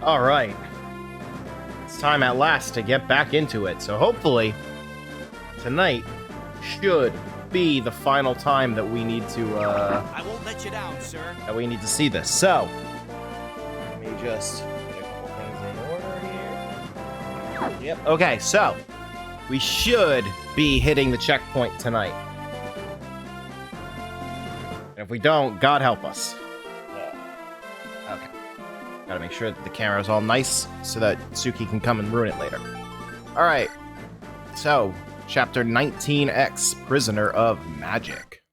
Alright. It's time at last to get back into it. So hopefully, tonight should be the final time that we need to, I won't let you down, sir. That we need to see this. So, let me just get a couple things in order here. Yep. Okay, so, we should be hitting the checkpoint tonight. And if we don't, God help us. Okay. Gotta make sure that the camera's all nice so that Suki can come and ruin it later. Alright. So, Chapter 19X, Prisoner of Magic.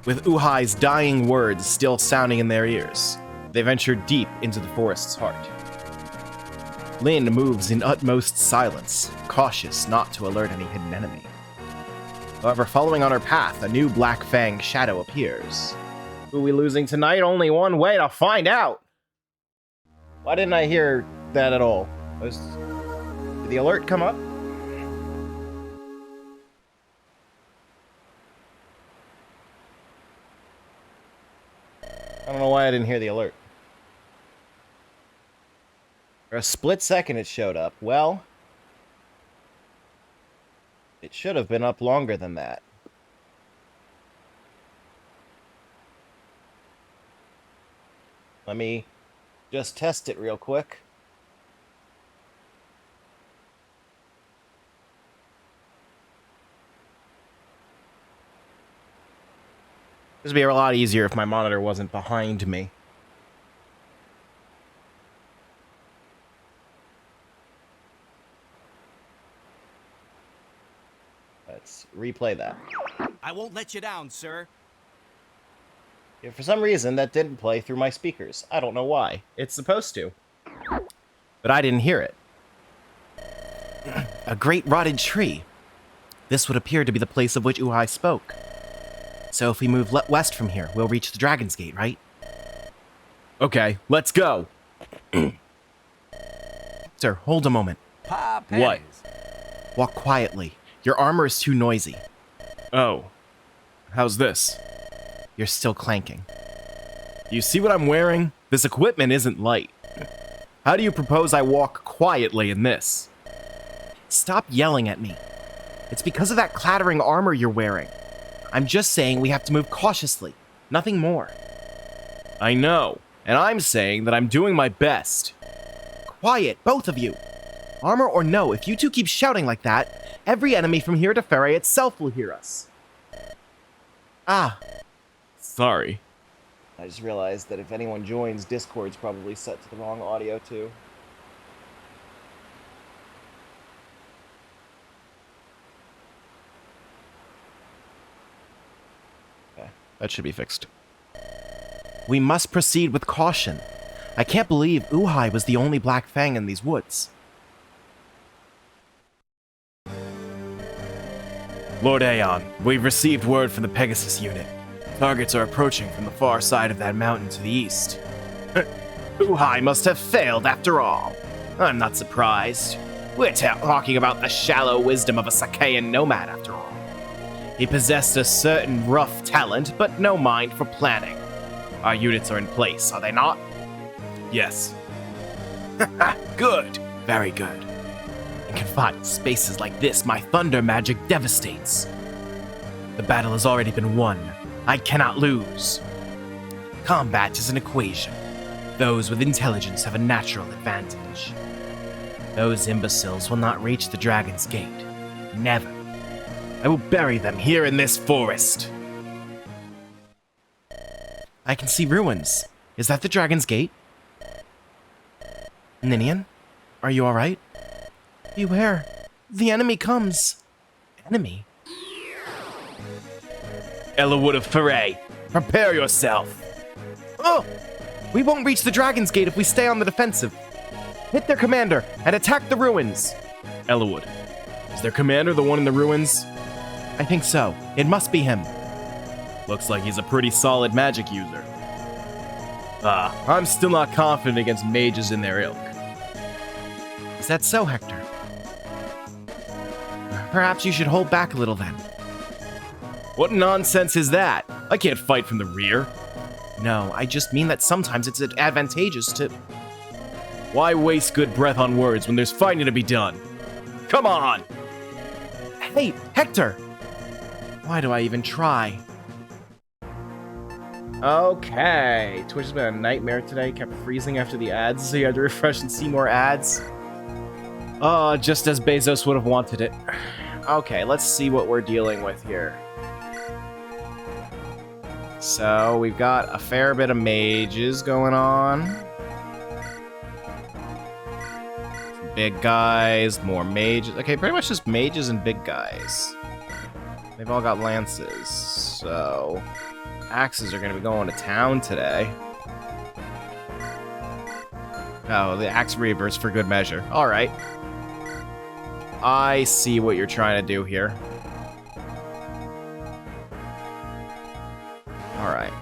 With Uhai's dying words still sounding in their ears, they venture deep into the forest's heart. Lin moves in utmost silence, cautious not to alert any hidden enemy. However, following on her path, a new Black Fang shadow appears. Who are we losing tonight? Only one way to find out! Why didn't I hear that at all? Did the alert come up? I don't know why I didn't hear the alert. For a split second it showed up. Well, it should have been up longer than that. Let me just test it real quick. This would be a lot easier if my monitor wasn't behind me. Let's replay that. I won't let you down, sir. Yeah, for some reason, that didn't play through my speakers. I don't know why. It's supposed to. But I didn't hear it. A great rotted tree. This would appear to be the place of which Uhai spoke. So if we move west from here, we'll reach the Dragon's Gate, right? Okay, let's go. Sir, hold a moment. What? Walk quietly. Your armor is too noisy. Oh. How's this? You're still clanking. You see what I'm wearing? This equipment isn't light. How do you propose I walk quietly in this? Stop yelling at me. It's because of that clattering armor you're wearing. I'm just saying we have to move cautiously. Nothing more. I know. And I'm saying that I'm doing my best. Quiet, both of you. Armor or no, if you two keep shouting like that, every enemy from here to Ferry itself will hear us. Ah. Sorry. I just realized that if anyone joins, Discord's probably set to the wrong audio too. That should be fixed. We must proceed with caution. I can't believe Uhai was the only Black Fang in these woods. Lord Aeon, we've received word from the Pegasus unit. Targets are approaching from the far side of that mountain to the east. Uhai must have failed after all. I'm not surprised. We're talking about the shallow wisdom of a Sakaean nomad after all. He possessed a certain rough talent, but no mind for planning. Our units are in place, are they not? Yes. Good. Very good. In confined spaces like this, my thunder magic devastates. The battle has already been won. I cannot lose. Combat is an equation. Those with intelligence have a natural advantage. Those imbeciles will not reach the Dragon's Gate. Never. I will bury them here in this forest. I can see ruins. Is that the Dragon's Gate? Ninian, are you alright? Beware. The enemy comes. Enemy? Ellawood of Foray, prepare yourself. Oh! We won't reach the Dragon's Gate if we stay on the defensive. Hit their commander and attack the ruins. Ellawood. Is their commander the one in the ruins? I think so. It must be him. Looks like he's a pretty solid magic user. I'm still not confident against mages in their ilk. Is that so, Hector? Perhaps you should hold back a little then. What nonsense is that? I can't fight from the rear. No, I just mean that sometimes it's advantageous to... Why waste good breath on words when there's fighting to be done? Come on! Hey, Hector! Why do I even try? Okay. Twitch has been a nightmare today. Kept freezing after the ads, so you had to refresh and see more ads. Oh, just as Bezos would have wanted it. Okay, let's see what we're dealing with here. So, we've got a fair bit of mages going on. Some big guys, more mages. Okay, pretty much just mages and big guys. They've all got lances, so... Axes are going to be going to town today. Oh, the Axe Reavers for good measure. Alright. I see what you're trying to do here. Alright.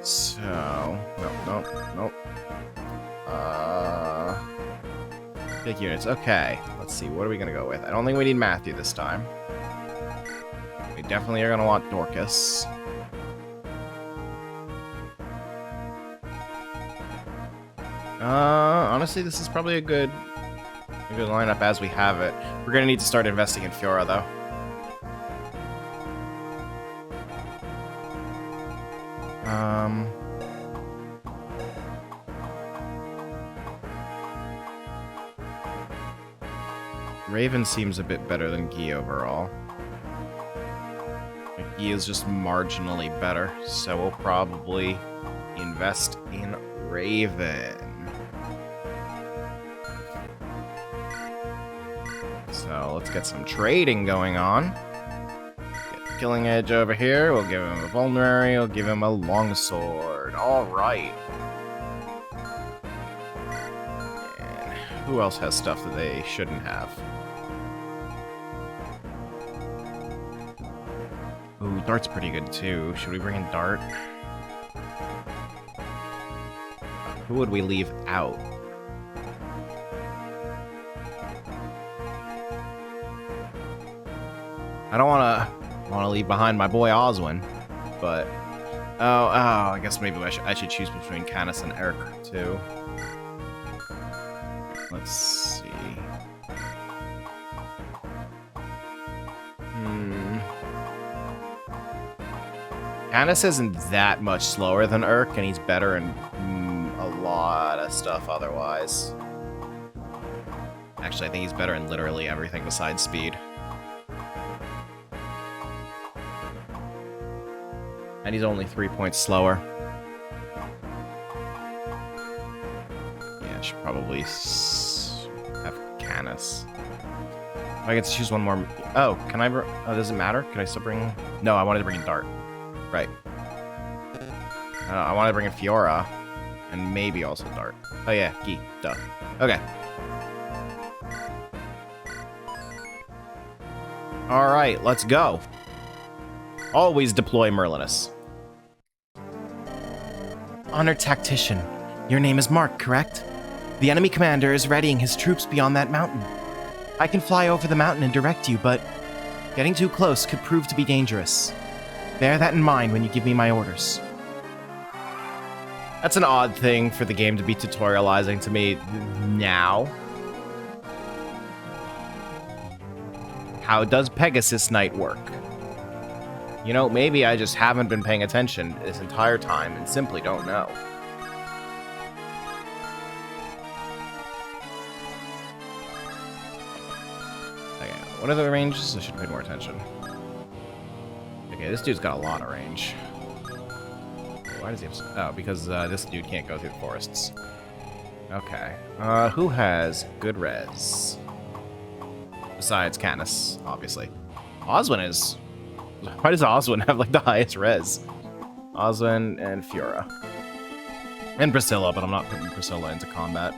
So... Nope. Big units. Okay. Let's see. What are we going to go with? I don't think we need Matthew this time. We definitely are going to want Dorcas. Honestly, this is probably a good lineup as we have it. We're going to need to start investing in Fiora, though. Raven seems a bit better than Guy overall. He is just marginally better, so we'll probably invest in Raven. So let's get some trading going on. Get Killing Edge over here. We'll give him a Vulnerary. We'll give him a Longsword. All right. And who else has stuff that they shouldn't have? Ooh, Dart's pretty good too. Should we bring in Dart? Who would we leave out? I don't want to leave behind my boy Oswin, but I guess maybe I should choose between Canis and Eric too. Let's see. Canis isn't that much slower than Urk, and he's better in a lot of stuff otherwise. Actually, I think he's better in literally everything besides speed. And he's only 3 points slower. Yeah, I should probably have Canis. I get to choose one more. Oh, can I? Oh, does it matter? Can I still bring? No, I wanted to bring in Dart. Right. I wanted to bring in Fiora, and maybe also Dart. Oh yeah, Guy. Duh. Okay. All right, let's go. Always deploy Merlinus. Honored Tactician, your name is Mark, correct? The enemy commander is readying his troops beyond that mountain. I can fly over the mountain and direct you, but getting too close could prove to be dangerous. Bear that in mind when you give me my orders. That's an odd thing for the game to be tutorializing to me now. How does Pegasus Knight work? You know, maybe I just haven't been paying attention this entire time and simply don't know. Okay, what are the ranges? I should pay more attention. Okay, this dude's got a lot of range. Why does he have... Oh, because this dude can't go through the forests. Okay. Who has good res? Besides Canis, obviously. Oswin is... Why does Oswin have, like, the highest res? Oswin and Fiora. And Priscilla, but I'm not putting Priscilla into combat.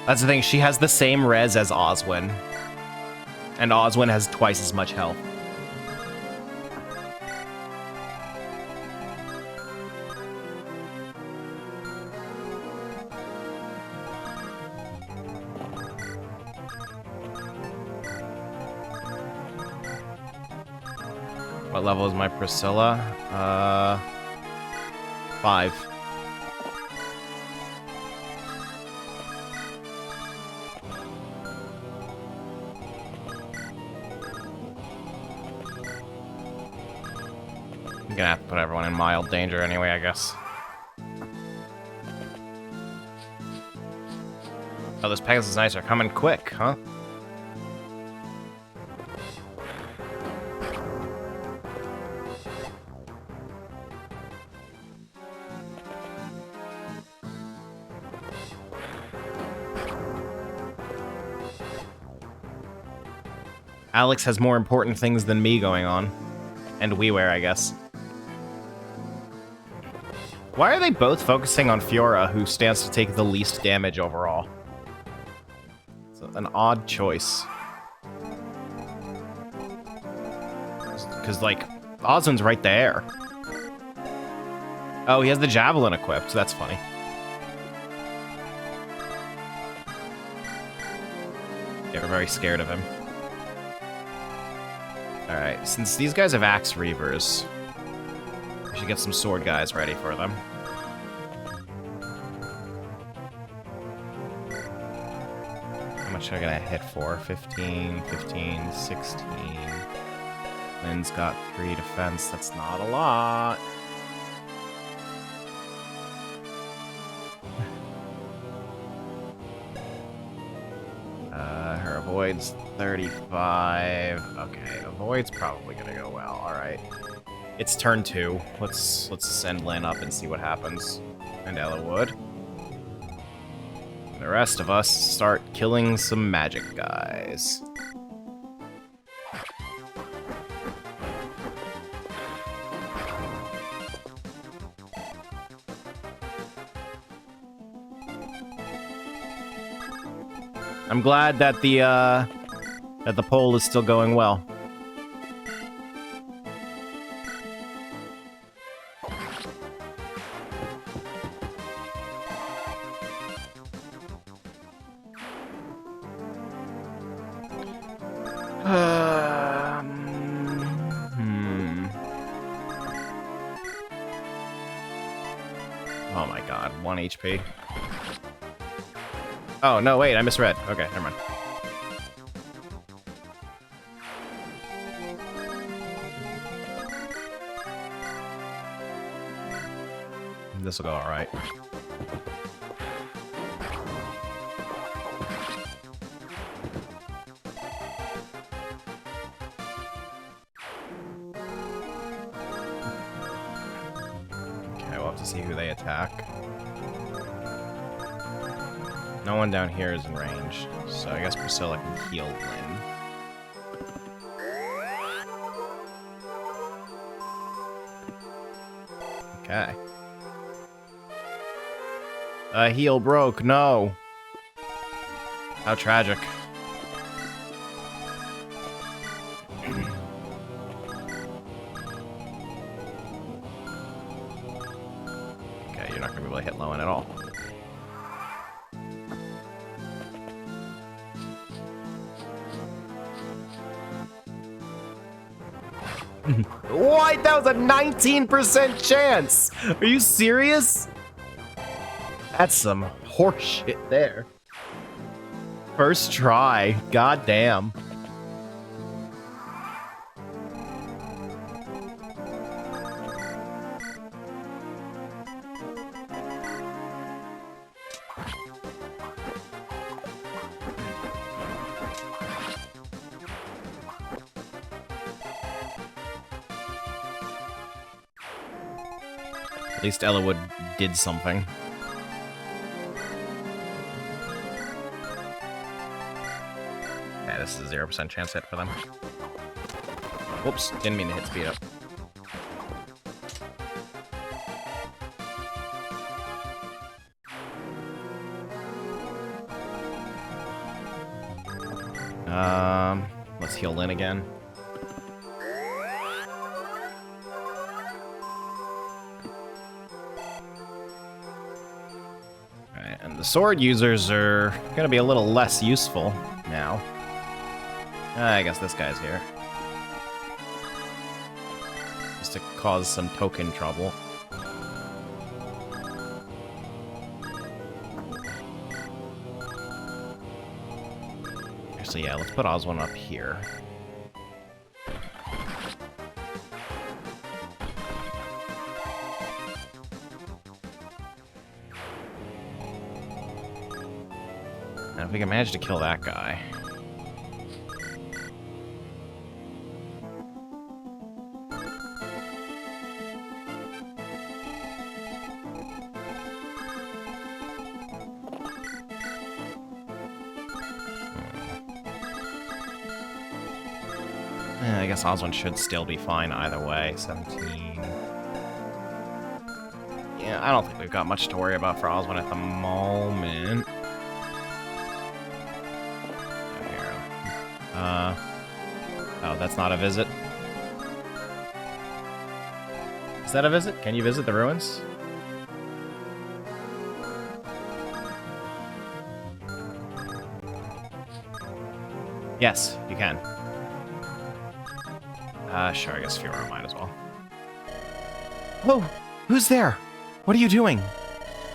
That's the thing, she has the same res as Oswin. And Oswin has twice as much health. What level is my Priscilla? 5. I'm gonna have to put everyone in mild danger anyway, I guess. Oh, those Pegasus Knights are coming quick, huh? Alex has more important things than me going on. And WiiWare, I guess. Why are they both focusing on Fiora, who stands to take the least damage overall? It's an odd choice. Because, like, Osmond's right there. Oh, he has the Javelin equipped. That's funny. They were very scared of him. Alright, since these guys have Axe Reavers, we should get some sword guys ready for them. How much are I gonna hit for? 15, 15, 16. Lynn's got 3 defense, that's not a lot. Her avoid's 35. Okay, avoid's probably gonna go well. Alright. It's turn 2. Let's send Lynn up and see what happens. And Ella would. The rest of us start killing some magic guys. I'm glad that the poll is still going well. Oh my god, 1 HP. Oh, no, wait, I misread. Okay, never mind. This will go alright. Okay, we'll have to see who they attack. No one down here is in range, so I guess Priscilla can heal Lynn. Okay. Heal broke, no! How tragic. Okay, you're not gonna be able to hit Lowen at all. What? That was a 19% chance! Are you serious? That's some horseshit there. First try. God damn. At least Ellawood did something. Yeah, this is a 0% chance hit for them. Whoops, didn't mean to hit speed up. Let's heal Lynn again. Alright, and the sword users are gonna be a little less useful now. I guess this guy's here. Just to cause some token trouble. Actually, yeah, let's put Oswin up here. And if we can manage to kill that guy. I guess Oswin should still be fine either way. 17. Yeah, I don't think we've got much to worry about for Oswin at the moment. Oh, that's not a visit. Is that a visit? Can you visit the ruins? Yes, you can. Sure, I guess Furor might as well. Oh, who's there? What are you doing?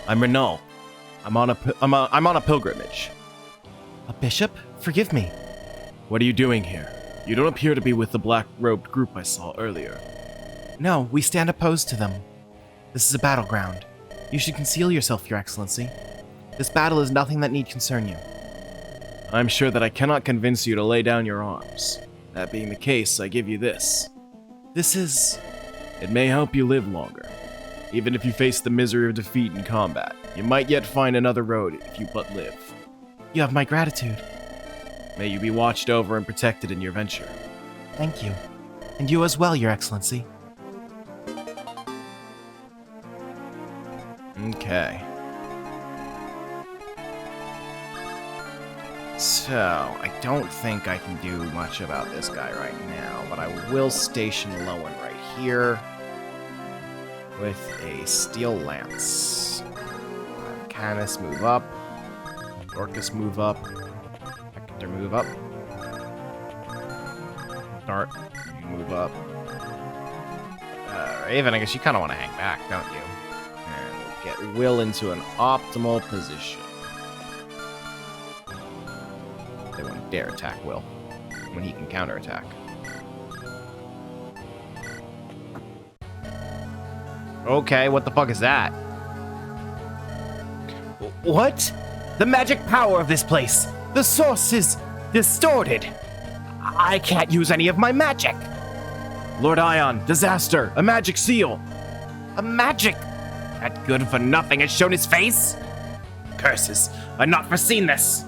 I'm Renault. I'm on a pilgrimage. A bishop? Forgive me. What are you doing here? You don't appear to be with the black-robed group I saw earlier. No, we stand opposed to them. This is a battleground. You should conceal yourself, Your Excellency. This battle is nothing that need concern you. I'm sure that I cannot convince you to lay down your arms. That being the case, I give you this. This is... It may help you live longer. Even if you face the misery of defeat in combat, you might yet find another road if you but live. You have my gratitude. May you be watched over and protected in your venture. Thank you. And you as well, Your Excellency. Okay. So, I don't think I can do much about this guy right now, but I will station Lowen right here with a steel lance. Canis move up. Orcus move up. Hector move up. Dart, you move up. Raven, I guess you kind of want to hang back, don't you? And we'll get Will into an optimal position. They won't dare attack Will when he can counterattack. Okay, what the fuck is that? What? The magic power of this place! The source is distorted! I can't use any of my magic! Lord Ion, disaster! A magic seal! A magic! That good for nothing has shown his face? Curses! I'd not foreseen this!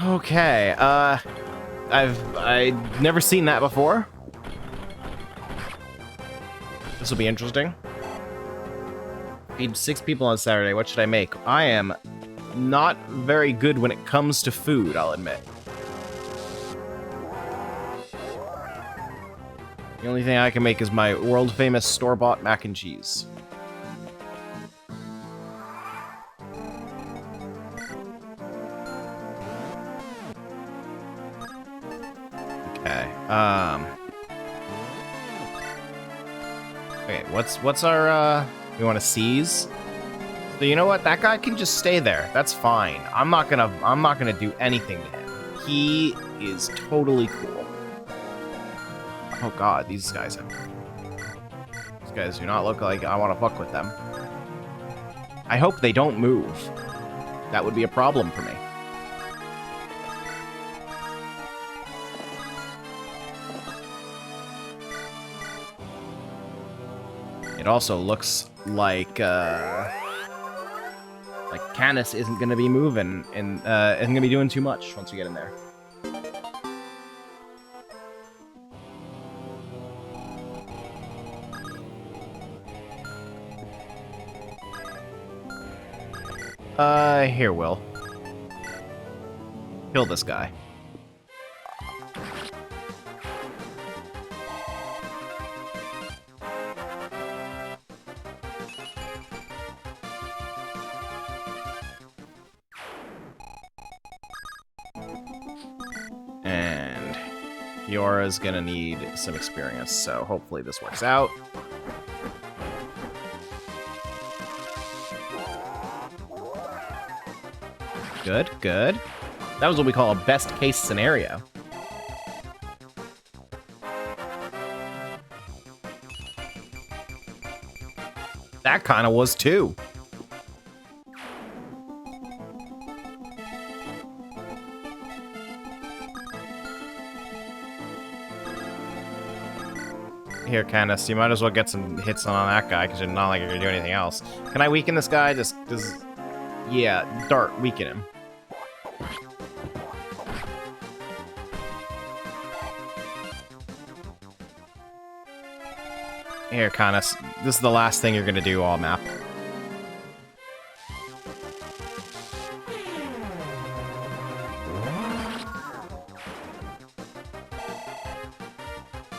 Okay, I've never seen that before. This will be interesting. Feed 6 people on Saturday. What should I make? I am not very good when it comes to food, I'll admit. The only thing I can make is my world-famous store-bought mac and cheese. Okay, okay, what's our, we want to seize? So you know what? That guy can just stay there. That's fine. I'm not gonna do anything to him. He is totally cool. Oh god, these guys do not look like I want to fuck with them. I hope they don't move. That would be a problem for me. It also looks like Canis isn't going to be moving and isn't going to be doing too much once we get in there. Here, Will. Kill this guy. And Yora's gonna need some experience, so hopefully this works out. Good, good. That was what we call a best case scenario. That kind of was too. Here, Candace, you might as well get some hits on that guy, because you're not like you're gonna do anything else. Can I weaken this guy? Just yeah, Dart, weaken him. Here, Candace, this is the last thing you're gonna do all map.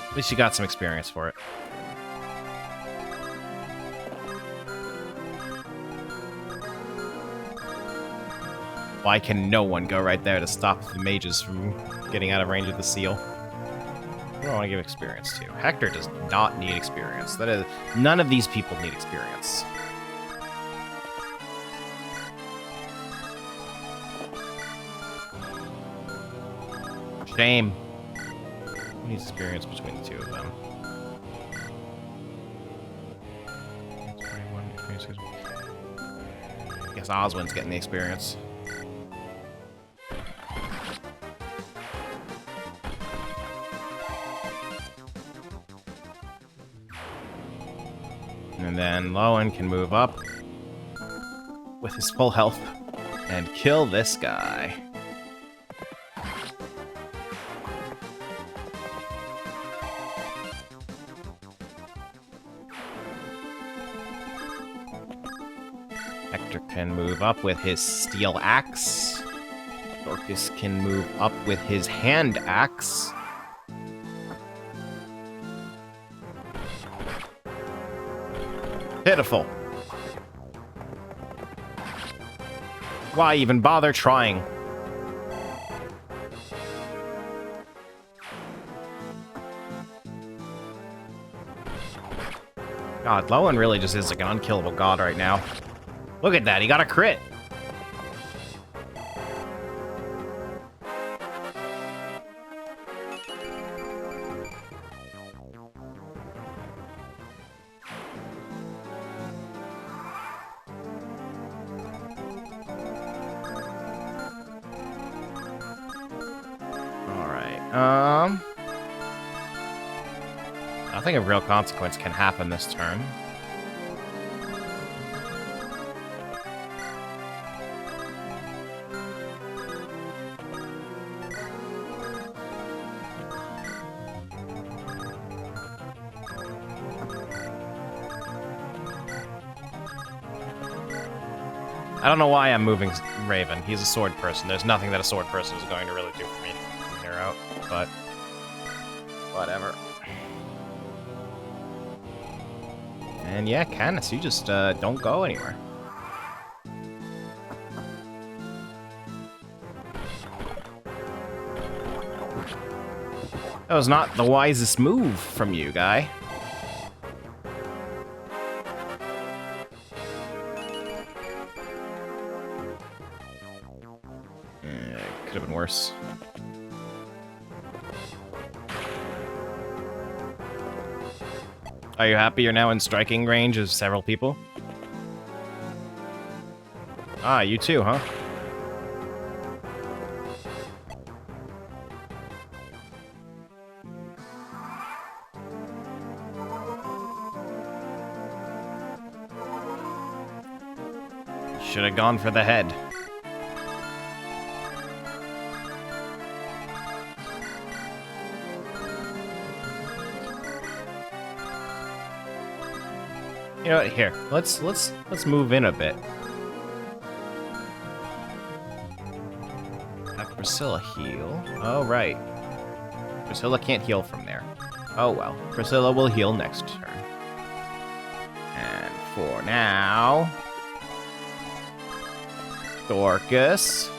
At least you got some experience for it. Why can no one go right there to stop the mages from getting out of range of the seal? Who do I want to give experience to? Hector does not need experience. That is, none of these people need experience. Shame. Who needs experience between the two of them? I guess Oswin's getting the experience. And then Lowen can move up with his full health and kill this guy. Hector can move up with his steel axe. Dorcas can move up with his hand axe. Pitiful. Why even bother trying? God, Lowen really just is like an unkillable god right now. Look at that, he got a crit. Nothing of real consequence can happen this turn. I don't know why I'm moving Raven. He's a sword person. There's nothing that a sword person is going to really do for me from here out, but whatever. And yeah, Candace, you just don't go anywhere. That was not the wisest move from you, guy. Could have been worse. Are you happy you're now in striking range of several people? Ah, you too, huh? Should have gone for the head. You know what? Here, let's move in a bit. Have Priscilla heal? Oh, right. Priscilla can't heal from there. Oh well. Priscilla will heal next turn. And for now... Dorcas.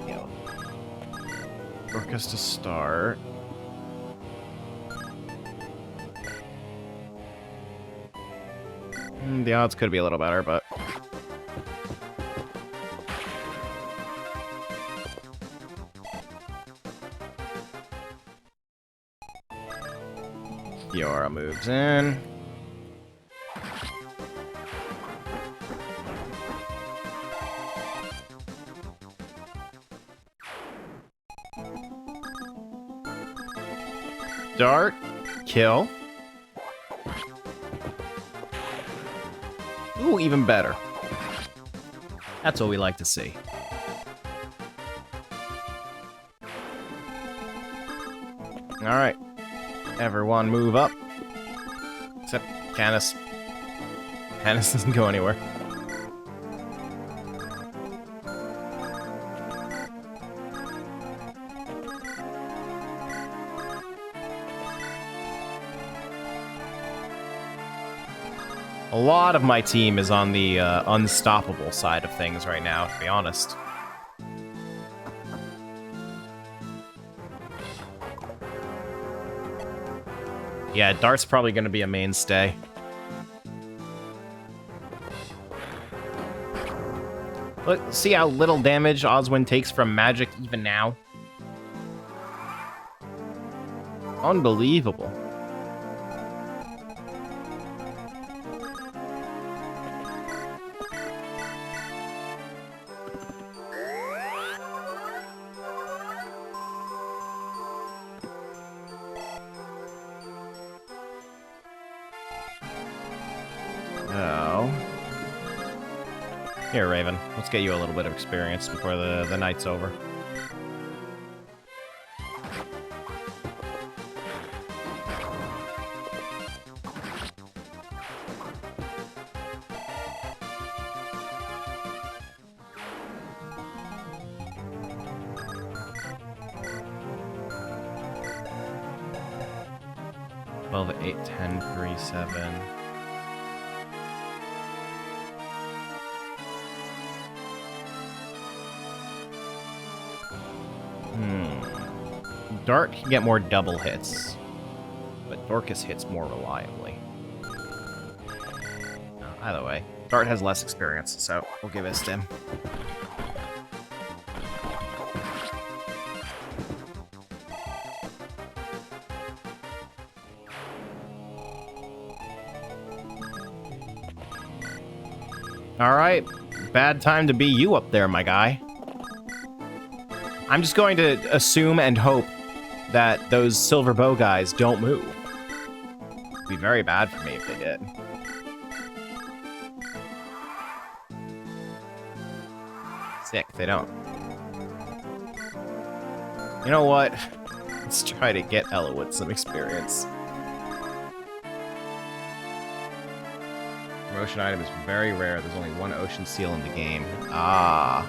Heal. Dorcas to start. The odds could be a little better, but... Fiora moves in. Dart. Kill. Ooh, even better. That's what we like to see. Alright. Everyone move up. Except Canis. Canis doesn't go anywhere. A lot of my team is on the unstoppable side of things right now, to be honest. Yeah, Dart's probably going to be a mainstay. Look, see how little damage Oswin takes from magic even now? Unbelievable. Here, Raven. Let's get you a little bit of experience before the night's over. Well, 8, 10, 3, 7... Dart can get more double hits, but Dorcas hits more reliably. Either way, Dart has less experience, so we'll give it to him. Alright, bad time to be you up there, my guy. I'm just going to assume and hope that those silver bow guys don't move. It'd be very bad for me if they did. Sick, they don't. You know what? Let's try to get Elowood some experience. Promotion item is very rare. There's only one ocean seal in the game. Ah.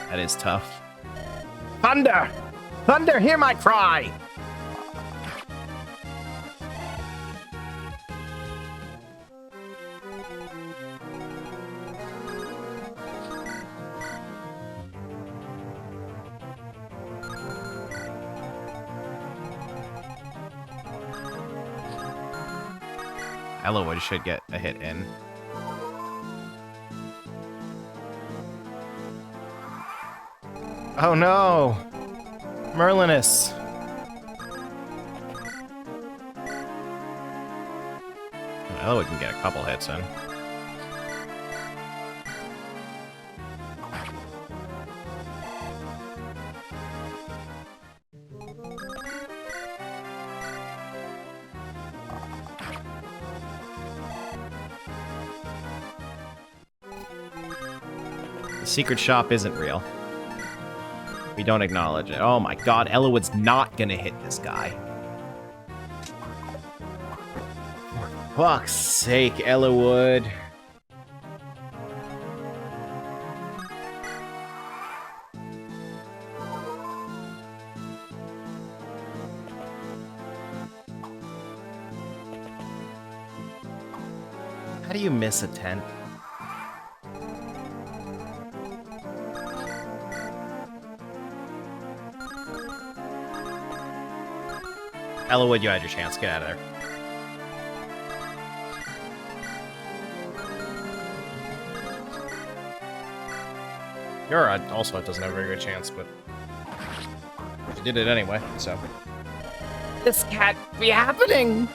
That is tough. Thunder! Thunder, hear my cry! Elowood should get a hit in. Oh no! Merlinus! Elowood can get a couple hits in. The secret shop isn't real. We don't acknowledge it. Oh my god, Elowood's not gonna hit this guy. For fuck's sake, Elowood. How do you miss a tent? Elwood, you had your chance. Get out of there. Yura also doesn't have a very good chance, but she did it anyway, so. This can't be happening!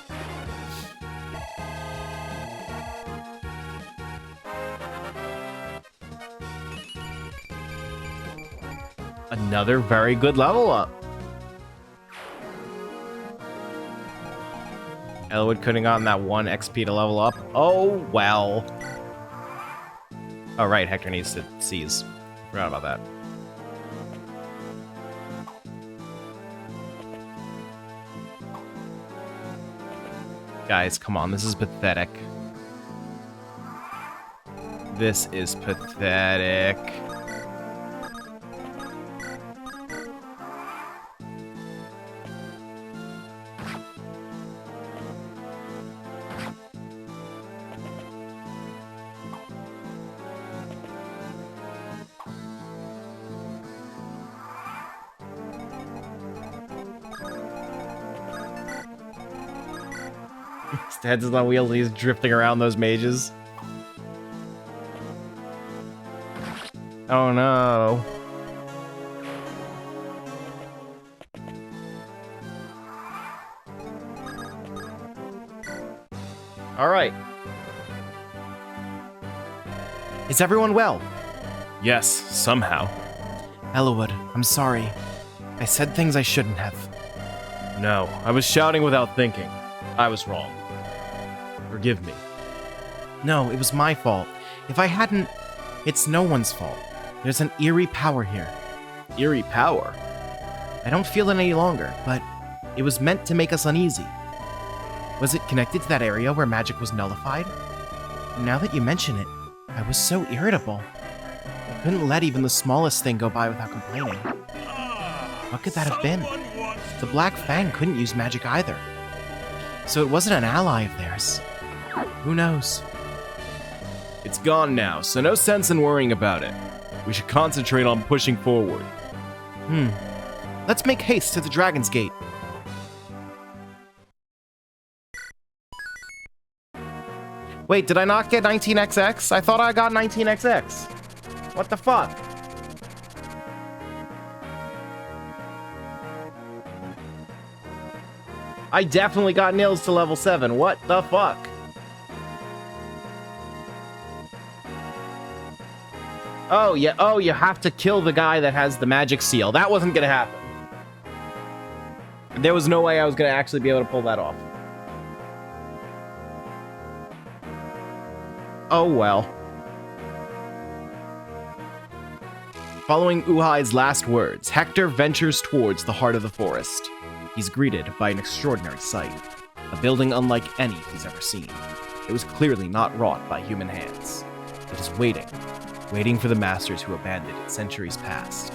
Another very good level up. Elwood couldn't gotten that 1 XP to level up. Oh, well. Oh, right, Hector needs to seize. Forgot about that. Guys, come on, this is pathetic. This is pathetic. His head's on wheels and he's drifting around those mages. Oh no. Alright. Is everyone well? Yes, somehow. Elwood, I'm sorry. I said things I shouldn't have. No, I was shouting without thinking. I was wrong. Forgive me. No, it was my fault. If I hadn't... It's no one's fault. There's an eerie power here. Eerie power? I don't feel it any longer, but it was meant to make us uneasy. Was it connected to that area where magic was nullified? Now that you mention it, I was so irritable. I couldn't let even the smallest thing go by without complaining. What could that have been? The Black Fang couldn't use magic either. So it wasn't an ally of theirs. Who knows? It's gone now, so no sense in worrying about it. We should concentrate on pushing forward. Let's make haste to the Dragon's Gate. Wait, did I not get 19XX? I thought I got 19XX. What the fuck? I definitely got Nils to level 7. What the fuck? Oh, yeah. Oh, you have to kill the guy that has the magic seal. That wasn't gonna happen. There was no way I was gonna actually be able to pull that off. Oh, well. Following Uhai's last words, Hector ventures towards the heart of the forest. He's greeted by an extraordinary sight. A building unlike any he's ever seen. It was clearly not wrought by human hands. It is waiting for the masters who abandoned it centuries past.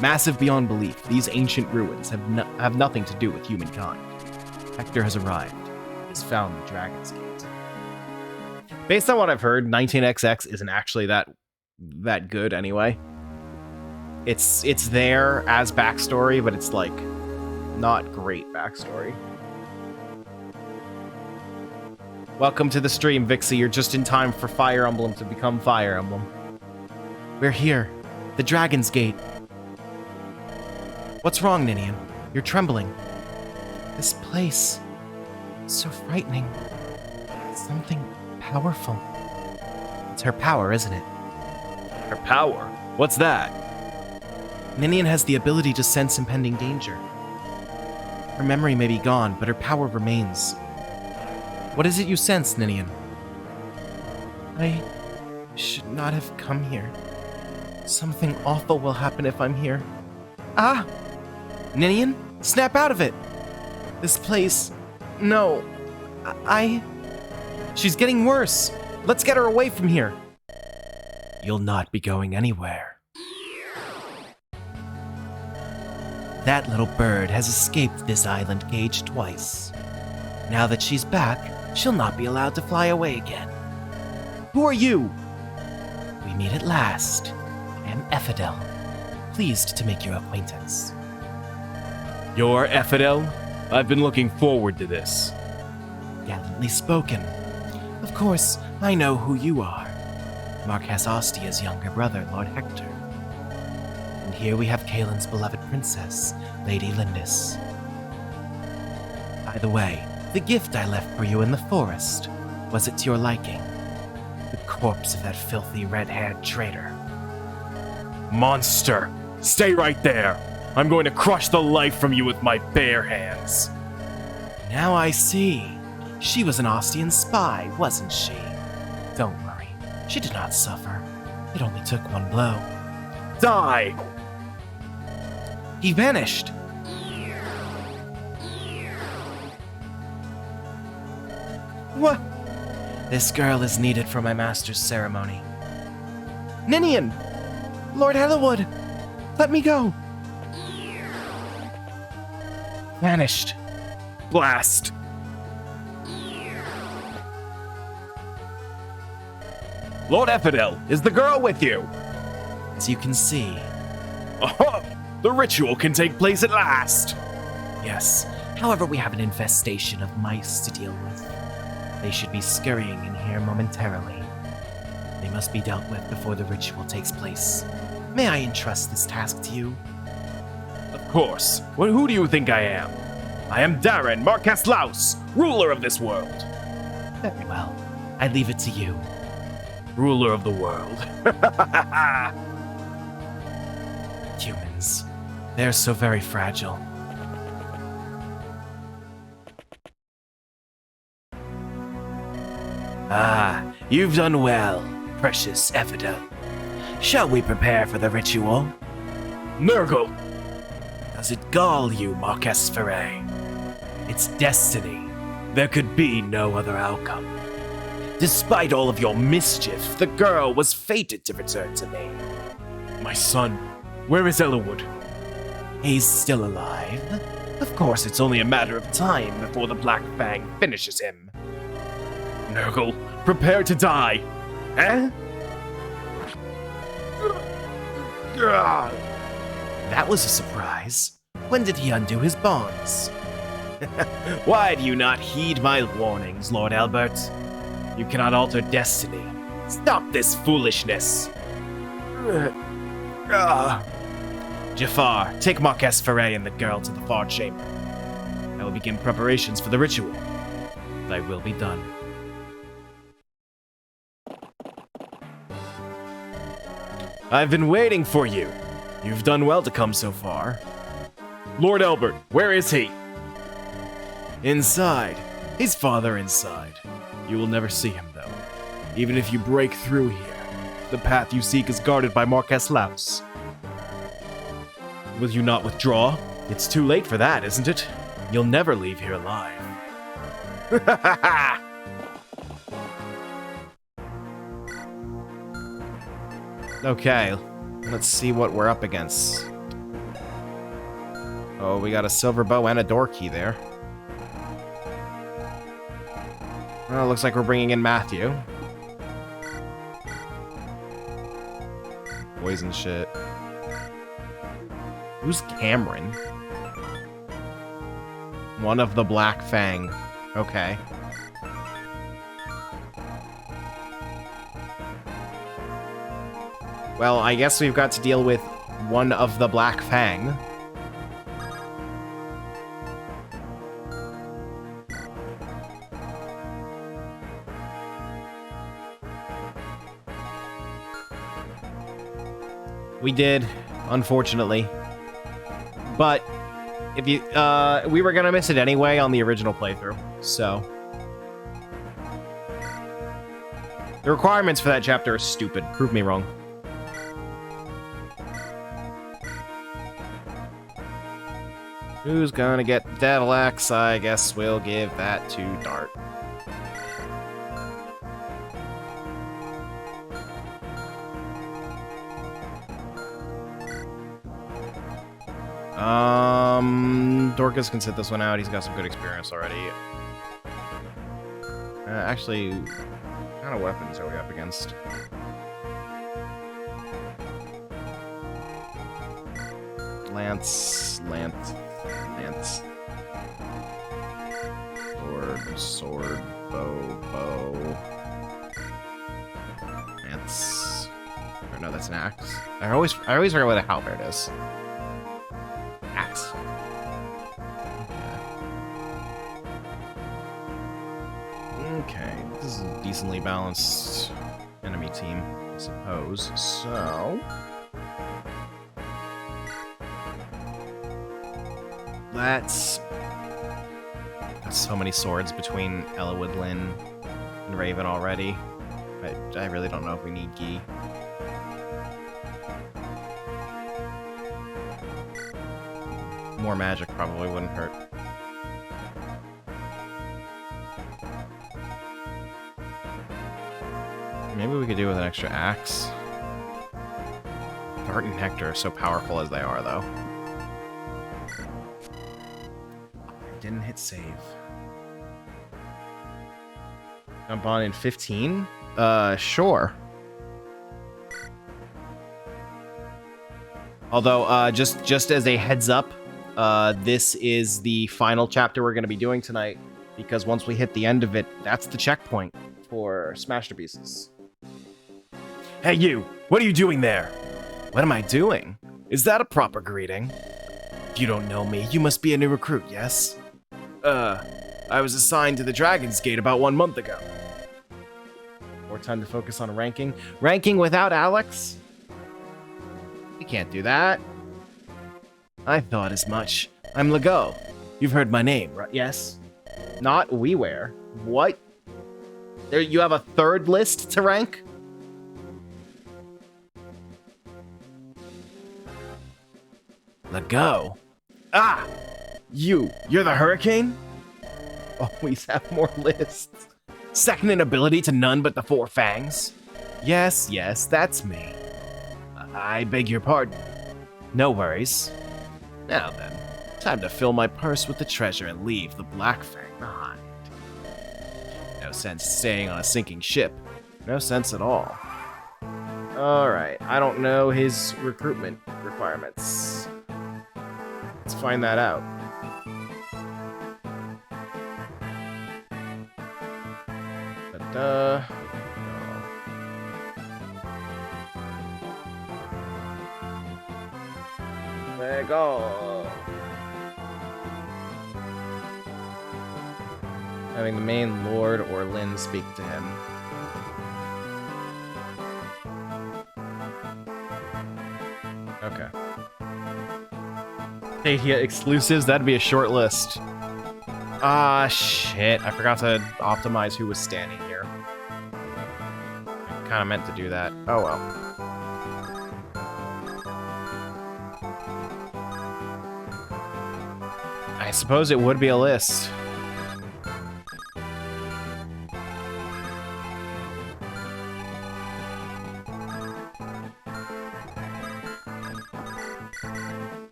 Massive beyond belief, these ancient ruins have nothing to do with humankind. Hector has arrived. He's found the Dragon's Gate. Based on what I've heard, 19XX isn't actually that good anyway. It's there as backstory, but it's like not great backstory. Welcome to the stream, Vixie. You're just in time for Fire Emblem to become Fire Emblem. We're here. The Dragon's Gate. What's wrong, Ninian? You're trembling. This place... it's so frightening. Something powerful. It's her power, isn't it? Her power? What's that? Ninian has the ability to sense impending danger. Her memory may be gone, but her power remains. What is it you sense, Ninian? I should not have come here. Something awful will happen if I'm here. Ah! Ninian, snap out of it! This place... no. She's getting worse. Let's get her away from here. You'll not be going anywhere. That little bird has escaped this island cage twice. Now that she's back, she'll not be allowed to fly away again. Who are you? We meet at last. I am Ephidel. Pleased to make your acquaintance. You're Ephidel? I've been looking forward to this. Gallantly spoken. Of course, I know who you are. Marquess Ostia's younger brother, Lord Hector. And here we have Kaelin's beloved princess, Lady Lindis. By the way, the gift I left for you in the forest, was it to your liking? The corpse of that filthy red-haired traitor. Monster! Stay right there! I'm going to crush the life from you with my bare hands. Now I see. She was an Ostian spy, wasn't she? Don't worry. She did not suffer. It only took one blow. Die! He vanished. What? This girl is needed for my master's ceremony. Ninian! Lord Hellewood! Let me go! Vanished. Blast! Lord Ephidel, is the girl with you? As you can see. Oh, the ritual can take place at last! Yes. However, we have an infestation of mice to deal with. They should be scurrying in here momentarily. They must be dealt with before the ritual takes place. May I entrust this task to you? Of course. Well, who do you think I am? I am Darren Marquess Laus, ruler of this world. Very well. I leave it to you. Ruler of the world. Humans. They're so very fragile. Ah, you've done well, precious Ephidel. Shall we prepare for the ritual? Nurgle! Does it gall you, Marquess Ferret? It's destiny. There could be no other outcome. Despite all of your mischief, the girl was fated to return to me. My son, where is Ellenwood? He's still alive. Of course, it's only a matter of time before the Black Fang finishes him. Nurgle, prepare to die. Eh? That was a surprise. When did he undo his bonds? Why do you not heed my warnings, Lord Albert? You cannot alter destiny. Stop this foolishness. Jafar, take Marquess Ferret and the girl to the far chamber. I will begin preparations for the ritual. Thy will be done. I've been waiting for you. You've done well to come so far. Lord Albert, where is he? Inside. He's farther inside. You will never see him, though. Even if you break through here, the path you seek is guarded by Marquess Laus. Will you not withdraw? It's too late for that, isn't it? You'll never leave here alive. Okay, let's see what we're up against. Oh, we got a silver bow and a door key there. Well, looks like we're bringing in Matthew. Poison shit. Who's Cameron? One of the Black Fang. Okay. Well, I guess we've got to deal with one of the Black Fang. We did, unfortunately. But if you we were gonna miss it anyway on the original playthrough, so the requirements for that chapter are stupid. Prove me wrong. Who's gonna get the Devil Axe? I guess we'll give that to Dart. Dorcas can sit this one out. He's got some good experience already. Actually, What kind of weapons are we up against? Lance. Sword, bow. Lance. Or no, that's an axe. I always forget what a halberd is. Axe. Okay, this is a decently balanced enemy team, I suppose. So let's. Got so many swords between Ellawood, Lyn, and Raven already. I really don't know if we need Gi. More magic probably wouldn't hurt. Maybe we could do with an extra axe. Dart and Hector are so powerful as they are, though. I didn't hit save. Jump on in 15? Sure. Although, just as a heads up, this is the final chapter we're going to be doing tonight, because once we hit the end of it, that's the checkpoint for Smashterpieces. Hey, you! What are you doing there? What am I doing? Is that a proper greeting? If you don't know me, you must be a new recruit, yes? I was assigned to the Dragon's Gate about 1 month ago. More time to focus on ranking. Ranking without Alex? We can't do that. I thought as much. I'm Legault. You've heard my name, right? Yes? Not WeWare. What? There, you have a third list to rank? Legault. Ah! You're the Hurricane? Always have more lists. Second in ability to none but the Four Fangs? Yes, that's me. I beg your pardon. No worries. Now then, time to fill my purse with the treasure and leave the Black Fang behind. No sense staying on a sinking ship. No sense at all. Alright, I don't know his recruitment requirements. Let's find that out. No. There we go. Having the main lord or Lyn speak to him. Okay. Stadia exclusives, that'd be a short list. Ah, shit. I forgot to optimize who was standing here. I kind of meant to do that. Oh well. I suppose it would be a list.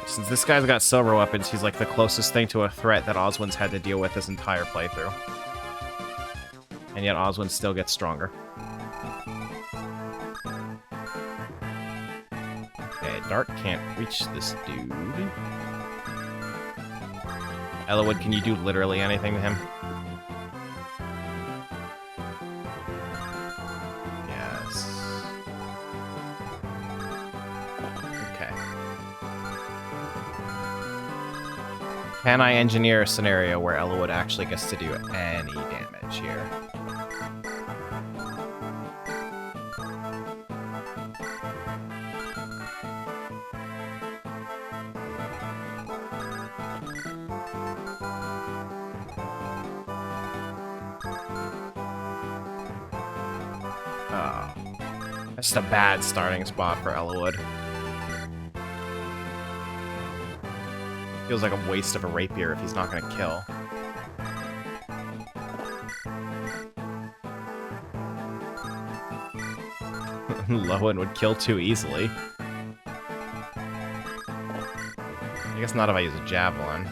Since this guy's got silver weapons, he's like the closest thing to a threat that Oswin's had to deal with this entire playthrough. And yet Oswin still gets stronger. Okay, Dart can't reach this dude. Ellawood, can you do literally anything to him? Yes. Okay. Can I engineer a scenario where Ellawood actually gets to do any damage here? Oh. That's just a bad starting spot for Ellawood. Feels like a waste of a rapier if he's not going to kill. Lowen would kill too easily. I guess not if I use a javelin.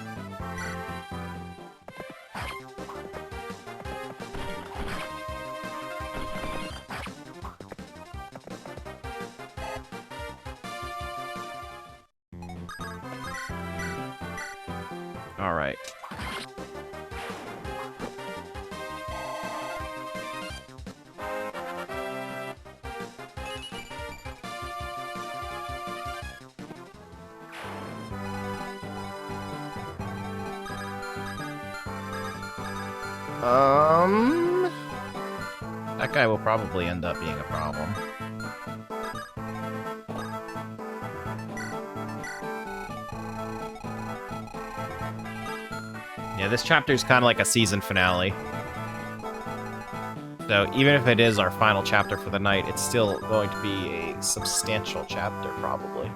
Alright. That guy will probably end up being a problem. Yeah, this chapter is kind of like a season finale. So even if it is our final chapter for the night, it's still going to be a substantial chapter, probably.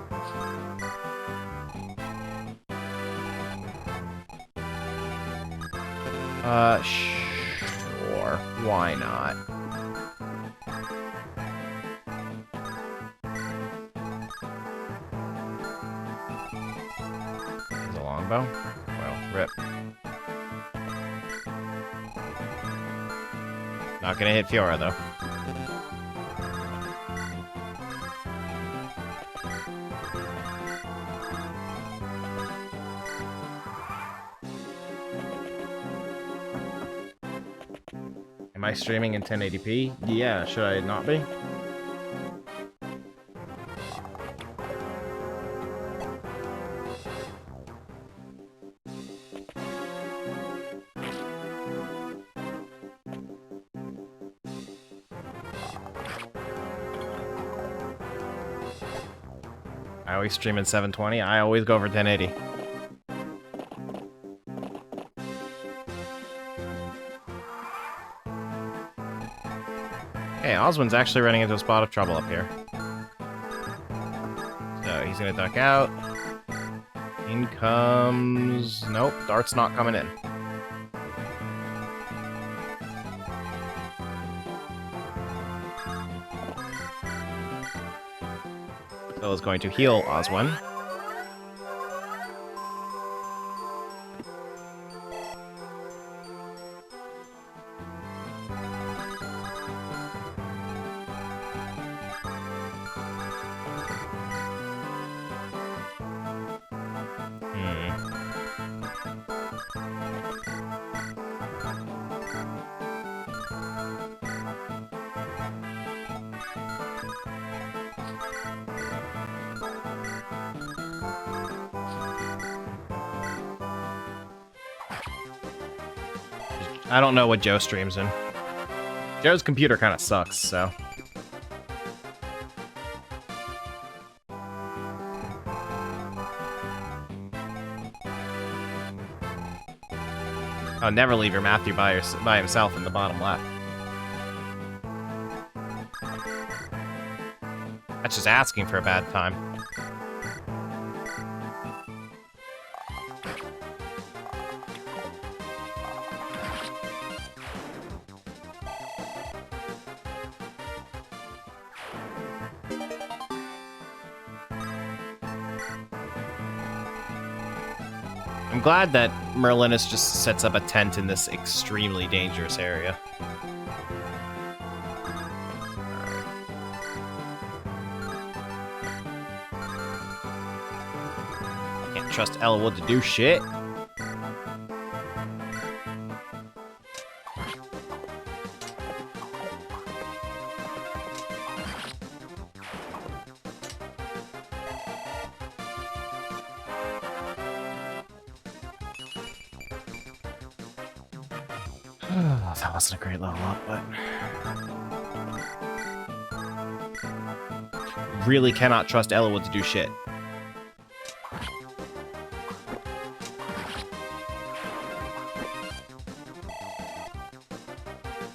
Sure. Why not? He's a longbow? Well, rip. Not gonna hit Fiora, though. Am I streaming in 1080p? Yeah, should I not be? I always stream in 720. I always go over 1080. Okay, Oswin's actually running into a spot of trouble up here. So he's gonna duck out. In comes... Nope, Dart's not coming in. So is going to heal Oswin. I don't know what Joe streams in. Joe's computer kind of sucks, so... Oh, never leave your Matthew by himself in the bottom left. That's just asking for a bad time. I'm glad that Merlinus just sets up a tent in this extremely dangerous area. Can't trust Elwood to do shit. That wasn't a great level up, but... Really cannot trust Elwood to do shit.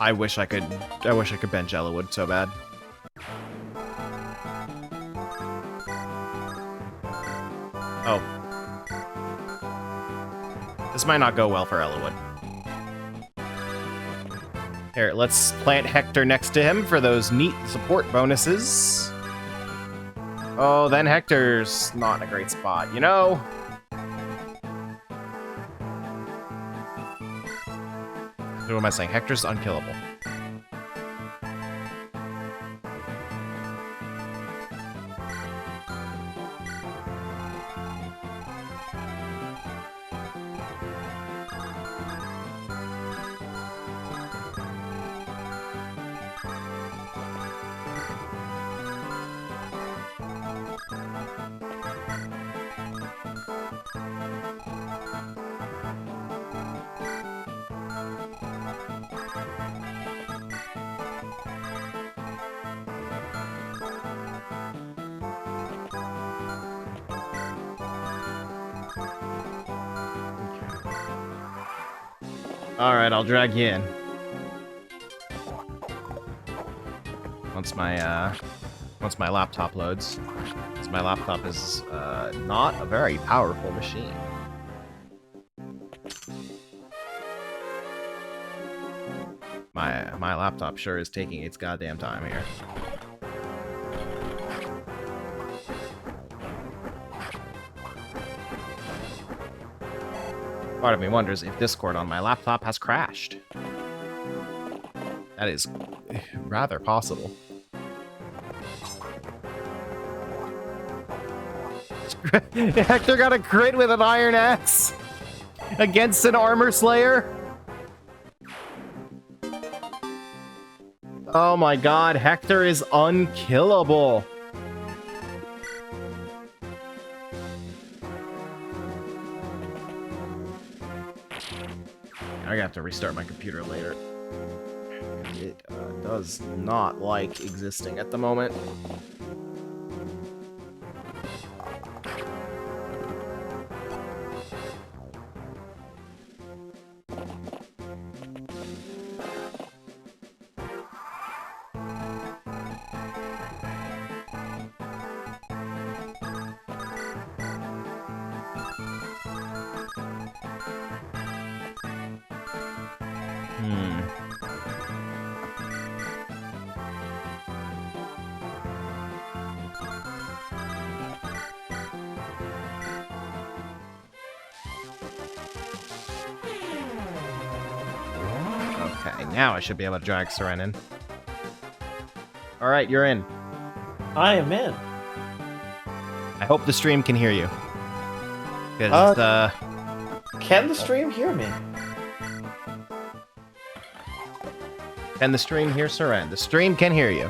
I wish I could bench Elwood so bad. Oh. This might not go well for Elwood. Here, let's plant Hector next to him for those neat support bonuses. Oh, then Hector's not in a great spot, you know? What am I saying? Hector's unkillable. Alright, I'll drag you in. Once my laptop loads. Because my laptop is not a very powerful machine. My laptop sure is taking its goddamn time here. Part of me wonders if Discord on my laptop has crashed. That is rather possible. Hector got a crit with an iron axe against an armor slayer. Oh my god, Hector is unkillable. I'm gonna have to restart my computer later. It does not like existing at the moment. Okay, now I should be able to drag Seren in. Alright, you're in. I am in. I hope the stream can hear you. Because, Can the stream hear me? Can the stream hear Seren? The stream can hear you.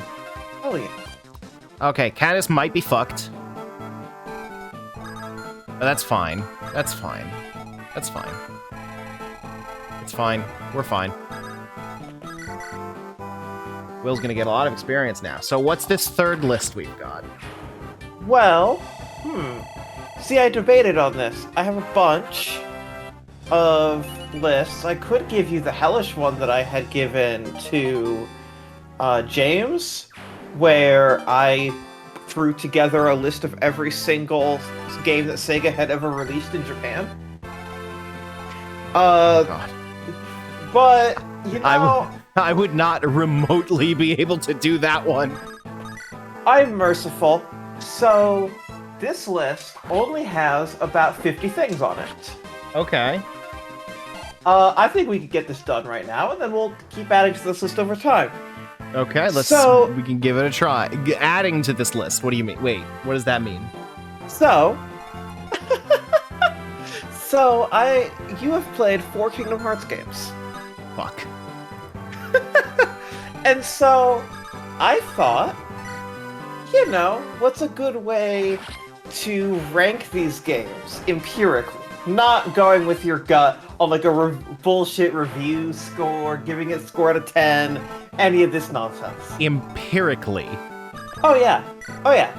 Oh yeah. Okay, Caddis might be fucked. But that's fine. That's fine. That's fine. It's fine. We're fine. Will's gonna get a lot of experience now. So what's this third list we've got? Well, see, I debated on this. I have a bunch of lists. I could give you the hellish one that I had given to James, where I threw together a list of every single game that Sega had ever released in Japan. Oh, God. But, you know... I would not remotely be able to do that one. I'm merciful. So, this list only has about 50 things on it. Okay. I think we could get this done right now, and then we'll keep adding to this list over time. Okay, we can give it a try. Adding to this list, what do you mean? Wait, what does that mean? So, you have played 4 Kingdom Hearts games. Fuck. And so, I thought, you know, what's a good way to rank these games empirically? Not going with your gut on like a bullshit review score, giving it a score out of 10, any of this nonsense. Empirically? Oh yeah. Oh yeah.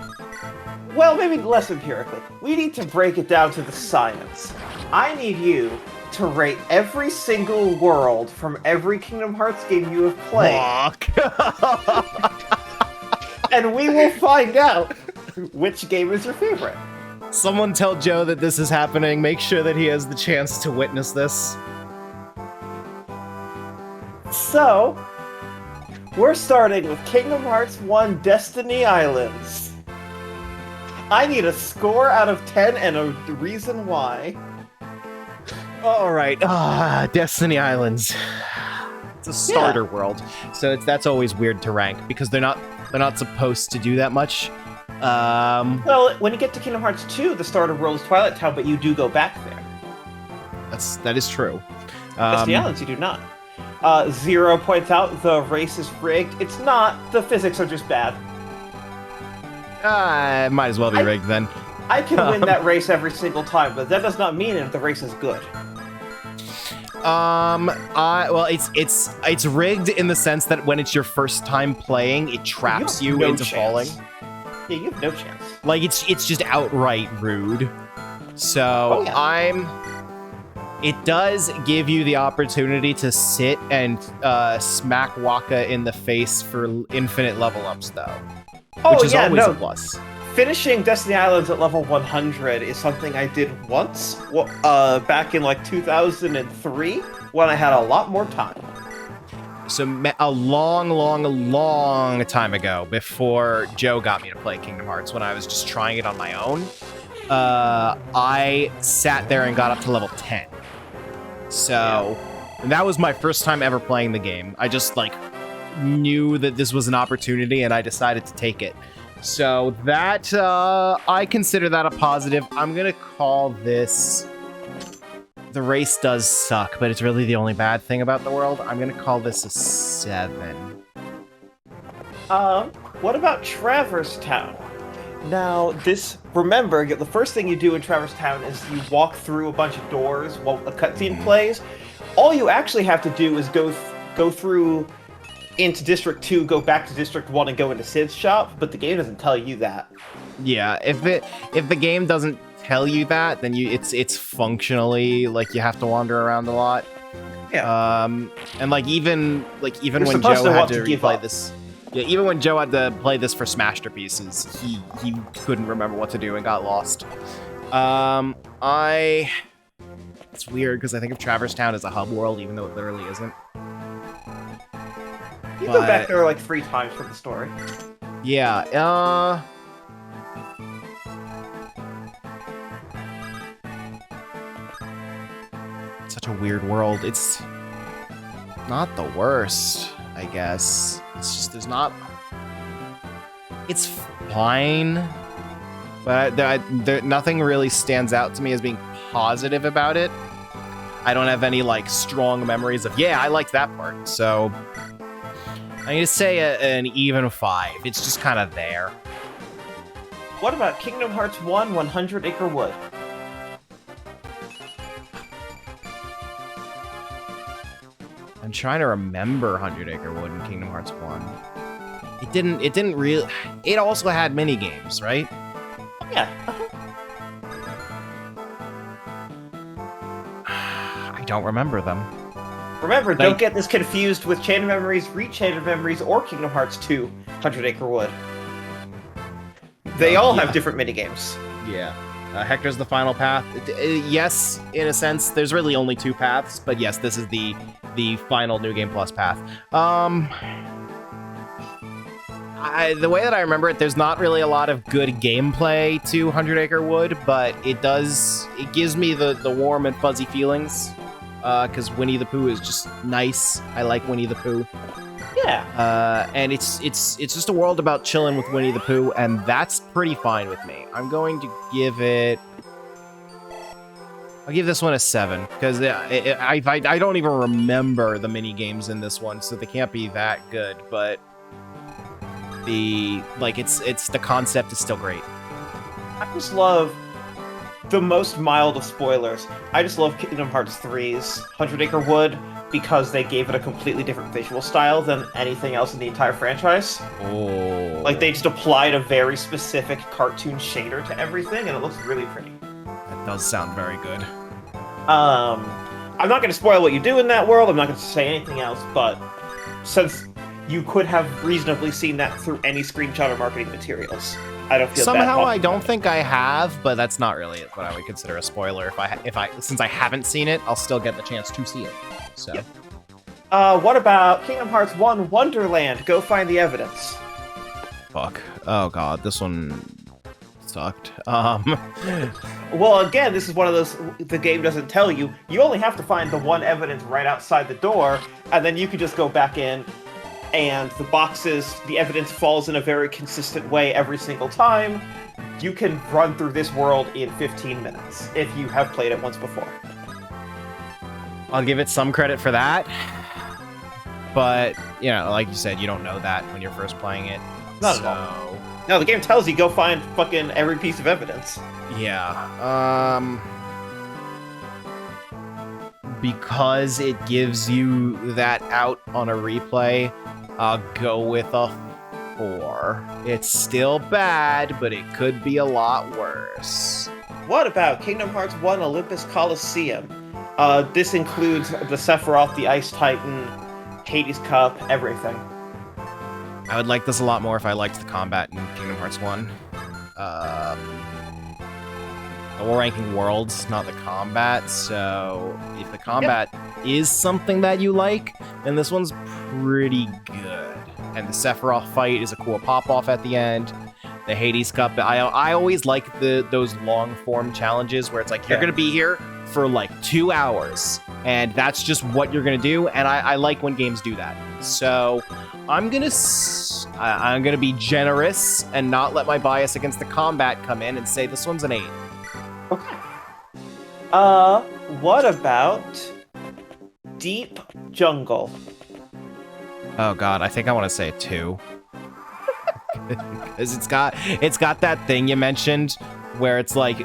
Well, maybe less empirically. We need to break it down to the science. I need you to rate every single world from every Kingdom Hearts game you have played. And we will find out which game is your favorite. Someone tell Joe that this is happening. Make sure that he has the chance to witness this. So, we're starting with Kingdom Hearts 1 Destiny Islands. I need a score out of 10 and a reason why. Alright, Destiny Islands. It's a starter world, so that's always weird to rank, because they're not supposed to do that much. Well, when you get to Kingdom Hearts 2, the starter world is Twilight Town, but you do go back there. That is true. Destiny Islands, you do not. Zero points out, the race is rigged. It's not, the physics are just bad. It might as well be rigged then. I can win that race every single time, but that does not mean that the race is good. Well, it's rigged in the sense that when it's your first time playing, it traps you into falling. Yeah, you have no chance. Like, it's just outright rude. So, It does give you the opportunity to sit and smack Waka in the face for infinite level ups, though. Oh, which is yeah, always no. a plus. Finishing Destiny Islands at level 100 is something I did once, back in like 2003, when I had a lot more time. So a long time ago, before Joe got me to play Kingdom Hearts, when I was just trying it on my own, I sat there and got up to level 10. So that was my first time ever playing the game. I just like knew that this was an opportunity and I decided to take it. So that, I consider that a positive. I'm gonna call this... The race does suck, but it's really the only bad thing about the world. I'm gonna call this a 7. What about Traverse Town? Now, remember, the first thing you do in Traverse Town is you walk through a bunch of doors while a cutscene plays. All you actually have to do is go through into District 2, go back to District 1, and go into Sid's shop, but the game doesn't tell you that. Yeah, if the game doesn't tell you that, then it's functionally like you have to wander around a lot. Yeah. And like even when supposed Joe to had want to to give replay up. this, yeah, even when Joe had to play this for Smashterpieces, he couldn't remember what to do and got lost. It's weird because I think of Traverse Town as a hub world, even though it literally isn't. You go back there like 3 times for the story. Yeah, such a weird world. It's not the worst, I guess. It's just it's fine, but nothing really stands out to me as being positive about it. I don't have any like strong memories of, yeah, I liked that part. So I'm gonna say an even 5. It's just kind of there. What about Kingdom Hearts 1 100 Acre Wood? I'm trying to remember 100 Acre Wood in Kingdom Hearts 1. It didn't really... It also had mini games, right? Yeah. I don't remember them. Remember, don't get this confused with Chain of Memories, Chain of Memories, or Kingdom Hearts 2 100 Acre Wood. They all have different minigames. Yeah. Hector's the final path. Yes, in a sense, there's really only 2 paths, but yes, this is the final New Game Plus path. The way that I remember it, there's not really a lot of good gameplay to 100 Acre Wood, but it gives me the warm and fuzzy feelings, because Winnie the Pooh is just nice. I like Winnie the Pooh. Yeah. And it's just a world about chilling with Winnie the Pooh, and that's pretty fine with me. I'm going to give it... I'll give this one a 7, because I don't even remember the mini games in this one, so they can't be that good, but the concept is still great. I just love the most mild of spoilers. I just love Kingdom Hearts 3's 100 Acre Wood because they gave it a completely different visual style than anything else in the entire franchise. Oh. Like, they just applied a very specific cartoon shader to everything, and it looks really pretty. That does sound very good. I'm not going to spoil what you do in that world, I'm not going to say anything else, but since you could have reasonably seen that through any screenshot or marketing materials, I don't feel Somehow bad. I don't think I have, but that's not really what I would consider a spoiler. Since I haven't seen it, I'll still get the chance to see it. So. Yep. What about Kingdom Hearts 1 Wonderland? Go find the evidence. Fuck. Oh god, this one sucked. Well, again, this is one of those the game doesn't tell you. You only have to find the one evidence right outside the door, and then you can just go back in, and the evidence falls in a very consistent way every single time. You can run through this world in 15 minutes if you have played it once before. I'll give it some credit for that. But, you know, like you said, you don't know that when you're first playing it. Not at all. No, the game tells you go find fucking every piece of evidence. Yeah. Because it gives you that out on a replay, I'll go with a 4. It's still bad, but it could be a lot worse. What about Kingdom Hearts 1 Olympus Coliseum? This includes the Sephiroth, the Ice Titan, Hades Cup, everything. I would like this a lot more if I liked the combat in Kingdom Hearts 1. We're ranking worlds, not the combat, so if the combat is something that you like, then this one's pretty good. And the Sephiroth fight is a cool pop-off at the end. The Hades Cup, I always like those long-form challenges where it's like, you're gonna be here for like 2 hours, and that's just what you're gonna do, and I like when games do that. So I'm gonna be generous and not let my bias against the combat come in and say this one's an 8. Okay. What about Deep Jungle? Oh god, I think I want to say 2. Because it's got that thing you mentioned where it's like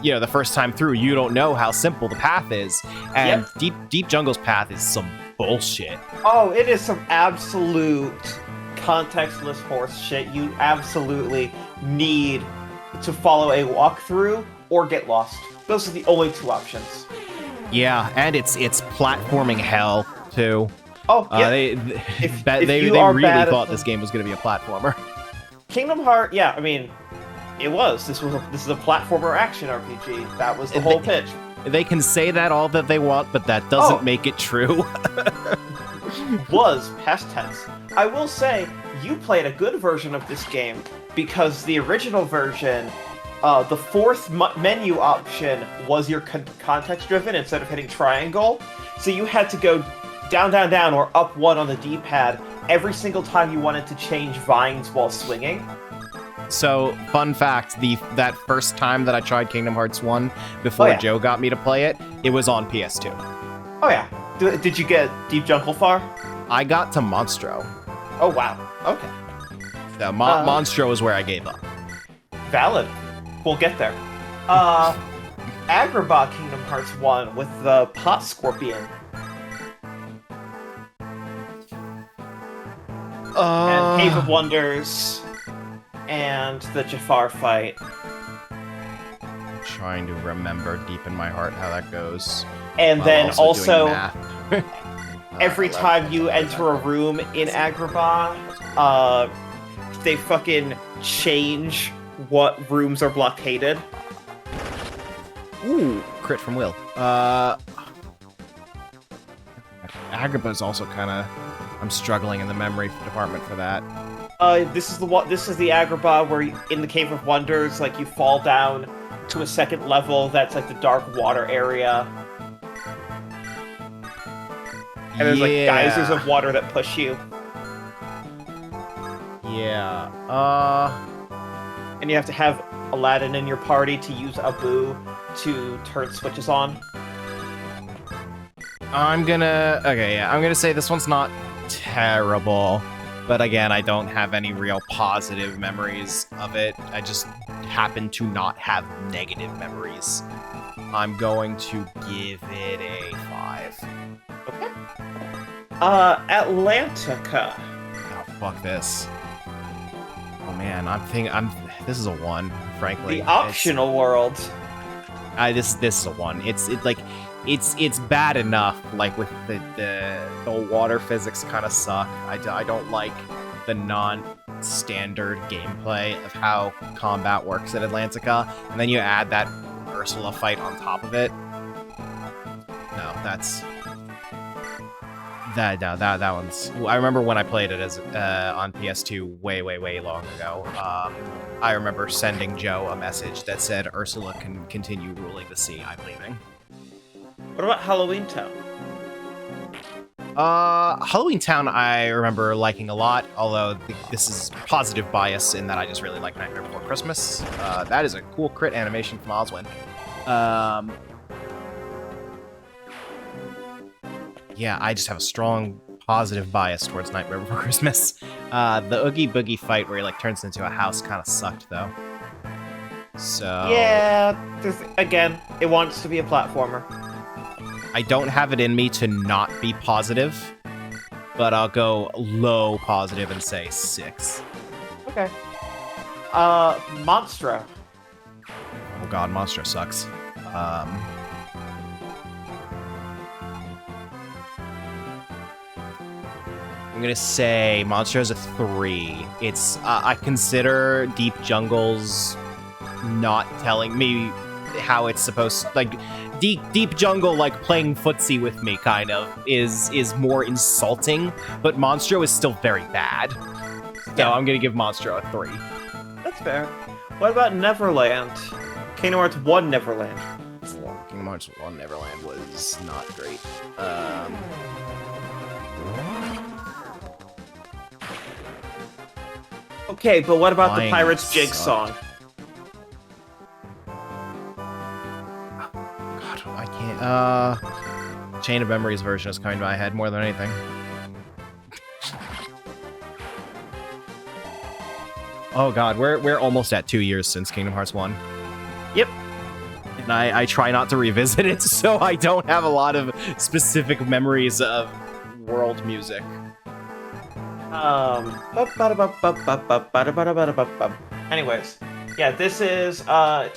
you know, the first time through you don't know how simple the path is, and Deep Jungle's path is some bullshit. Oh, it is some absolute contextless horse shit. You absolutely need to follow a walkthrough or get lost. Those are the only 2 options. Yeah, and it's platforming hell too. Oh, yeah. They if really thought this game was going to be a platformer. Kingdom Hearts, yeah, I mean, it was. This is a platformer action RPG. That was the whole pitch. They can say that all that they want, but that doesn't make it true. Was past tense. I will say, you played a good version of this game because the original version, the 4th menu option was your context-driven instead of hitting triangle. So you had to go down, down, down, or up 1 on the D-pad every single time you wanted to change vines while swinging. So, fun fact, that first time that I tried Kingdom Hearts 1, before Joe got me to play it, it was on PS2. Oh yeah. Did you get Deep Jungle far? I got to Monstro. Oh wow. Okay. So, Monstro is where I gave up. Valid. We'll get there. Agrabah Kingdom Hearts 1 with the Pot Scorpion. And Cave of Wonders, and the Jafar fight. Trying to remember deep in my heart how that goes. And then also doing every time you enter a room in Agrabah, they fucking change what rooms are blockaded. Ooh, crit from Will. Agrabah's also kind of... I'm struggling in the memory department for that. This is the Agrabah where in the Cave of Wonders, like, you fall down to a second level that's like the dark water area. And there's like geysers of water that push you. Yeah. And you have to have Aladdin in your party to use Abu to turn switches on. I'm gonna say this one's not terrible, but again, I don't have any real positive memories of it. I just happen to not have negative memories. I'm going to give it a 5. Okay. Atlantica. Oh, fuck this. Oh man, this is a 1, frankly. The optional world. This is a 1. It's bad enough, like, with the water physics kind of suck. I don't like the non-standard gameplay of how combat works at Atlantica, and then you add that Ursula fight on top of it. No, that one's... I remember when I played it as on PS2 way long ago. I remember sending Joe a message that said, Ursula can continue ruling the sea, I'm leaving. What about Halloween Town? Halloween Town I remember liking a lot, although this is positive bias in that I just really like Nightmare Before Christmas. That is a cool crit animation from Oswin. Yeah, I just have a strong positive bias towards Nightmare Before Christmas. The Oogie Boogie fight where he like turns into a house kind of sucked though. So yeah, again, it wants to be a platformer. I don't have it in me to not be positive, but I'll go low positive and say 6. Okay. Monstro. Oh god, Monstro sucks. I'm gonna say Monstro's a 3. It's I consider Deep Jungle's not telling me how it's supposed to, like deep jungle like playing footsie with me kind of is more insulting, but Monstro is still very bad. So Yeah. I'm gonna give Monstro a 3. That's fair. What about Neverland? Kingdom Hearts 1 Neverland. Kingdom Hearts 1 Neverland was not great. Okay, but what about the Flying Pirates Jig sucked. song? God, I can't. Chain of Memories version is coming to my head more than anything. Oh god, we're almost at 2 years since Kingdom Hearts 1. Yep. And I try not to revisit it, so I don't have a lot of specific memories of world music. Anyways, yeah, this is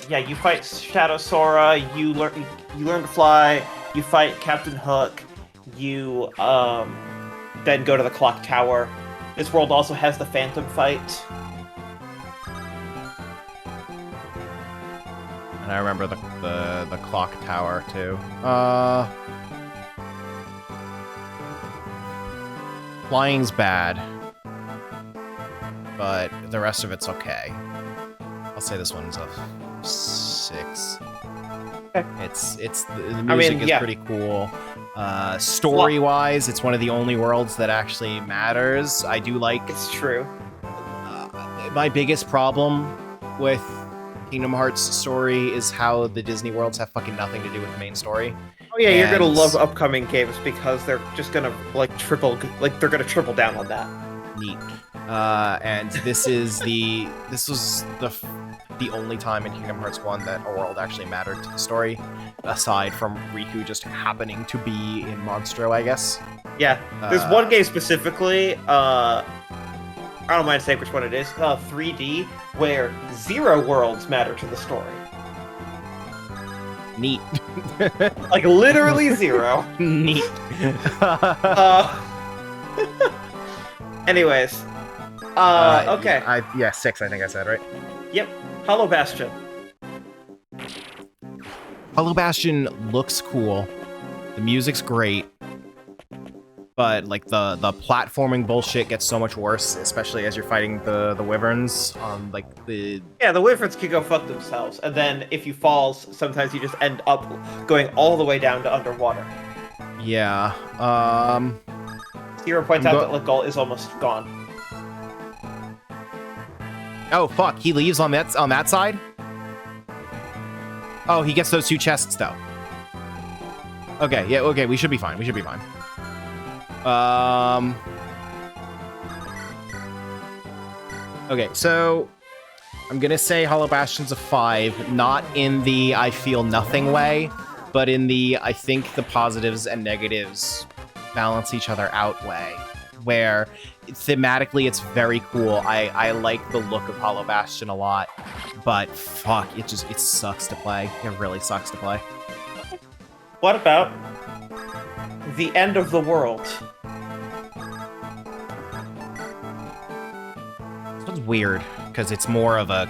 you fight Shadow Sora, you learn to fly, you fight Captain Hook, you then go to the clock tower. This world also has the Phantom fight. And I remember the clock tower too. Flying's bad, but the rest of it's okay. I'll say this one's a 6. Okay. It's the music is yeah. pretty cool. Story-wise, it's one of the only worlds that actually matters. I do like. It's true. My biggest problem with Kingdom Hearts story is how the Disney worlds have fucking nothing to do with the main story. Oh yeah, you're gonna And- love upcoming games because they're just gonna triple down on that. Neat. And this was the only time in Kingdom Hearts 1 that a world actually mattered to the story, aside from Riku just happening to be in Monstro, I guess. Yeah, there's one game specifically, I don't mind saying which one it is, 3D, where 0 worlds matter to the story. Neat. Like, literally 0. Neat. Anyways. Okay. Yeah, 6, I think I said, right? Yep. Hollow Bastion. Hollow Bastion looks cool. The music's great. But, like, the platforming bullshit gets so much worse, especially as you're fighting the wyverns on, like, the... Yeah, the wyverns can go fuck themselves, and then if you fall, sometimes you just end up going all the way down to underwater. Yeah, Hero points out that Legault is almost gone. Oh, fuck, he leaves on that side? Oh, he gets those 2 chests, though. Okay, yeah, okay, we should be fine, Okay, so I'm gonna say Hollow Bastion's a 5, not in the I feel nothing way, but in the I think the positives and negatives balance each other out way, where thematically it's very cool. I like the look of Hollow Bastion a lot, but fuck, it sucks to play. It really sucks to play. What about the end of the world? This one's weird because it's more of a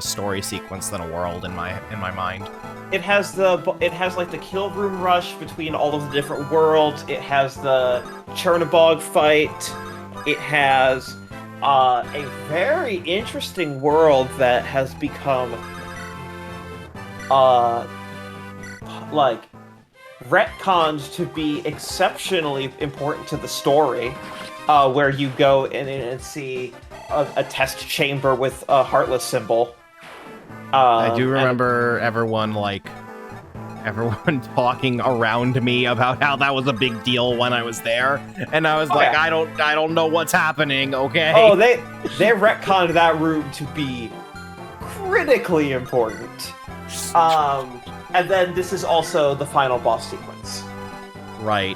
story sequence than a world in my mind. It has like the kill room rush between all of the different worlds. It has the Chernobog fight. It has a very interesting world that has become like retconned to be exceptionally important to the story, where you go in and see a test chamber with a Heartless symbol. I do remember everyone talking around me about how that was a big deal when I was there, and I was like, yeah. I don't know what's happening. Okay. Oh, they retconned that room to be critically important. And then this is also the final boss sequence. Right.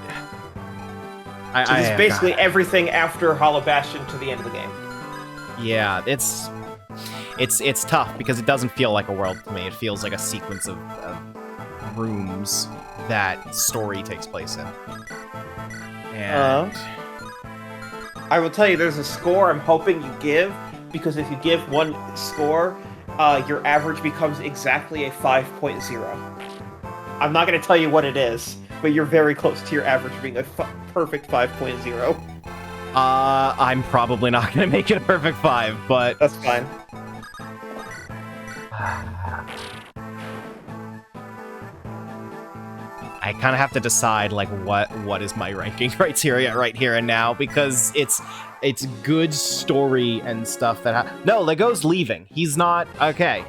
So this is basically everything after Hollow Bastion to the end of the game. Yeah, it's tough because it doesn't feel like a world to me. It feels like a sequence of rooms that story takes place in. And I will tell you, there's a score I'm hoping you give, because if you give one score, your average becomes exactly a 5.0. I'm not going to tell you what it is, but you're very close to your average being a perfect 5.0. I'm probably not gonna make it a perfect 5, but That's fine. I kind of have to decide like what is my ranking criteria right here and now, because it's good story and stuff that no, Lego's leaving. He's not okay.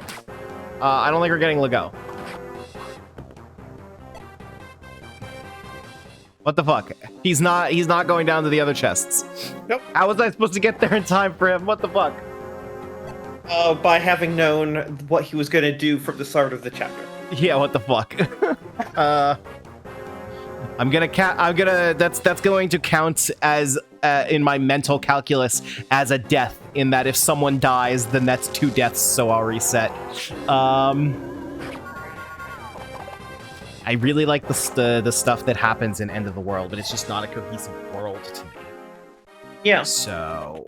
I don't think we're getting Lego. What the fuck? He's not going down to the other chests. Nope. How was I supposed to get there in time for him? What the fuck? By having known what he was going to do from the start of the chapter. Yeah, what the fuck? That's going to count as in my mental calculus as a death, in that if someone dies, then that's 2 deaths, so I'll reset. I really like the stuff that happens in End of the World, but it's just not a cohesive world to me. Yeah. So...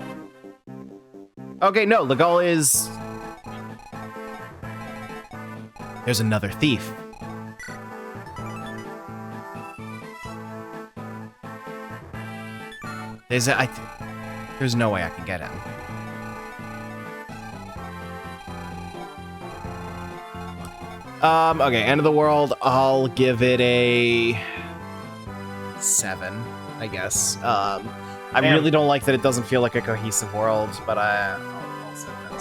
Okay, no, the goal is... There's another thief. There's no way I can get him. Okay, End of the World, I'll give it a 7, I guess. I really don't like that it doesn't feel like a cohesive world, but I'll set that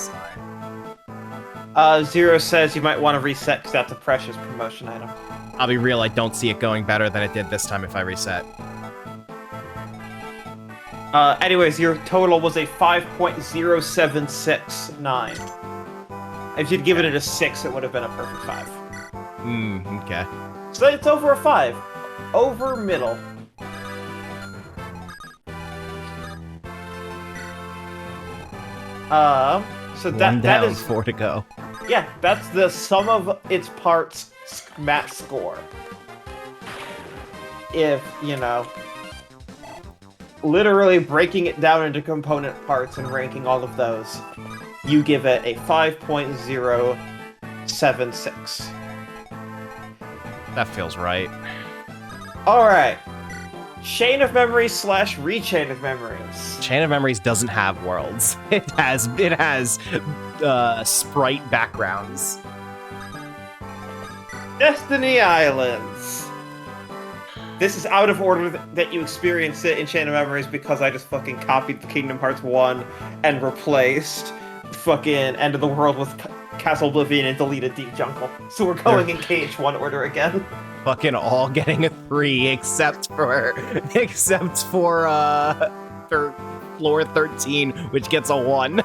aside. Zero says you might want to reset because that's a precious promotion item. I'll be real, I don't see it going better than it did this time if I reset. Anyways, your total was a 5.0769. If you'd given it a 6, it would have been a perfect 5. Okay. So it's over a 5. Over middle. So that down, is 4 to go. Yeah, that's the sum of its parts match score. If, you know, literally breaking it down into component parts and ranking all of those, you give it a 5.076. That feels right. Alright. Chain of Memories / Rechain of Memories. Chain of Memories doesn't have worlds. It has sprite backgrounds. Destiny Islands. This is out of order that you experience it in Chain of Memories because I just fucking copied the Kingdom Hearts 1 and replaced fucking End of the World with Castle Oblivion and deleted Deep Jungle. So we're going in KH1 order again. Fucking all getting a 3 except for floor 13, which gets a 1.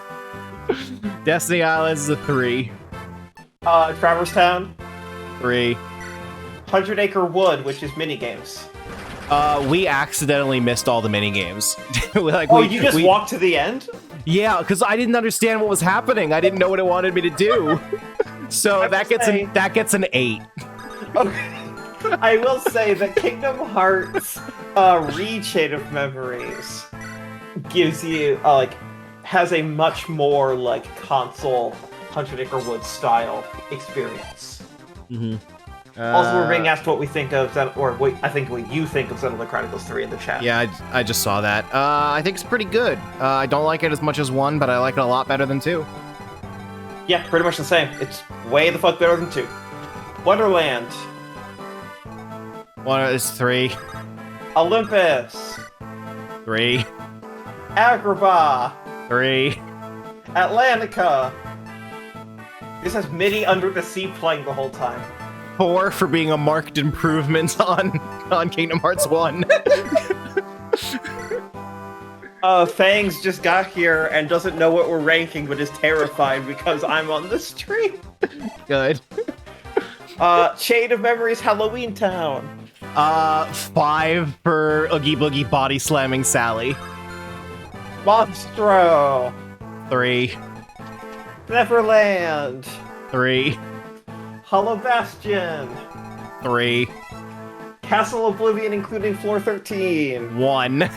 Destiny Islands is a 3. Traverse Town. 3. 100 Acre Wood, which is minigames. We accidentally missed all the minigames. You just walked to the end? Yeah, because I didn't understand what was happening. I didn't know what it wanted me to do. So that gets an 8. Okay. I will say that Kingdom Hearts Rechain of Memories gives you, has a much more, console 100 Acre Wood style experience. Mm-hmm. Also, we're being asked what we think of, what you think of Xenoblade Chronicles 3 in the chat. Yeah, I just saw that. I think it's pretty good. I don't like it as much as 1, but I like it a lot better than 2. Yeah, pretty much the same. It's way the fuck better than 2. Wonderland. 1 is 3. Olympus. 3. Agrabah. 3. Atlantica. This has Mini Under the Sea playing the whole time. 4 for being a marked improvement on Kingdom Hearts 1. Fangs just got here and doesn't know what we're ranking, but is terrified because I'm on the stream. Good. Chain of Memories Halloween Town. 5 for Oogie Boogie body slamming Sally. Monstro. 3. Neverland. 3. Hollow Bastion. 3. Castle Oblivion including floor 13. 1.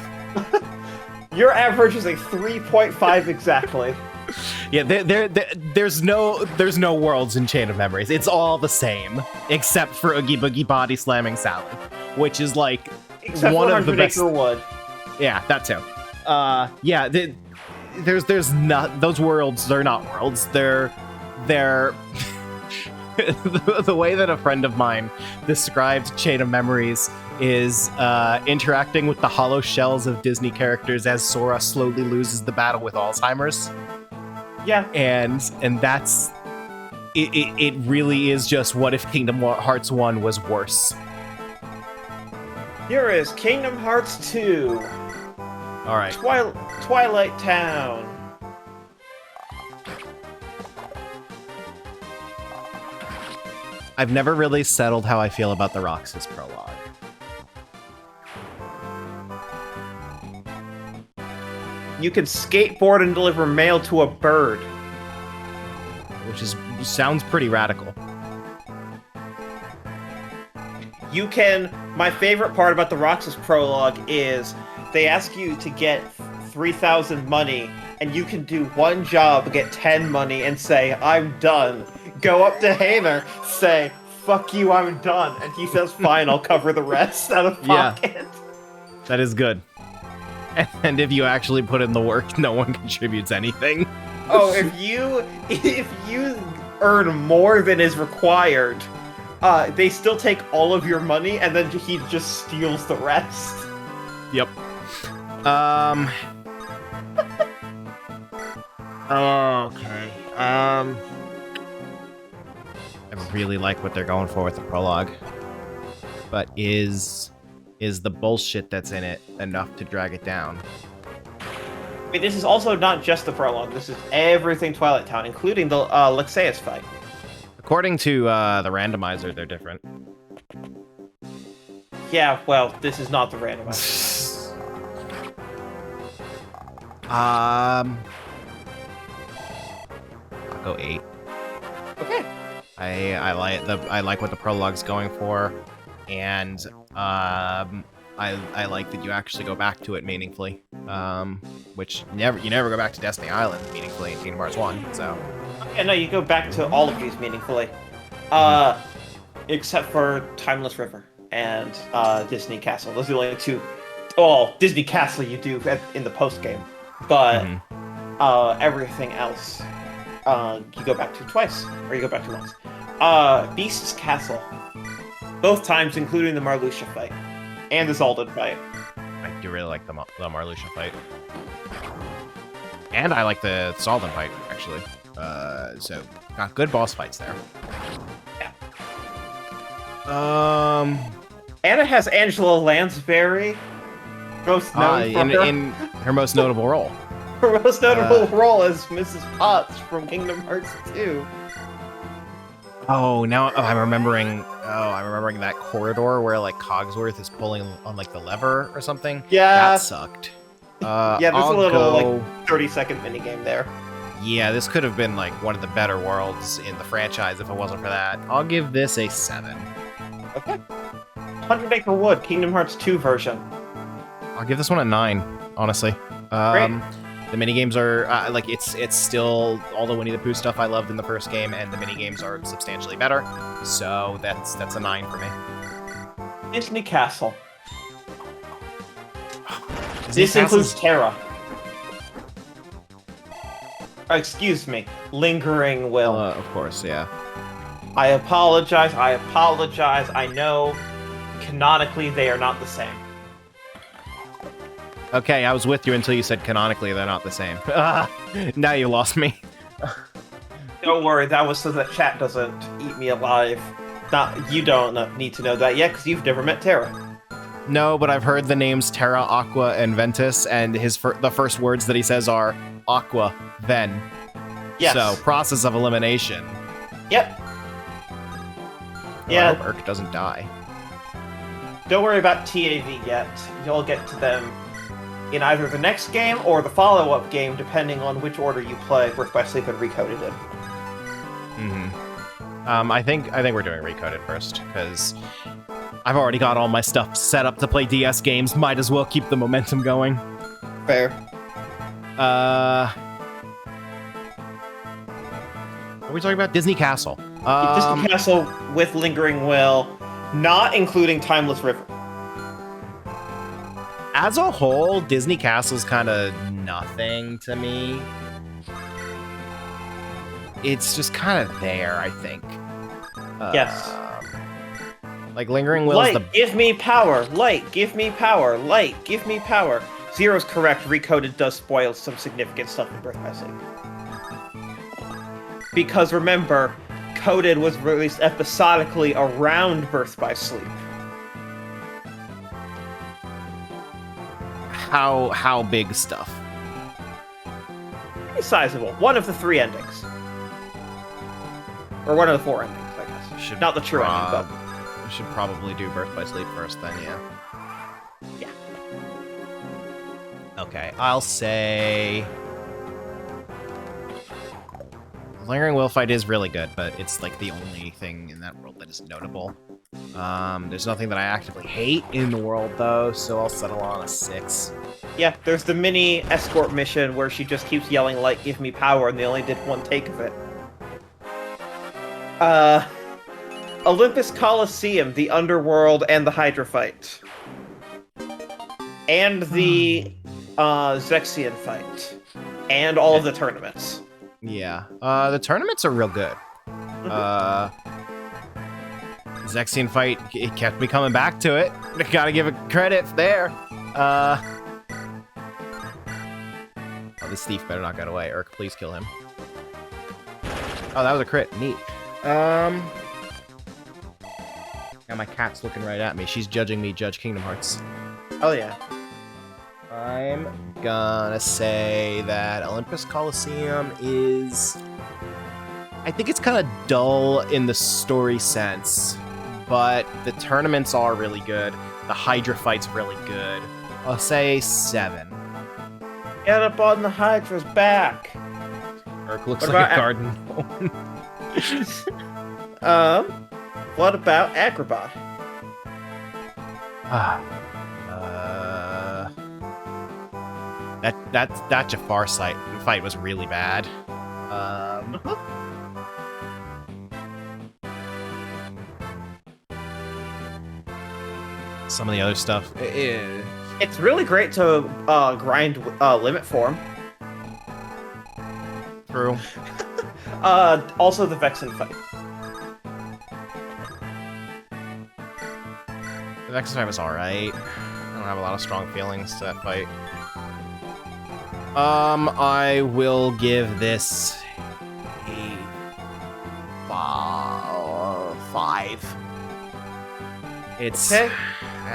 Your average is a 3.5 exactly. Yeah, there's no worlds in Chain of Memories. It's all the same, except for Oogie Boogie Body Slamming Salad, which is like Except one for of the 100 best. Acre Wood. Yeah, that too. Yeah, there's not those worlds. They're not worlds. They're the way that a friend of mine described Chain of Memories is interacting with the hollow shells of Disney characters as Sora slowly loses the battle with Alzheimer's. Yeah. And that's it really is just what if Kingdom Hearts 1 was worse. Here is Kingdom Hearts 2. All right. Twilight Town. I've never really settled how I feel about the Roxas prologue. You can skateboard and deliver mail to a bird. Which sounds pretty radical. You can... My favorite part about the Roxas prologue is they ask you to get 3,000 money, and you can do one job, get 10 money, and say, I'm done. Go up to Hamer, say, fuck you, I'm done. And he says, fine, I'll cover the rest out of pocket. Yeah. That is good. And if you actually put in the work, no one contributes anything. Oh, if you earn more than is required, they still take all of your money, and then he just steals the rest. Yep. Okay. I really like what they're going for with the prologue. But is the bullshit that's in it enough to drag it down? I mean, this is also not just the prologue. This is everything Twilight Town, including the Lexaeus fight. According to the randomizer, they're different. Yeah, well, this is not the randomizer. I'll go 8. Okay. I like what the prologue's going for, and I like that you actually go back to it meaningfully. Which you never go back to Destiny Island meaningfully in Kingdom Hearts 1. So Yeah, no, you go back to all of these meaningfully, except for Timeless River and Disney Castle. Those are the only two. Well, Disney Castle you do in the post game, but everything else you go back to twice, or you go back to once. Beast's Castle, both times, including the Marluxia fight and the Zaldin fight. I do really like the Marluxia fight, and I like the Zaldin fight actually. So got good boss fights there. Yeah. Anna has Angela Lansbury, most known in her most notable role. Her most notable role as Mrs. Potts from Kingdom Hearts 2. I'm remembering that corridor where like Cogsworth is pulling on like the lever or something. Yeah, that sucked. Yeah, there's a little like 30-second minigame there. Yeah, this could have been like one of the better worlds in the franchise if it wasn't for that. I'll give this a 7. Okay. 100 Acre Wood, Kingdom Hearts 2 version. I'll give this one a 9, honestly. Great. The minigames are it's still all the Winnie the Pooh stuff I loved in the first game, and the minigames are substantially better. So that's a 9 for me. Disney Castle. This includes Terra. Excuse me, Lingering Will. Of course, yeah. I apologize. I know, canonically, they are not the same. Okay, I was with you until you said canonically they're not the same. Now you lost me. Don't worry, that was so that chat doesn't eat me alive. You don't need to know that yet, because you've never met Terra. No, but I've heard the names Terra, Aqua, and Ventus, and the first words that he says are Aqua, Ven. Yes. So, process of elimination. Yep. I hope Urk doesn't die. Don't worry about TAV yet. You'll get to them in either the next game or the follow-up game, depending on which order you play, Birth by Sleep and Recoded in. I think we're doing Recoded first, because I've already got all my stuff set up to play DS games. Might as well keep the momentum going. Fair. What are we talking about? Disney Castle. Disney Castle with Lingering Will, not including Timeless River. As a whole, Disney Castle's kind of nothing to me. It's just kind of there, I think. Yes. Like Lingering Will is Light, give me power. Light, give me power. Light, give me power. Zero's correct. Recoded does spoil some significant stuff in Birth by Sleep. Because remember, Coded was released episodically around Birth by Sleep. How big stuff? Pretty sizable. One of the 3 endings. Or one of the 4 endings, I guess. Not the true ending, but... We should probably do Birth by Sleep first then, yeah. Yeah. Okay, I'll say... Lingering Will fight is really good, but it's like the only thing in that world that is notable. There's nothing that I actively hate in the world, though, so I'll settle on a 6. Yeah, there's the mini escort mission where she just keeps yelling, Light, give me power, and they only did 1 take of it. Olympus Coliseum, the Underworld, and the Hydra fight. And the Zexian fight. And all of the tournaments. Yeah, the tournaments are real good. Zexian fight, it kept me coming back to it. Gotta give it credit there. Oh, this thief better not get away. Urk, please kill him. Oh, that was a crit. Neat. Yeah, my cat's looking right at me. She's judging me, Judge Kingdom Hearts. Oh, yeah. I'm gonna say that Olympus Coliseum is... I think it's kind of dull in the story sense, but the tournaments are really good. The Hydra fight's really good. I'll say 7. Get up on the Hydra's back. Urk looks What like about a garden. What about Agrabah? That Jafar fight was really bad. Some of the other stuff. It's really great to grind limit form. True. Also the Vexen fight. The next fight was alright. I don't have a lot of strong feelings to that fight. I will give this a 5. It's Okay.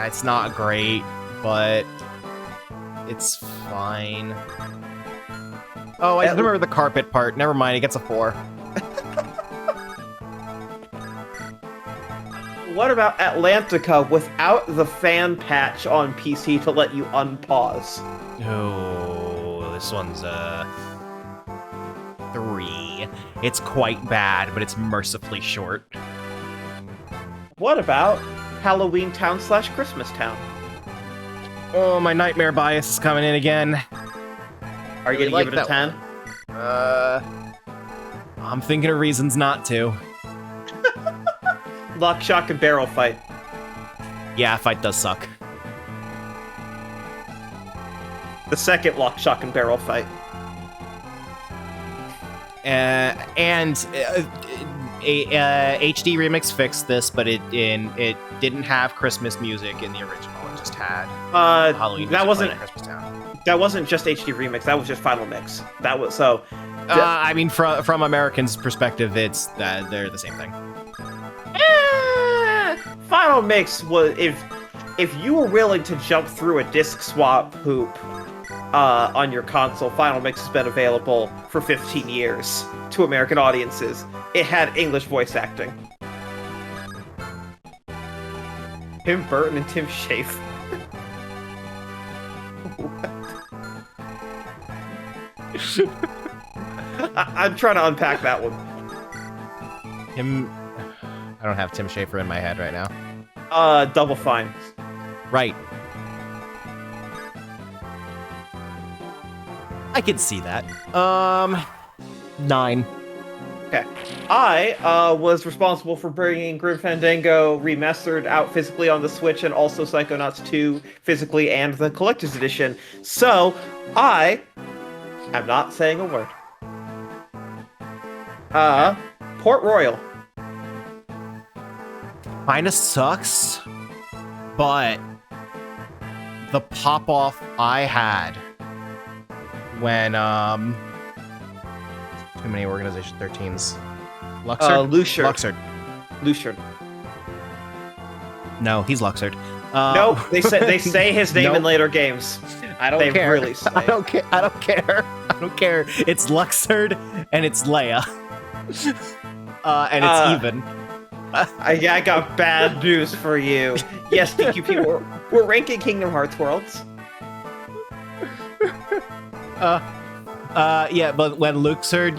It's not great, but it's fine. Oh, I remember the carpet part. Never mind, it gets a 4. What about Atlantica without the fan patch on PC to let you unpause? Oh, this one's 3. It's quite bad, but it's mercifully short. What about Halloween Town / Christmas Town? Oh, my nightmare bias is coming in again. Are you Really gonna give it like a 10? I'm thinking of reasons not to. Lock, shock, and barrel fight. Yeah, fight does suck. The second lock, shock, and barrel fight. And HD Remix fixed this, but it didn't have Christmas music in the original. It just had Halloween. That wasn't at Christmas Town. That wasn't just HD Remix. That was just Final Mix. That was so. I mean, from Americans' perspective, they're the same thing. Final Mix was if you were willing to jump through a disc swap hoop on your console, Final Mix has been available for 15 years to American audiences. It had English voice acting. Tim Burton and Tim Schafer. I'm trying to unpack that one. I don't have Tim Schafer in my head right now. Double Fine. Right. I can see that. 9. Okay. I was responsible for bringing Grim Fandango Remastered out physically on the Switch and also Psychonauts 2 physically and the Collector's Edition. So, I am not saying a word. Port Royal. Kinda sucks, but the pop-off I had when, too many organization 13s. Luxord? Luxord. Luxord. Luxord. No, he's Luxord. Nope, they say his name Nope. in later games. I don't They care. really say I don't care. I don't care. I don't care. It's Luxord and it's Leia. And it's even. I got bad news for you. Yes, DQP, we're ranking Kingdom Hearts worlds. Yeah, but when Luxord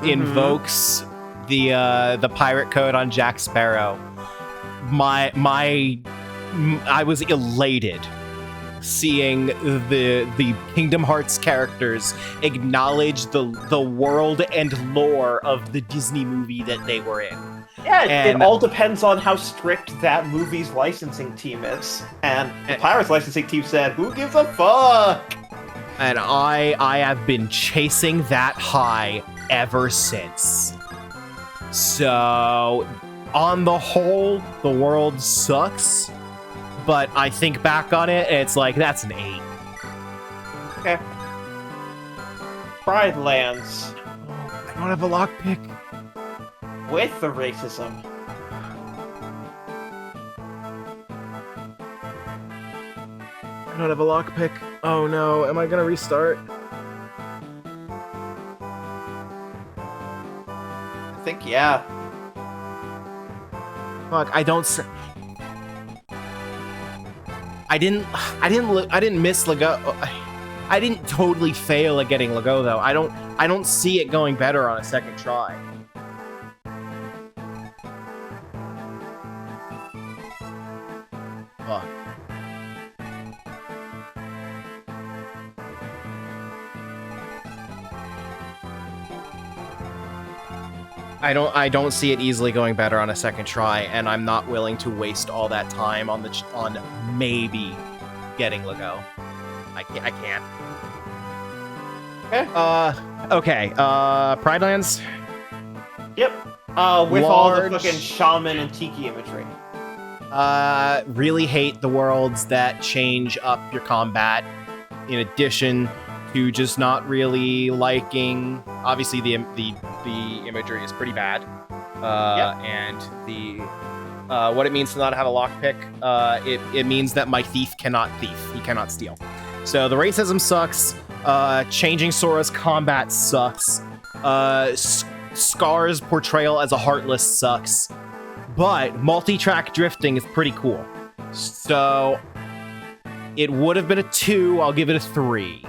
invokes the pirate code on Jack Sparrow, I was elated seeing the Kingdom Hearts characters acknowledge the world and lore of the Disney movie that they were in. Yeah, And- it all depends on how strict that movie's licensing team is. And the Pirates licensing team said, who gives a fuck? And I have been chasing that high ever since. So, on the whole, the world sucks. But I think back on it, and it's like, that's an 8. Okay. Pride Lands. I don't have a lockpick. With the racism. I don't have a lockpick. Oh no, am I gonna restart? I think, yeah. Fuck, I don't. I didn't miss Lego. I didn't totally fail at getting Lego though. I don't see it going better on a second try. Fuck. I don't see it easily going better on a second try, and I'm not willing to waste all that time on maybe getting Lego. I can't. Okay. Okay. Pride Lands. Yep. With all the Large- fucking shaman and tiki imagery. Really hate the worlds that change up your combat. In addition to just not really liking, obviously the imagery is pretty bad. And the what it means to not have a lockpick, it means that my thief cannot thief. He cannot steal. So the racism sucks. Changing Sora's combat sucks. Scar's portrayal as a heartless sucks. But multi-track drifting is pretty cool. So it would have been a 2. I'll give it a 3.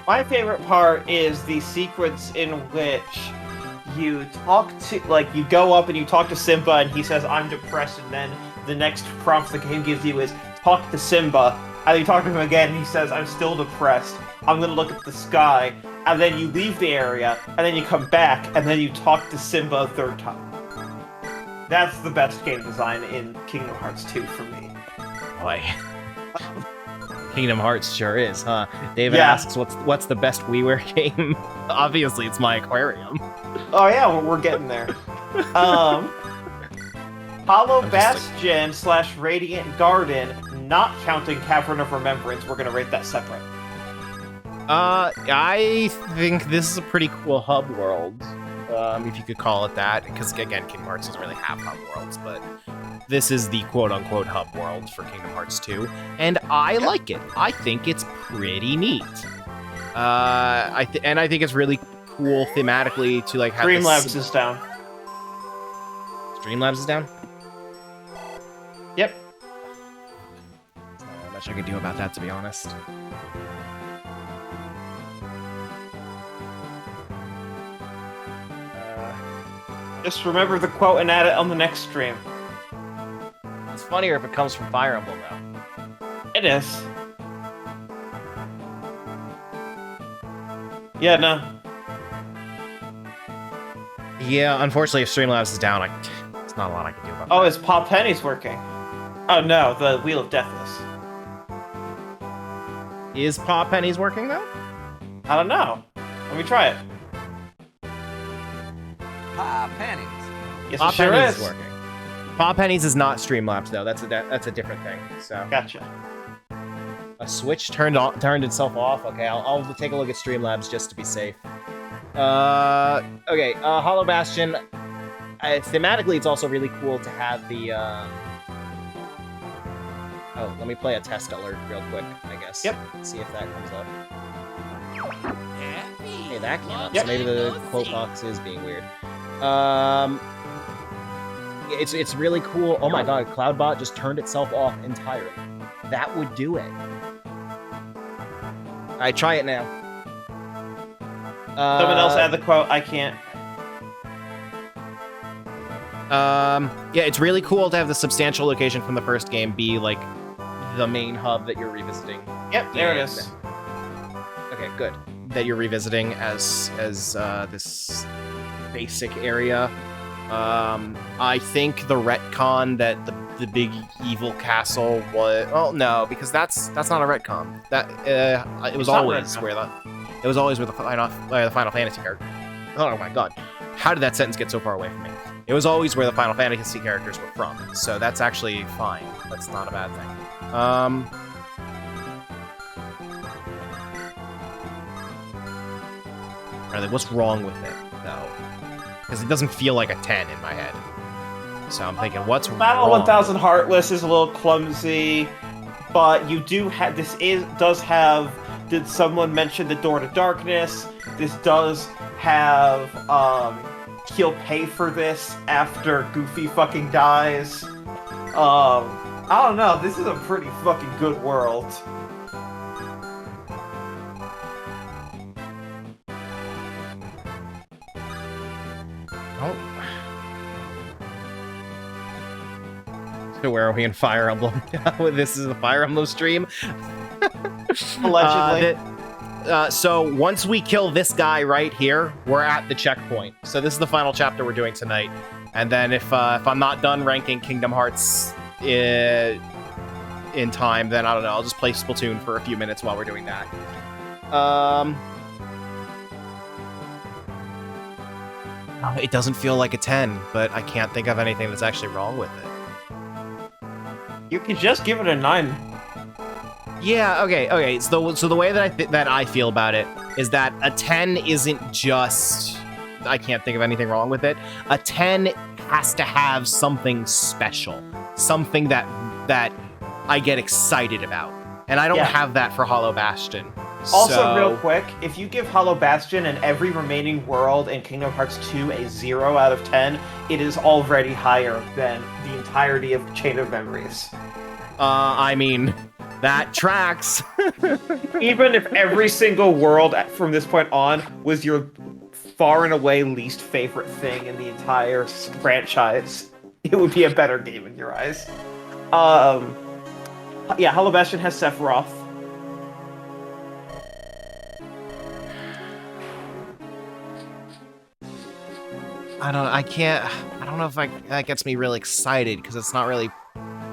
My favorite part is the sequence in which you talk to, like, you go up and you talk to Simba and he says, I'm depressed, and then the next prompt the game gives you is, talk to Simba, and you talk to him again and he says, I'm still depressed, I'm gonna look at the sky, and then you leave the area, and then you come back, and then you talk to Simba a third time. That's the best game design in Kingdom Hearts 2 for me. Boy. Kingdom Hearts sure is, huh? David Yeah. asks, what's the best WiiWare game? Obviously, it's my aquarium. Oh yeah, we're getting there. Hollow I'm just Bastion / Radiant Garden, not counting Cavern of Remembrance, we're gonna rate that separate. I think this is a pretty cool hub world, if you could call it that, because again, Kingdom Hearts doesn't really have hub worlds, but this is the quote-unquote hub world for Kingdom Hearts 2, and I like it. I think it's pretty neat. I think it's really cool thematically to like have Streamlabs is down. Streamlabs is down? Yep. There's not much I could do about that, to be honest. Just remember the quote and add it on the next stream. It's funnier if it comes from Fire Emblem, though. It is. Yeah, no. Yeah, unfortunately, if Streamlabs is down, there's not a lot I can do about Oh, that. is Pop Penny's working? Oh no, the Wheel of Death is. Is Paw Penny's working, though? I don't know. Let me try it. Ah, pennies. Yes, Paw it sure Penny's is. working. Paw Penny's is not Streamlabs, though. That's a different thing. So Gotcha. a switch turned itself off. Okay, I'll take a look at Streamlabs just to be safe. Okay, Hollow Bastion. Thematically, it's also really cool to have the. Oh, let me play a test alert real quick, I guess. Yep. See if that comes up. Hey, Hey, that came up. Yep. So maybe the quote box is being weird. It's really cool. Oh my god, Cloudbot just turned itself off entirely. That would do it. Alright, try it now. Someone else add the quote. I can't. Yeah, it's really cool to have the substantial location from the first game be like the main hub that you're revisiting. Yep, there it is. Okay, good. That you're revisiting as this basic area. I think the retcon that the big evil castle was. Well, no, because that's not a retcon. That it was It's not always retcon. where the Final Fantasy character. Oh my god, how did that sentence get so far away from me? It was always where the Final Fantasy characters were from, so that's actually fine. That's not a bad thing. Really, what's wrong with it, though? Because it doesn't feel like a 10 in my head. So I'm thinking, what's Battle wrong? 1000 Heartless is a little clumsy, but you do have does have. Did someone mention the Door to Darkness? This does have he'll pay for this after Goofy fucking dies. I don't know. This is a pretty fucking good world. Oh. So where are we in Fire Emblem? This is a Fire Emblem stream. Allegedly. So once we kill this guy right here, we're at the checkpoint. So this is the final chapter we're doing tonight. And then if I'm not done ranking Kingdom Hearts in time, then I don't know. I'll just play Splatoon for a few minutes while we're doing that. It doesn't feel like a 10, but I can't think of anything that's actually wrong with it. You can just give it a 9. Yeah, okay. So the way that I feel about it is that a 10 isn't just I can't think of anything wrong with it. A 10 has to have something special, something that I get excited about, and I don't have that for Hollow Bastion. Also, So- real quick, if you give Hollow Bastion and every remaining world in Kingdom Hearts 2 a 0 out of 10, it is already higher than the entirety of Chain of Memories. I mean, that tracks. Even if every single world from this point on was your far and away least favorite thing in the entire franchise, it would be a better game in your eyes. Yeah, Hollow Bastion has Sephiroth. I don't know if that gets me really excited, because it's not really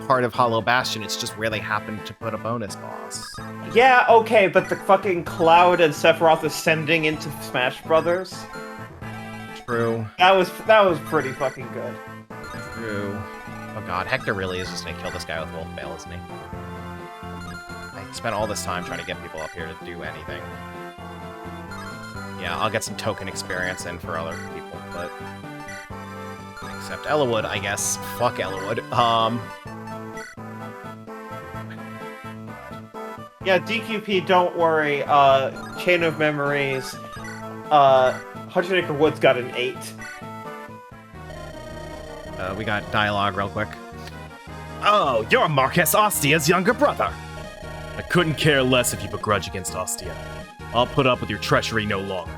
part of Hollow Bastion, it's just where they happened to put a bonus boss. Yeah, okay, but the fucking Cloud and Sephiroth ascending into Smash Brothers, True. that was pretty fucking good. True. Oh god, Hector really is just gonna kill this guy with Wolf Veil, isn't he? I spent all this time trying to get people up here to do anything. Yeah, I'll get some token experience in for other people, but... Except Ellawood, I guess. Fuck Ellawood. Yeah, DQP, don't worry. Chain of Memories. 100 Acre Woods got an 8. We got dialogue real quick. Oh, you're Marquess Ostia's younger brother. I couldn't care less if you have a grudge against Ostia. I'll put up with your treachery no longer.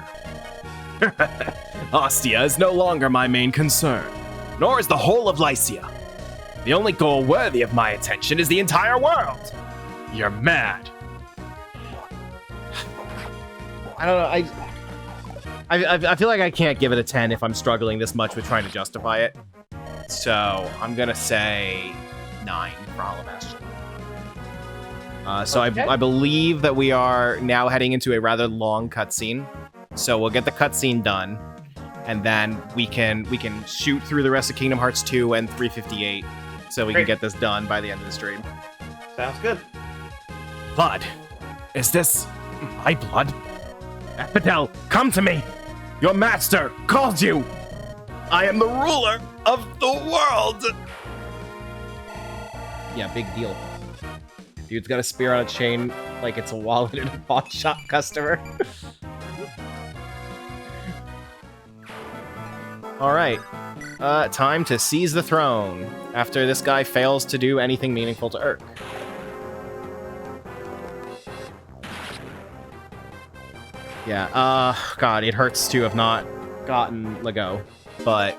Ostia is no longer my main concern, nor is the whole of Lycia. The only goal worthy of my attention is the entire world. You're mad. I don't know, I feel like I can't give it a 10 if I'm struggling this much with trying to justify it. So I'm gonna say 9 for Hollow Bastion. So Okay. I believe that we are now heading into a rather long cutscene. So we'll get the cutscene done, and then we can shoot through the rest of Kingdom Hearts 2 and 358, so we Great. can get this done by the end of the stream. Sounds good. Blood. Is this my blood? Epidel, come to me! Your master calls you! I am the ruler of the world! Yeah, big deal. Dude's got a spear on a chain like it's a wallet in a pawn shop customer. Alright. Time to seize the throne after this guy fails to do anything meaningful to Urk. Yeah, God, it hurts to have not gotten Lego, but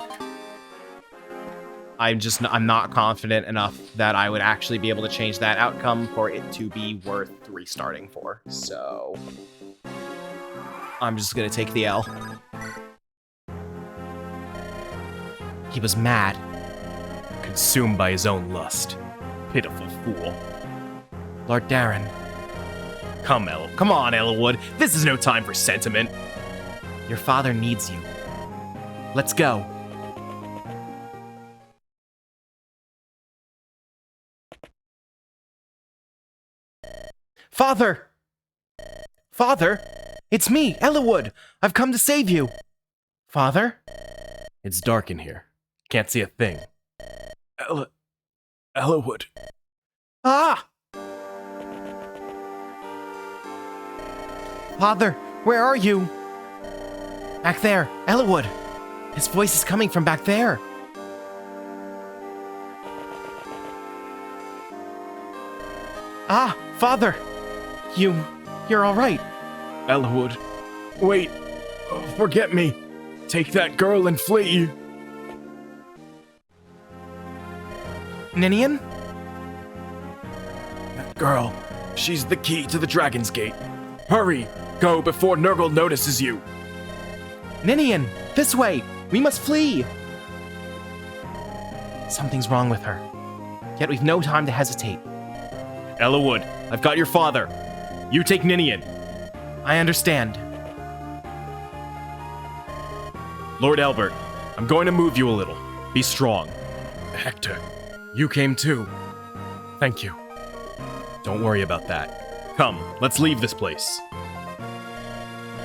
I'm not confident enough that I would actually be able to change that outcome for it to be worth restarting for. So I'm just gonna take the L. He was mad, consumed by his own lust. Pitiful fool. Lord Darren, Come on, Elwood. This is no time for sentiment. your father needs you. Let's go. Father! Father! It's me, Elwood! I've come to save you! Father? It's dark in here. Can't see a thing. Elwood. Ah! Father, where are you? Back there, Elwood. His voice is coming from back there. Ah, Father! You're all right. Elwood. Wait. Forget me. Take that girl and flee. Ninian? That girl. She's the key to the Dragon's Gate. Hurry. Go before Nurgle notices you. Ninian, this way! We must flee! Something's wrong with her. Yet we've no time to hesitate. Elwood, I've got your father. You take Ninian. I understand. Lord Albert, I'm going to move you a little. Be strong. Hector, you came too. Thank you. Don't worry about that. Come, let's leave this place.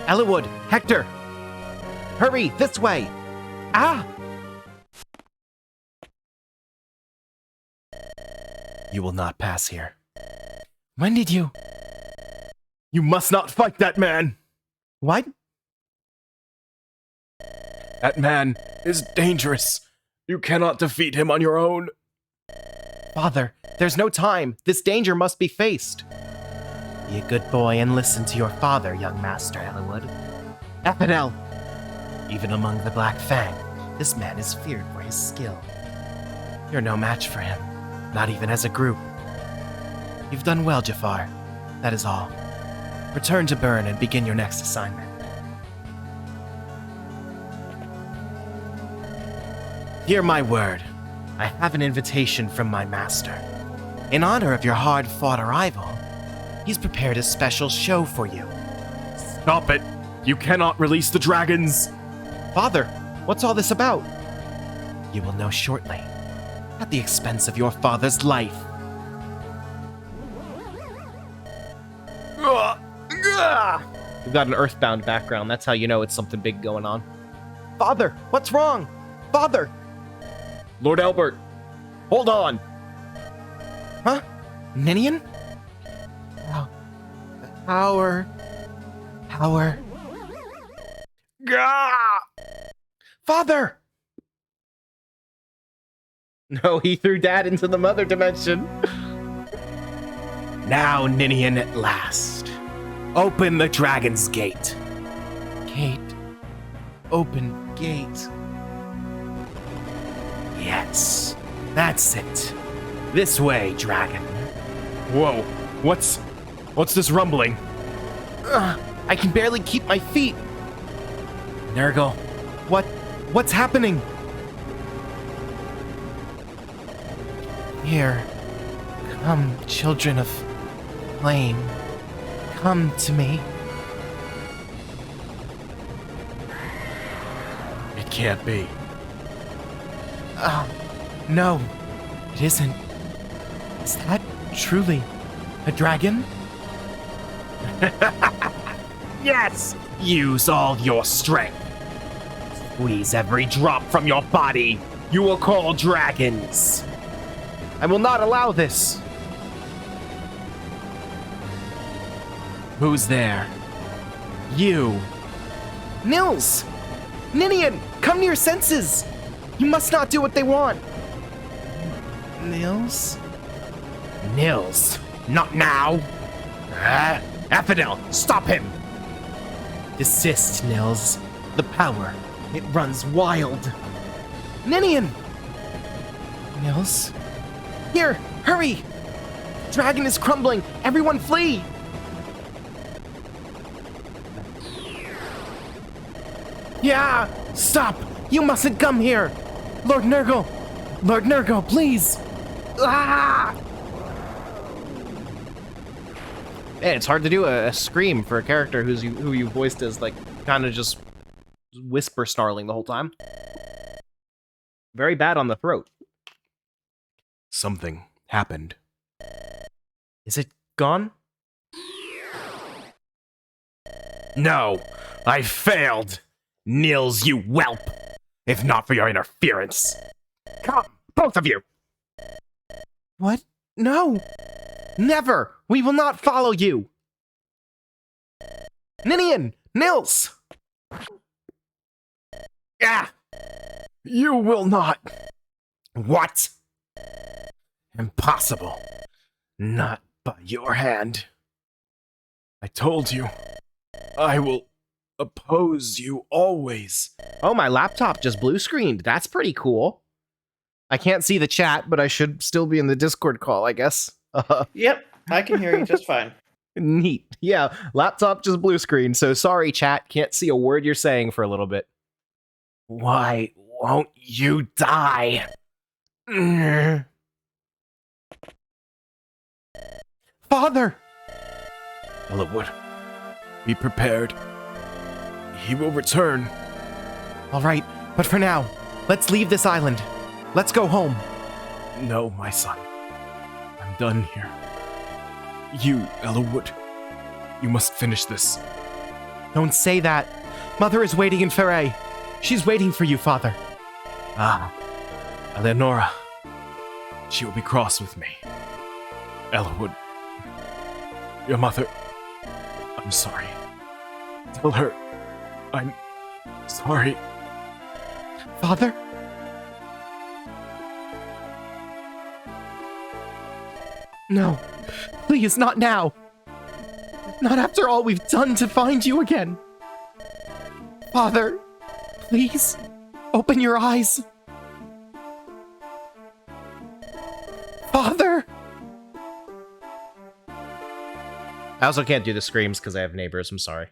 Elwood, Hector! Hurry, this way! Ah! You will not pass here. When did you... You must not fight that man! What? That man is dangerous. You cannot defeat him on your own. Father, there's no time. This danger must be faced. Be a good boy and listen to your father, young master Elwood. Epidel! Even among the Black Fang, this man is feared for his skill. You're no match for him, not even as a group. You've done well, Jafar. That is all. Return to Byrne and begin your next assignment. Hear my word. I have an invitation from my master. In honor of your hard-fought arrival, he's prepared a special show for you. Stop it! You cannot release the dragons! Father, what's all this about? You will know shortly, at the expense of your father's life. We've got an earthbound background. That's how you know it's something big going on. Father, what's wrong? Father! Lord Albert, hold on! Huh? Ninian? Oh. Power. Power. Gah! Father! No, he threw Dad into the mother dimension. Now, Ninian, at last. Open the Dragon's Gate. Gate. Open gate. Yes, that's it. This way, dragon. Whoa, what's this rumbling? I can barely keep my feet. Nurgle, what's happening? Here, come, children of flame. Come to me. It can't be. No, it isn't. Is that truly a dragon? Yes! Use all your strength. Squeeze every drop from your body. You will call dragons. I will not allow this. Who's there? You. Nils! Ninian, come to your senses! You must not do what they want. Nils? Nils, not now. Affidel, stop him. Desist, Nils. The power, it runs wild. Ninian! Nils? Here, hurry! Dragon is crumbling! Everyone flee! Yeah! Stop! You mustn't come here! Lord Nurgle! Lord Nurgle, please! Ah! Man, it's hard to do a scream for a character who you voiced as, like, kind of just whisper snarling the whole time. Very bad on the throat. Something happened. Is it gone? No, I failed. Nils, you whelp. If not for your interference. Come, both of you. What? No! Never! We will not follow you! Ninian! Nils! Ah! You will not. What? Impossible. Not by your hand. I told you. I will oppose you always. Oh, my laptop just blue screened. That's pretty cool. I can't see the chat, but I should still be in the Discord call, I guess. Yep, I can hear you just fine. Neat. Yeah, laptop just blue screen, so sorry, chat. Can't see a word you're saying for a little bit. Why won't you die? Father! Elwood, be prepared. He will return. All right, but for now, let's leave this island. Let's go home. No, my son. I'm done here. You, Elwood, you must finish this. Don't say that. Mother is waiting in Feray. She's waiting for you, Father. Ah, Eleonora. She will be cross with me. Elwood, your mother. I'm sorry. Tell her I'm sorry. Father? No, please, not now. Not after all we've done to find you again. Father, please, open your eyes. Father! I also can't do the screams because I have neighbors. I'm sorry.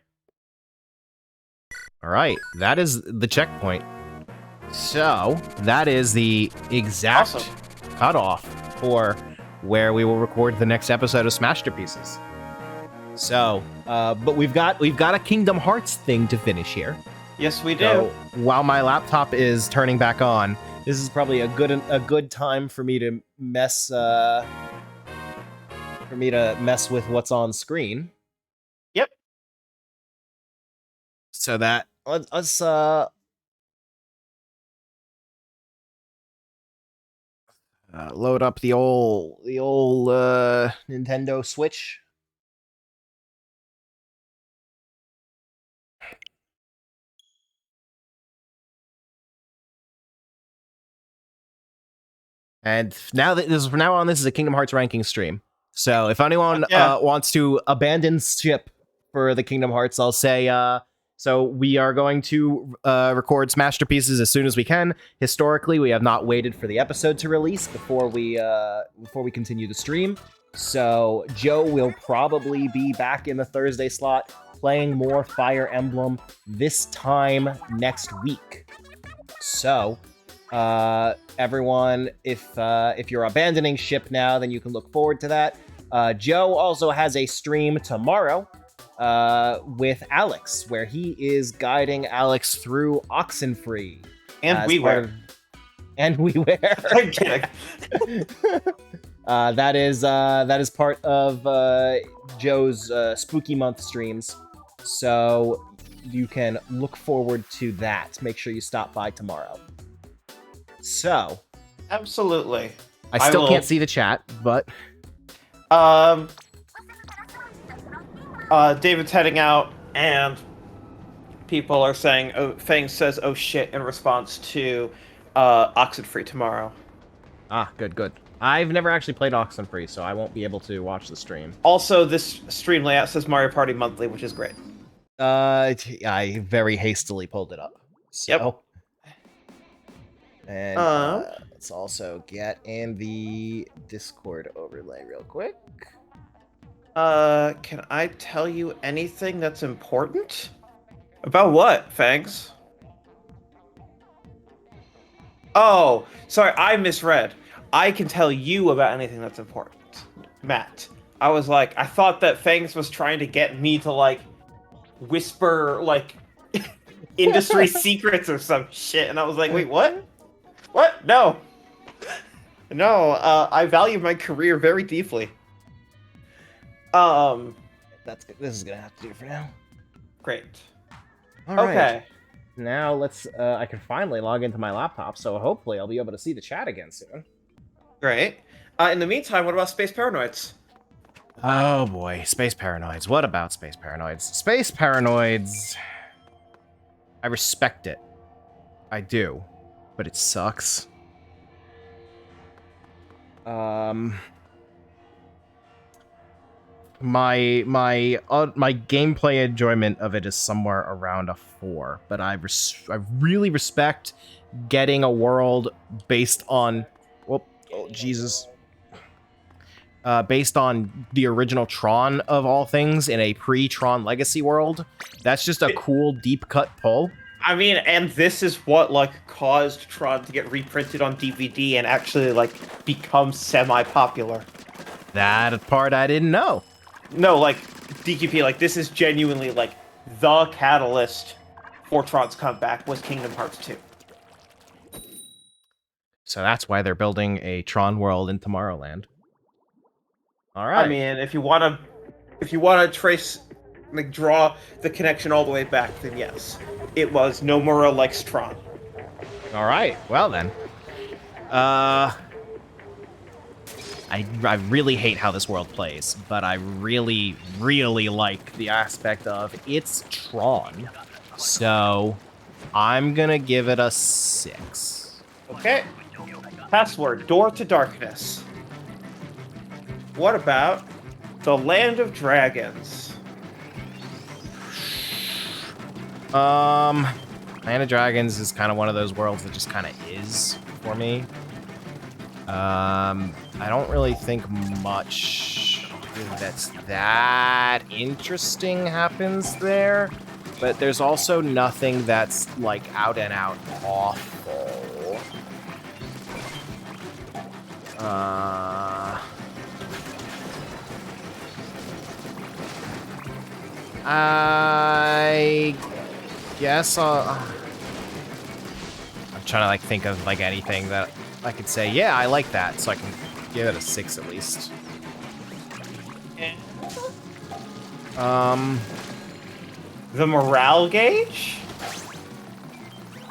All right, that is the checkpoint. So that is the exact Awesome. cutoff for where we will record the next episode of Smashterpieces. So, but we've got a Kingdom Hearts thing to finish here. Yes, we do. So while my laptop is turning back on, this is probably a good time for me to mess with what's on screen. Yep. So that let's load up the old Nintendo Switch. And now that from now on, this is a Kingdom Hearts ranking stream. So if anyone wants to abandon ship for the Kingdom Hearts, I'll say. So we are going to record Smashterpieces as soon as we can. Historically, we have not waited for the episode to release before we continue the stream. So Joe will probably be back in the Thursday slot. playing more Fire Emblem this time next week. So, everyone, if you're abandoning ship now, then you can look forward to that. Joe also has a stream tomorrow with Alex, where he is guiding Alex through Oxenfree. And WiiWare. And WiiWare. I'm kidding. That is part of Joe's Spooky Month streams, so you can look forward to that. Make sure you stop by tomorrow. So, Absolutely. I still can't see the chat, but David's heading out, and people are saying, "Oh, Fang says, oh shit," in response to Oxenfree tomorrow. Good. I've never actually played Oxenfree, so I won't be able to watch the stream. Also, this stream layout says Mario Party Monthly, which is great. I very hastily pulled it up. So. Yep. And let's also get in the Discord overlay real quick. Can I tell you anything that's important? About what, Fangs? Oh, sorry, I misread. I can tell you about anything that's important, Matt. I was like, I thought that Fangs was trying to get me to, like, whisper, like, industry secrets or some shit, and I was like, wait, what? What? No. No, I value my career very deeply. That's good. This is gonna have to do for now. Great. All right. Okay. Now let's. I can finally log into my laptop, so hopefully I'll be able to see the chat again soon. Great. In the meantime, what about Space Paranoids? Oh boy, Space Paranoids. What about Space Paranoids? Space Paranoids. I respect it. I do, but it sucks. My gameplay enjoyment of it is somewhere around a 4, but I really respect getting a world based on based on the original Tron of all things in a pre-Tron Legacy world. That's just a cool deep cut pull. I mean, and this is what, like, caused Tron to get reprinted on DVD and actually, like, become semi-popular. That part I didn't know. No, like, DQP, like, this is genuinely, like, the catalyst for Tron's comeback was Kingdom Hearts 2. So that's why they're building a Tron world in Tomorrowland. All right. I mean, if you want to trace, like, draw the connection all the way back, then yes. It was Nomura likes Tron. All right. Well, then. I really hate how this world plays, but I really, really like the aspect of it's Tron. So I'm going to give it a 6. Okay. Password, Door to Darkness. What about the Land of Dragons? Land of Dragons is kind of one of those worlds that just kind of is for me. I don't really think much that's that interesting happens there, but there's also nothing that's like out and out awful. I guess I'm trying to like think of like anything that I could say, yeah, I like that, so I can give it a 6 at least. The morale gauge?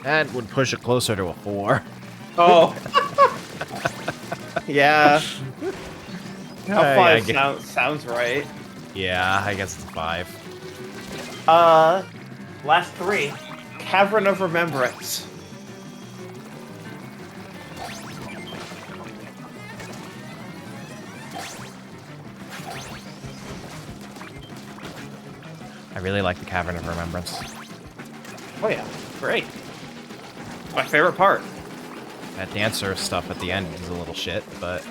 That would push it closer to a 4. Oh. Yeah. I 5 sounds right. Yeah, I guess it's a 5. Last 3. Cavern of Remembrance. I really like the Cavern of Remembrance. Oh yeah, great. My favorite part. That dancer stuff at the end is a little shit, but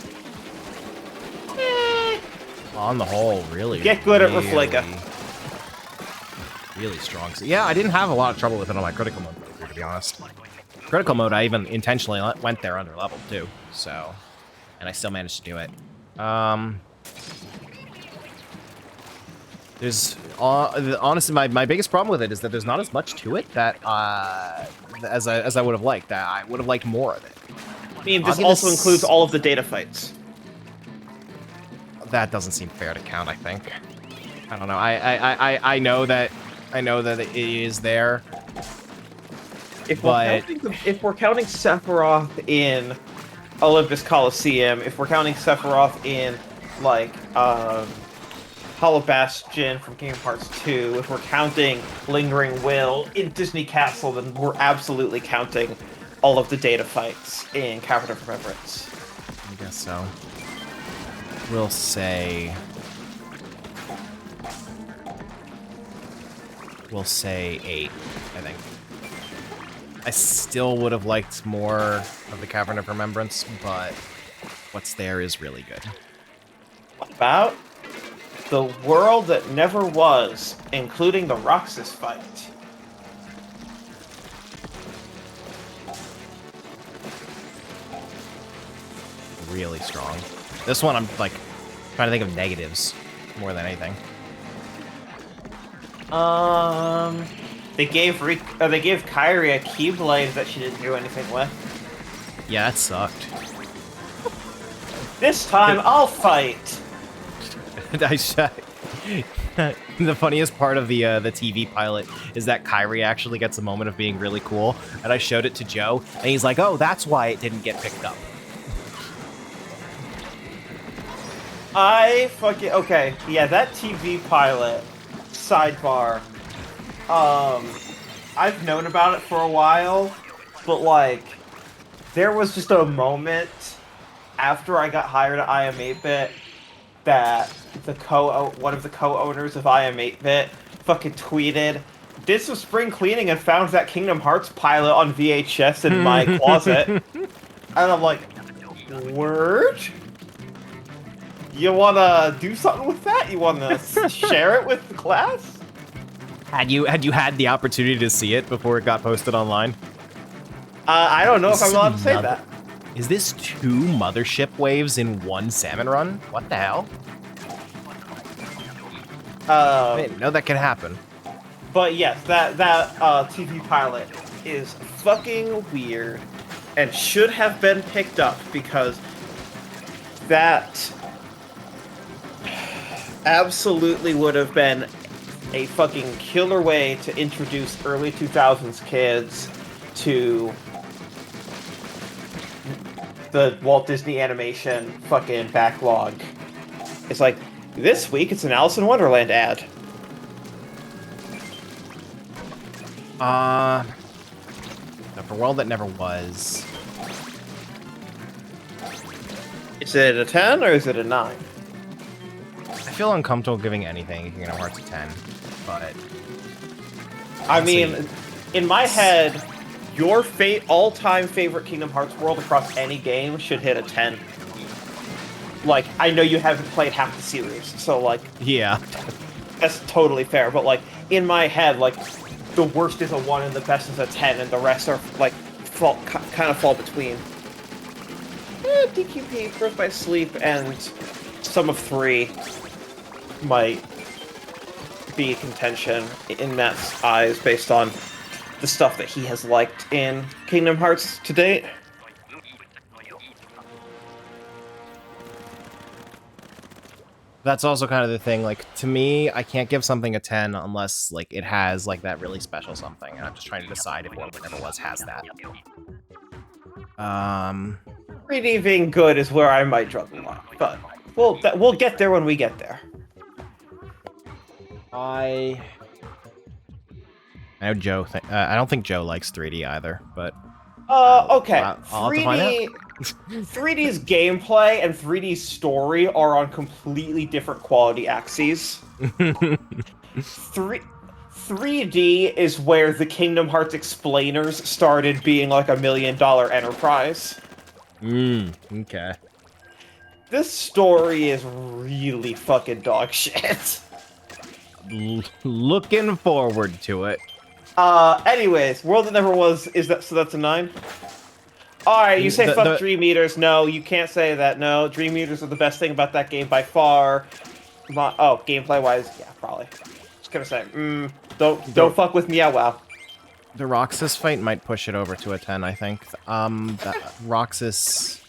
on the whole, really. Get good at Reflega. Really strong. So, yeah, I didn't have a lot of trouble with it on my critical mode, to be honest. Critical mode, I even intentionally went there under level, too. So, and I still managed to do it. There's honestly my biggest problem with it is that there's not as much to it that as I would have liked. That I would have liked more of it. I mean, this also includes all of the data fights. That doesn't seem fair to count. I think. I don't know. I know that it is there. If we're counting Sephiroth in Olympus Coliseum, if we're counting Sephiroth in like Hollow Bastion from Kingdom Hearts 2, if we're counting Lingering Will in Disney Castle, then we're absolutely counting all of the data fights in Cavern of Remembrance. I guess so. We'll say 8, I think. I still would have liked more of the Cavern of Remembrance, but what's there is really good. What about the world that never was, including the Roxas fight? Really strong. This one, I'm like trying to think of negatives more than anything. They gave Kairi a Keyblade that she didn't do anything with. Yeah, that sucked. This time, I'll fight. The funniest part of the TV pilot is that Kairi actually gets a moment of being really cool, and I showed it to Joe, and he's like, "Oh, that's why it didn't get picked up." Okay, yeah, that TV pilot, sidebar, I've known about it for a while, but like, there was just a moment after I got hired at IM8-bit that one of the co-owners of IM8-bit fucking tweeted, "Did some spring cleaning and found that Kingdom Hearts pilot on VHS in my closet." And I'm like, word? You wanna do something with that? You wanna share it with the class? Had you had the opportunity to see it before it got posted online? I don't know if I'm allowed to say that. Is this 2 mothership waves in 1 salmon run? What the hell? I didn't know that could happen. But yes, that TV pilot is fucking weird and should have been picked up because that absolutely would have been a fucking killer way to introduce early 2000s kids to the Walt Disney Animation fucking backlog. It's like, this week it's an Alice in Wonderland ad. For World That Never Was. Is it a 10 or is it a 9? I feel uncomfortable giving anything Kingdom Hearts a 10, but... I mean, in my head, your all-time favorite Kingdom Hearts world across any game should hit a 10. Like, I know you haven't played half the series, so, like... Yeah. That's totally fair, but, like, in my head, like, the worst is a 1 and the best is a 10, and the rest are, like, kind of fall between. DQP, Birth by Sleep, and some of 3 might be contention in Matt's eyes based on the stuff that he has liked in Kingdom Hearts to date. That's also kind of the thing, like, to me, I can't give something a 10 unless, like, it has, like, that really special something, and I'm just trying to decide if whatever was has that. 3D being good is where I might draw the line, but we'll get there when we get there. I know Joe. I don't think Joe likes 3D either, but okay. I'll have to find out. 3D's gameplay and 3D's story are on completely different quality axes. 3D is where the Kingdom Hearts explainers started being like $1 million enterprise. Okay. This story is really fucking dog shit. Looking forward to it. Anyways, World That Never Was, so that's a 9? Alright, you say fuck Dream Eaters. No, you can't say that. No, Dream Eaters are the best thing about that game by far. Gameplay-wise, yeah, probably. Just gonna say, don't fuck with me, wow. The Roxas fight might push it over to a 10, I think. Roxas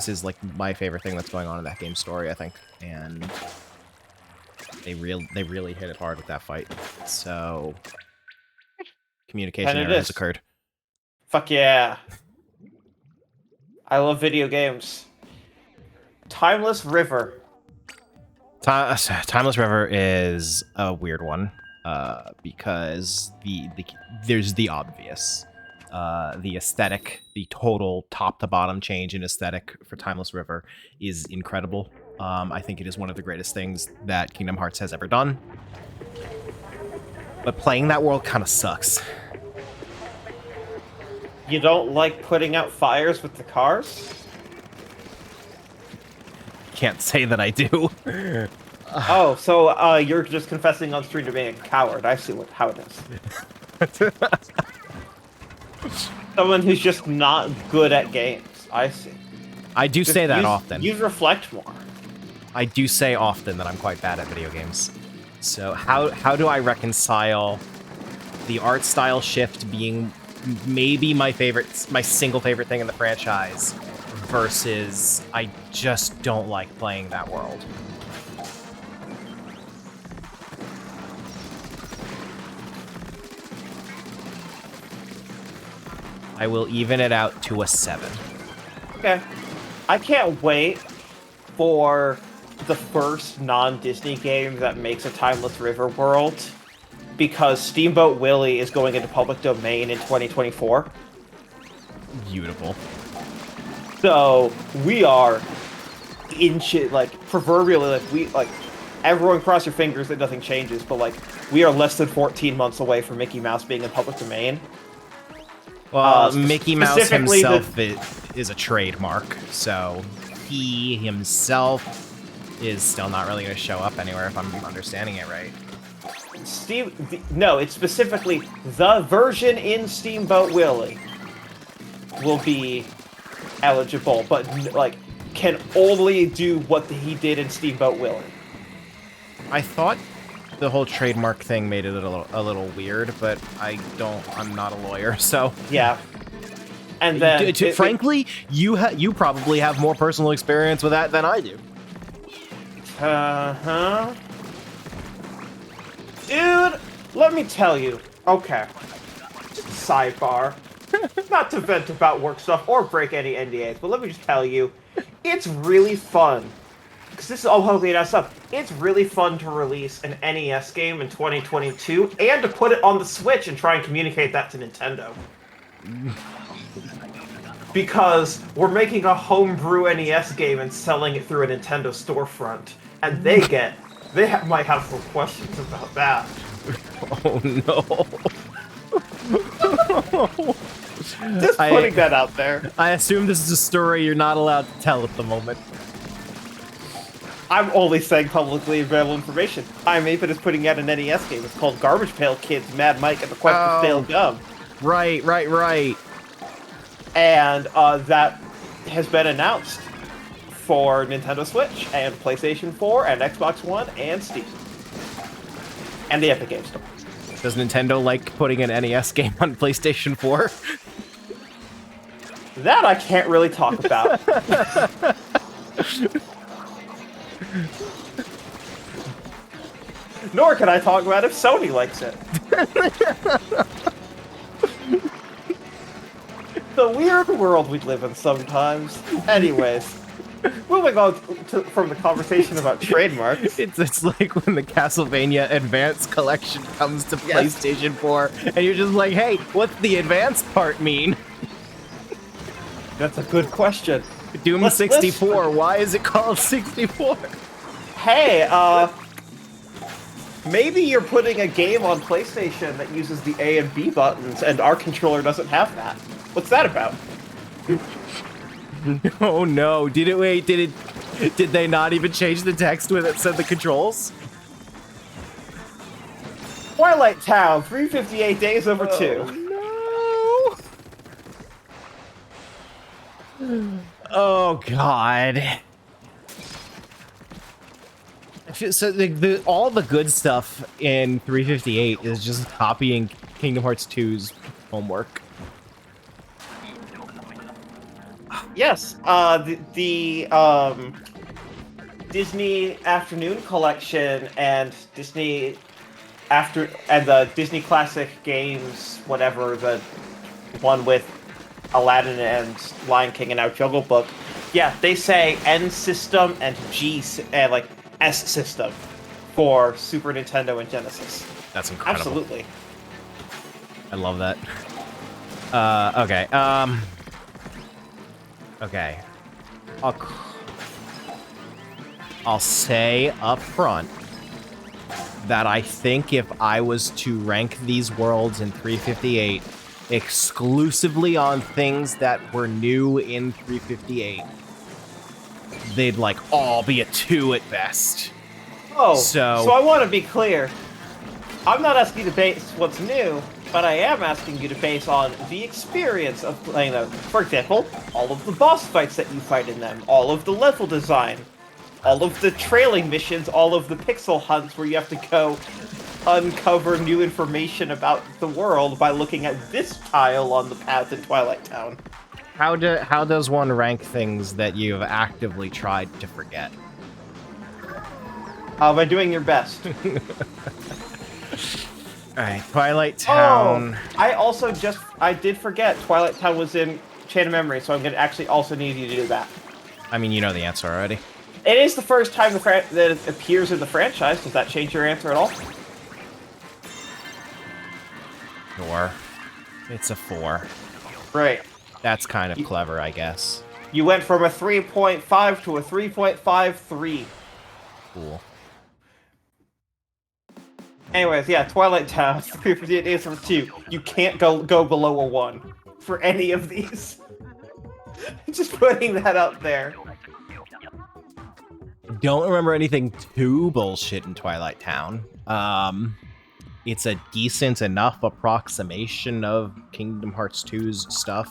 is like my favorite thing that's going on in that game's story, I think. And they really hit it hard with that fight. So communication error has occurred. Fuck yeah. I love video games. Timeless River. Timeless River is a weird one, because there's the obvious. The aesthetic, the total top to bottom change in aesthetic for Timeless River is incredible. I think it is one of the greatest things that Kingdom Hearts has ever done. But playing that world kind of sucks. You don't like putting out fires with the cars? Can't say that I do. Oh, so you're just confessing on stream to being a coward. I see how it is. Someone who's just not good at games. I see. I do say that often. You reflect more. I do say often that I'm quite bad at video games. So how do I reconcile the art style shift being maybe my single favorite thing in the franchise versus I just don't like playing that world? I will even it out to a 7. Okay. I can't wait for the first non-Disney game that makes a Timeless River world, because Steamboat Willie is going into public domain in 2024. Beautiful. So we are proverbially, everyone cross your fingers that nothing changes, but we are less than 14 months away from Mickey Mouse being in public domain. Well, Mickey Mouse himself is a trademark, so he himself is still not really going to show up anywhere, if I'm understanding it right. No, it's specifically the version in Steamboat Willie will be eligible, but can only do what he did in Steamboat Willie. I thought the whole trademark thing made it a little weird, but I'm not a lawyer, so yeah. And then, frankly, you probably have more personal experience with that than I do. Dude, let me tell you. Okay. Sidebar. Not to vent about work stuff or break any NDAs, but let me just tell you, it's really fun. Because this is all totally NES stuff. It's really fun to release an NES game in 2022 and to put it on the Switch and try and communicate that to Nintendo. Because we're making a homebrew NES game and selling it through a Nintendo storefront. And they might have some questions about that. Oh no. Just putting that out there. I assume this is a story you're not allowed to tell at the moment. I'm only saying publicly available information. IMAPIT is putting out an NES game. It's called Garbage Pail Kids, Mad Mike, and the Quest for Stale Gum. Right. And that has been announced for Nintendo Switch, and PlayStation 4, and Xbox One, and Steam. And the Epic Games Store. Does Nintendo like putting an NES game on PlayStation 4? That I can't really talk about. Nor can I talk about if Sony likes it. The weird world we live in sometimes. Anyways, moving on from the conversation about trademarks. It's like when the Castlevania Advance Collection comes to PlayStation 4, and you're just like, hey, what's the advance part mean? That's a good question. Doom 64, why is it called 64? Hey, maybe you're putting a game on PlayStation that uses the A and B buttons, and our controller doesn't have that. What's that about? Oh no, did they not even change the text when it said the controls? Twilight Town, 358 days over 2. Oh God. So all the good stuff in 358 is just copying Kingdom Hearts 2's homework. Yes, the Disney Afternoon Collection and the Disney Classic Games, whatever, the one with Aladdin and Lion King and now Jungle Book. Yeah, they say N system and like S system for Super Nintendo and Genesis. That's incredible. Absolutely. I love that. Okay. Okay. I'll say up front that I think if I was to rank these worlds in 358 exclusively on things that were new in 358, they'd like all be a 2 at best. Oh, so I want to be clear. I'm not asking you to base what's new, but I am asking you to base on the experience of playing them. For example, all of the boss fights that you fight in them, all of the level design, all of the trailing missions, all of the pixel hunts where you have to go uncover new information about the world by looking at this tile on the path in Twilight Town. How does one rank things that you've actively tried to forget? By doing your best. Alright, Twilight Town. Oh, I did forget Twilight Town was in Chain of Memory, so I'm going to actually also need you to do that. I mean, you know the answer already. It is the first time that it appears in the franchise. Does that change your answer at all? Sure. It's a 4. Right. That's kind of clever, I guess. You went from a 3.5 to a 3.53. Cool. Anyways, yeah, Twilight Town, 358 days from 2. You can't go below a 1 for any of these. Just putting that out there. Don't remember anything too bullshit in Twilight Town. It's a decent enough approximation of Kingdom Hearts 2's stuff.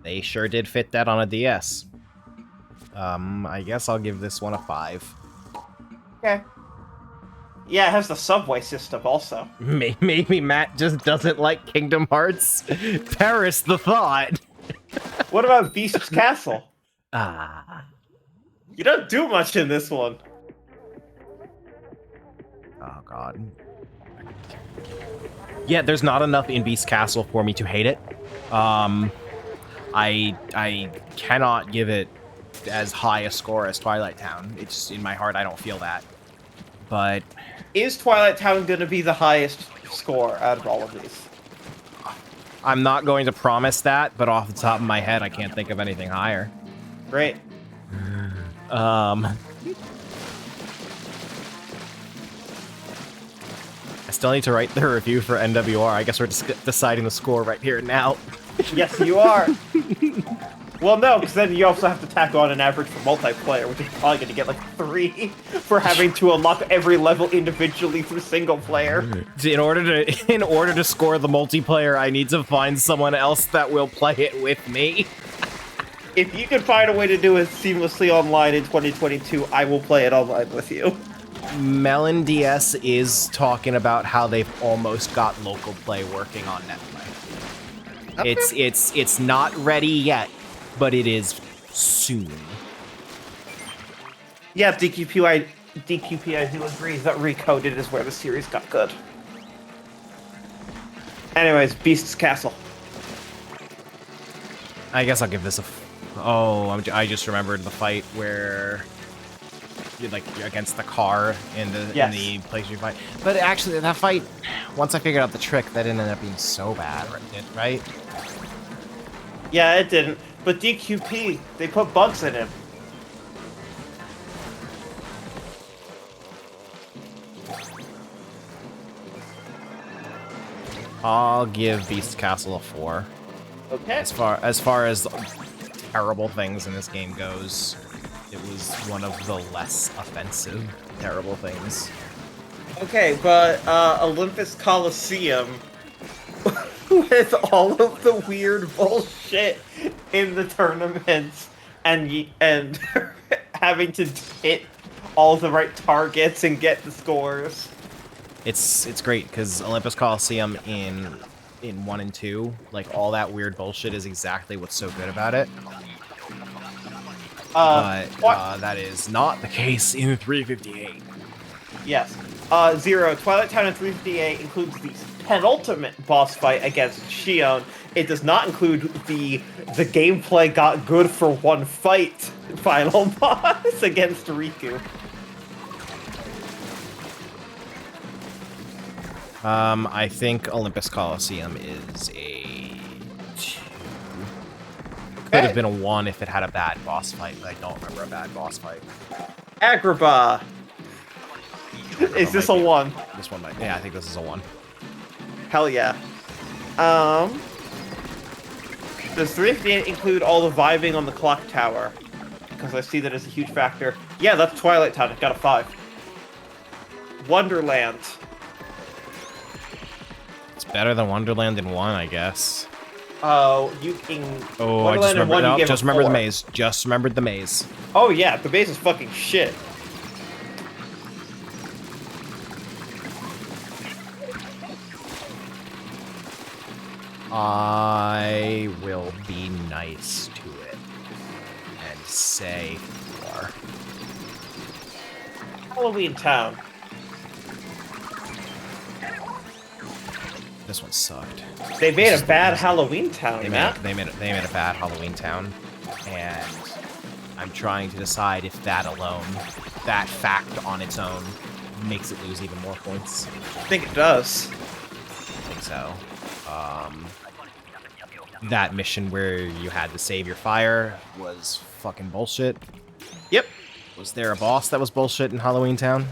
They sure did fit that on a DS. I guess I'll give this one a 5. Okay. Yeah, it has the subway system also. Maybe Matt just doesn't like Kingdom Hearts. Perish the thought. What about Beast's Castle? Ah. You don't do much in this one. Oh, God. Yeah, there's not enough in Beast Castle for me to hate it. I cannot give it as high a score as Twilight Town. It's in my heart, I don't feel that. But is Twilight Town going to be the highest score out of all of these? I'm not going to promise that, but off the top of my head, I can't think of anything higher. Great. I still need to write the review for NWR. I guess we're just deciding the score right here and now. Yes, you are. Well, no, because then you also have to tack on an average for multiplayer, which is probably going to get like 3 for having to unlock every level individually through single player. In order to score the multiplayer, I need to find someone else that will play it with me. If you can find a way to do it seamlessly online in 2022, I will play it online with you. Melon DS is talking about how they've almost got local play working on Netplay. Okay. It's not ready yet, but it is soon. Yeah, DQP, I do agree that Recoded is where the series got good. Anyways, Beast's Castle. I guess I'll give this a... I just remembered the fight where... you're against the car in the place you fight. But actually, that fight, once I figured out the trick, that didn't end up being so bad, right? Yeah, it didn't. But DQP, they put bugs in him. I'll give Beast Castle a 4. Okay. As far as terrible things in this game goes, it was one of the less offensive terrible things. Okay, but Olympus Coliseum with all of the weird bullshit in the tournaments and having to hit all the right targets and get the scores. It's great because Olympus Coliseum in 1 and 2, like all that weird bullshit is exactly what's so good about it. But that is not the case in 358. Yes. Zero, Twilight Town in 358 includes the penultimate boss fight against Shion. It does not include the gameplay got good for one fight final boss against Riku. I think Olympus Coliseum is a 2. Could have been a 1 if it had a bad boss fight, but I don't remember a bad boss fight. Agrabah. Is this a 1? This one might. Yeah, I think this is a 1. Hell yeah. Does 358 include all the vibing on the clock tower? Because I see that as a huge factor. Yeah, that's Twilight Town. It got a 5. Wonderland. It's better than Wonderland in 1, I guess. Oh, you can. Oh, Wonderland I just in remember. 1, you No, gave just a remember the 4. maze. Just remembered the maze. Oh yeah, the base is fucking shit. I will be nice to it and say 4. Halloween Town. This one sucked. They made This a is bad the- Halloween Town, They Matt. made a bad Halloween Town, and I'm trying to decide if that alone, that fact on its own, makes it lose even more points. I think it does. I think so. That mission where you had to save your fire was fucking bullshit. Yep. Was there a boss that was bullshit in Halloween Town?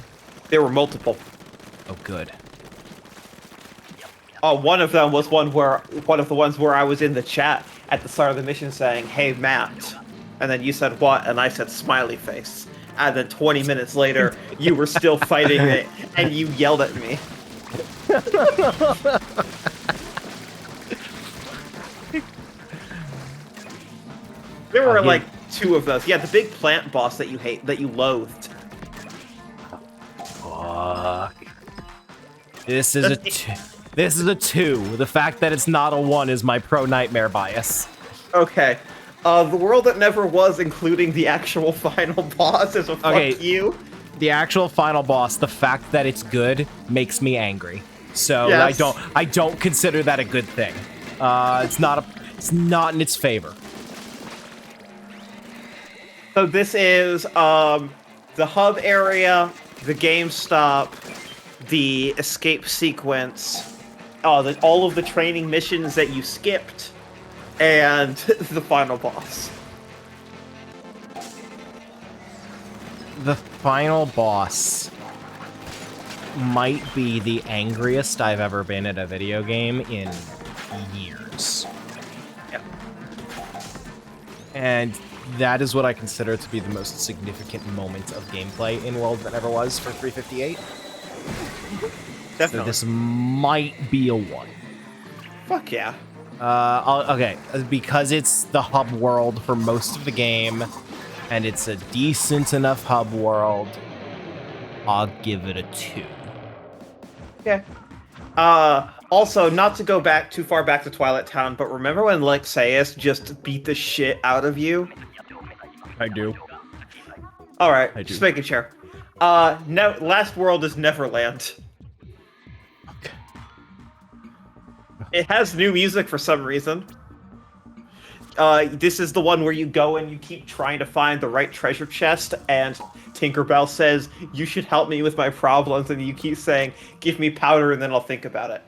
There were multiple. Oh, good. One of them was one of the ones where I was in the chat at the start of the mission saying, "Hey Matt," and then you said what, and I said smiley face, and then 20 minutes later you were still fighting it, and you yelled at me. There were like 2 of those. Yeah, the big plant boss that you hate, that you loathed. Fuck. This is a 2. This is a 2. The fact that it's not a 1 is my pro-nightmare bias. Okay. The world that never was, including the actual final boss, is a fuck you. The actual final boss, the fact that it's good makes me angry. So Yes. I don't consider that a good thing. It's not in its favor. So this is the hub area, the GameStop, the escape sequence, all of the training missions that you skipped, and the final boss. The final boss might be the angriest I've ever been at a video game in years. Yep. And that is what I consider to be the most significant moment of gameplay in World That Never Was for 358. So Definitely. this might be a 1. Fuck yeah. Okay, because it's the hub world for most of the game, and it's a decent enough hub world, I'll give it a 2. Okay. Also, not to go back too far back to Twilight Town, but remember when Lexaeus just beat the shit out of you? I do. Alright, I do. just making sure. No, last world is Neverland. Okay. It has new music for some reason. This is the one where you go and you keep trying to find the right treasure chest, and Tinkerbell says, "You should help me with my problems," and you keep saying, "Give me powder and then I'll think about it."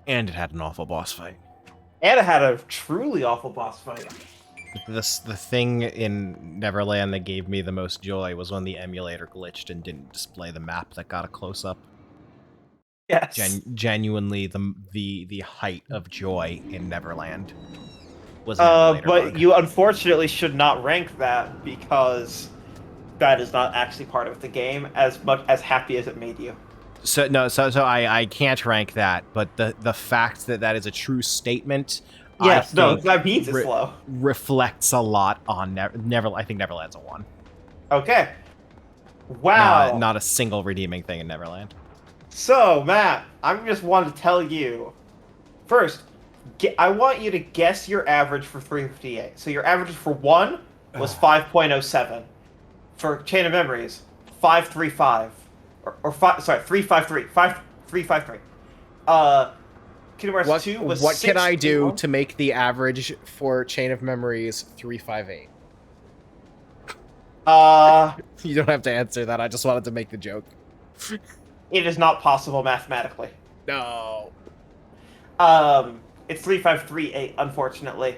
And it had an awful boss fight. And it had a truly awful boss fight. The thing in Neverland that gave me the most joy was when the emulator glitched and didn't display the map that got a close-up. Yes. Genuinely, the height of joy in Neverland was an emulator but bug. you unfortunately should not rank that because that is not actually part of the game, as much as happy as it made you. So no, so I can't rank that, but the fact that that is a true statement, Yes, I no, think that means it's low. reflects a lot on Never. I think Neverland's a 1. Okay. Wow. Not a single redeeming thing in Neverland. So, Matt, I just want to tell you. First, I want you to guess your average for 358. So your average for 1 was 5.07. For Chain of Memories, 535. Or 353. 353. Kingdom Hearts 2 was What can I do 621. to make the average for Chain of Memories 358? You don't have to answer that. I just wanted to make the joke. It is not possible mathematically. No. It's 3538, unfortunately.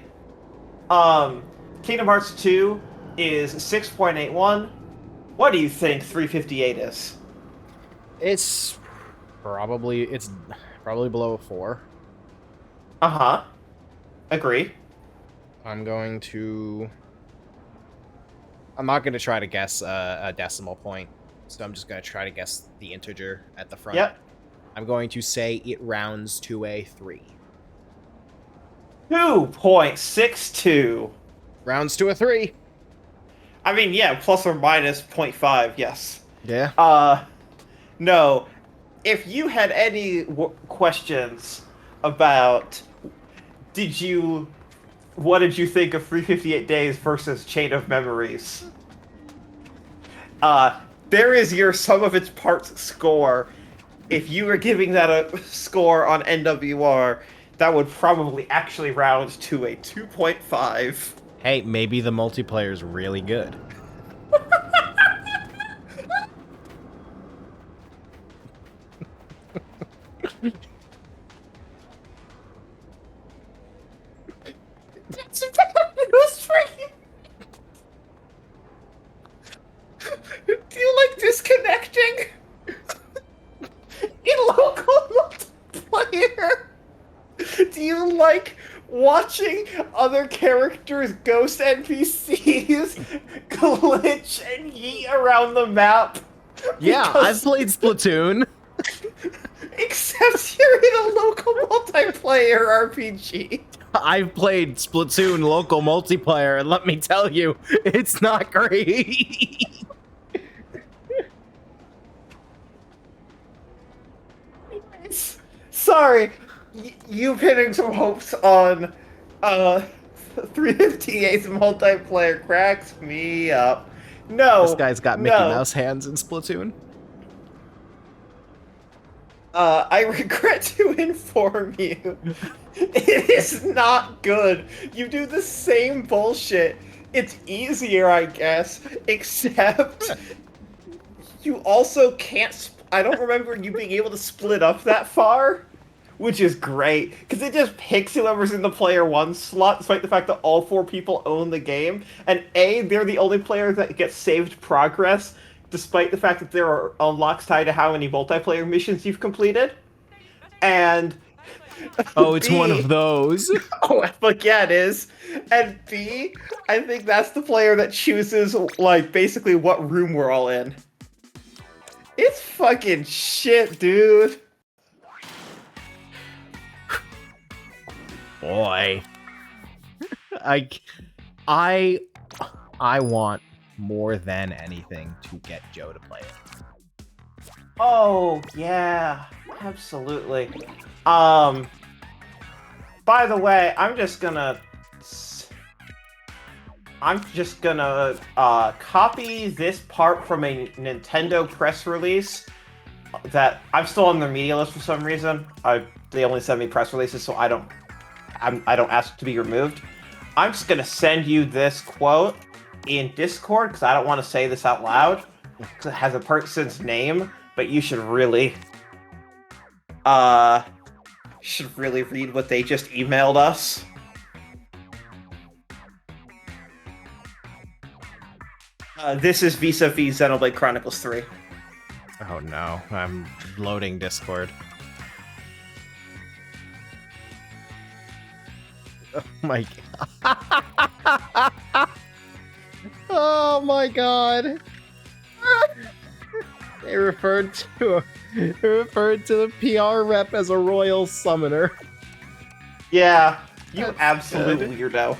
Kingdom Hearts 2 is 6.81. What do you think 358 is? It's probably below a 4. Uh-huh. Agree. I'm not going to try to guess a decimal point, so I'm just going to try to guess the integer at the front. Yep. I'm going to say it rounds to a 3. 2.62. Rounds to a 3. I mean, yeah, plus or minus 0.5, yes. Yeah. No. If you had any questions about what did you think of 358 Days versus Chain of Memories? There is your sum of its parts score. If you were giving that a score on NWR, that would probably actually round to a 2.5. Hey, maybe the multiplayer is really good. That's who's freaking. Do you like disconnecting? In local multiplayer? Do you like watching other characters, ghost NPCs, glitch and yeet around the map? Yeah, I've played Splatoon. Except you're in a local multiplayer RPG. I've played Splatoon local multiplayer, and let me tell you, it's not great. Sorry, you pinning some hopes on 358's multiplayer cracks me up. No, This guy's got Mickey Mouse hands in Splatoon. I regret to inform you, it is not good. You do the same bullshit. It's easier, I guess, except you also can't. I don't remember you being able to split up that far, which is great because it just picks whoever's in the player 1 slot, despite the fact that all 4 people own the game. And they're the only player that gets saved progress, despite the fact that there are unlocks tied to how many multiplayer missions you've completed. And Oh, it's one of those. oh, fuck yeah, it is. And B, I think that's the player that chooses, like, basically what room we're all in. It's fucking shit, dude. Boy. I want more than anything to get Joe to play it. Oh, yeah, absolutely. By the way, I'm just gonna copy this part from a Nintendo press release that I'm still on their media list for some reason. They only send me press releases, so I don't ask to be removed. I'm just gonna send you this quote in Discord because I don't want to say this out loud because it has a person's name, but you should really read what they just emailed us. This is vis-a-vis Xenoblade Chronicles 3. Oh no, I'm loading Discord. Oh my god. Oh my god. They referred to the PR rep as a royal summoner. Yeah, you That's absolute good. weirdo.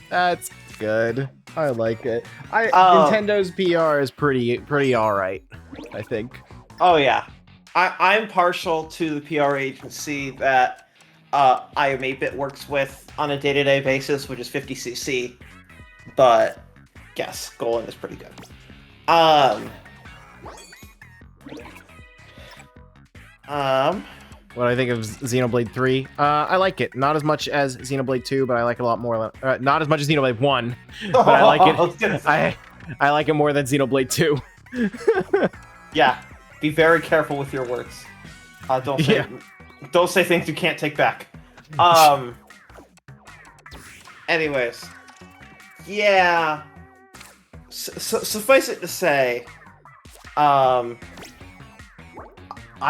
That's good. I like it. Oh. Nintendo's PR is pretty all right, I think. Oh yeah, I'm partial to the PR agency that IM8-bit works with on a day-to-day basis, which is 50cc. But yes, Golan is pretty good. What I think of Xenoblade 3, I like it. Not as much as Xenoblade 2, but I like it a lot more. Not as much as Xenoblade 1, but I like it. I like it more than Xenoblade 2. Yeah, be very careful with your words. Don't say things you can't take back. Anyways, yeah. Suffice it to say, I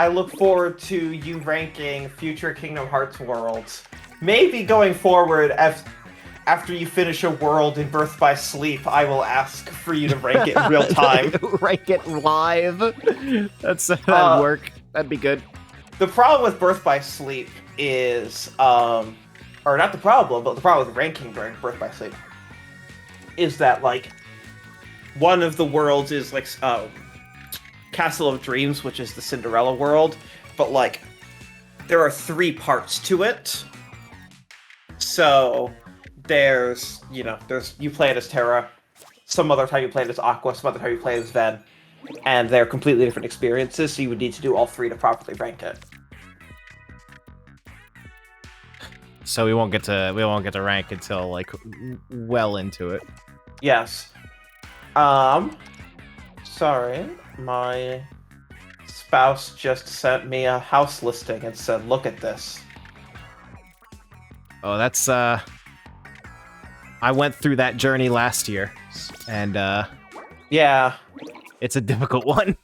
look forward to you ranking future Kingdom Hearts worlds. Maybe going forward, after you finish a world in Birth by Sleep, I will ask for you to rank it in real time. Rank it live. That'd work. That'd be good. The problem with Birth by Sleep is, or not the problem, but the problem with ranking during Birth by Sleep is that, like, one of the worlds is, like, Castle of Dreams, which is the Cinderella world, but, like, there are 3 parts to it. So, you play it as Terra, some other time you play it as Aqua, some other time you play it as Ven, and they're completely different experiences, so you would need to do all 3 to properly rank it. So we won't get to rank until like well into it. Yes. Sorry, my spouse just sent me a house listing and said, "Look at this." Oh, that's I went through that journey last year, and Yeah. it's a difficult one.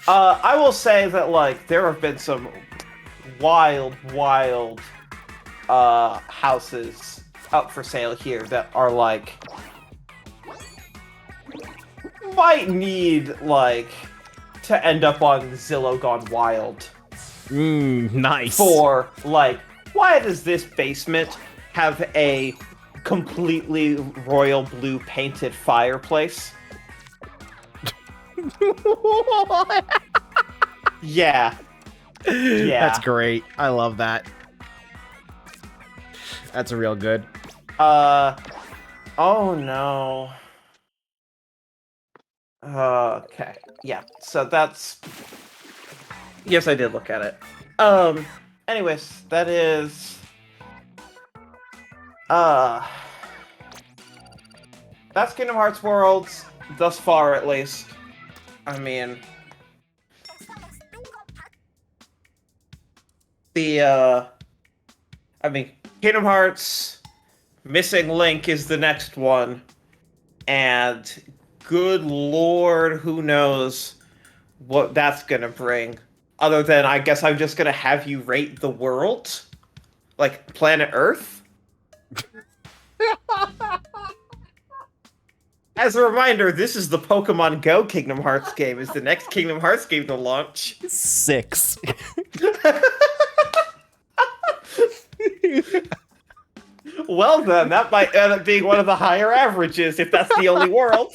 I will say that, like, there have been some wild houses up for sale here that are, like, might need, like, to end up on Zillow Gone Wild. Nice. For, like, why does this basement have a completely royal blue painted fireplace? Yeah. Yeah. That's great. I love that. That's a real good. Oh no. Okay. Yeah. So that's... Yes, I did look at it. Anyways, that is... That's Kingdom Hearts Worlds, thus far at least. I mean... Kingdom Hearts Missing Link is the next one. And good lord, who knows what that's gonna bring. Other than, I guess I'm just gonna have you rate the world? Like, planet Earth? As a reminder, this is the Pokemon Go Kingdom Hearts game, is the next Kingdom Hearts game to launch. 6. Well then, that might end up being one of the higher averages, if that's the only world.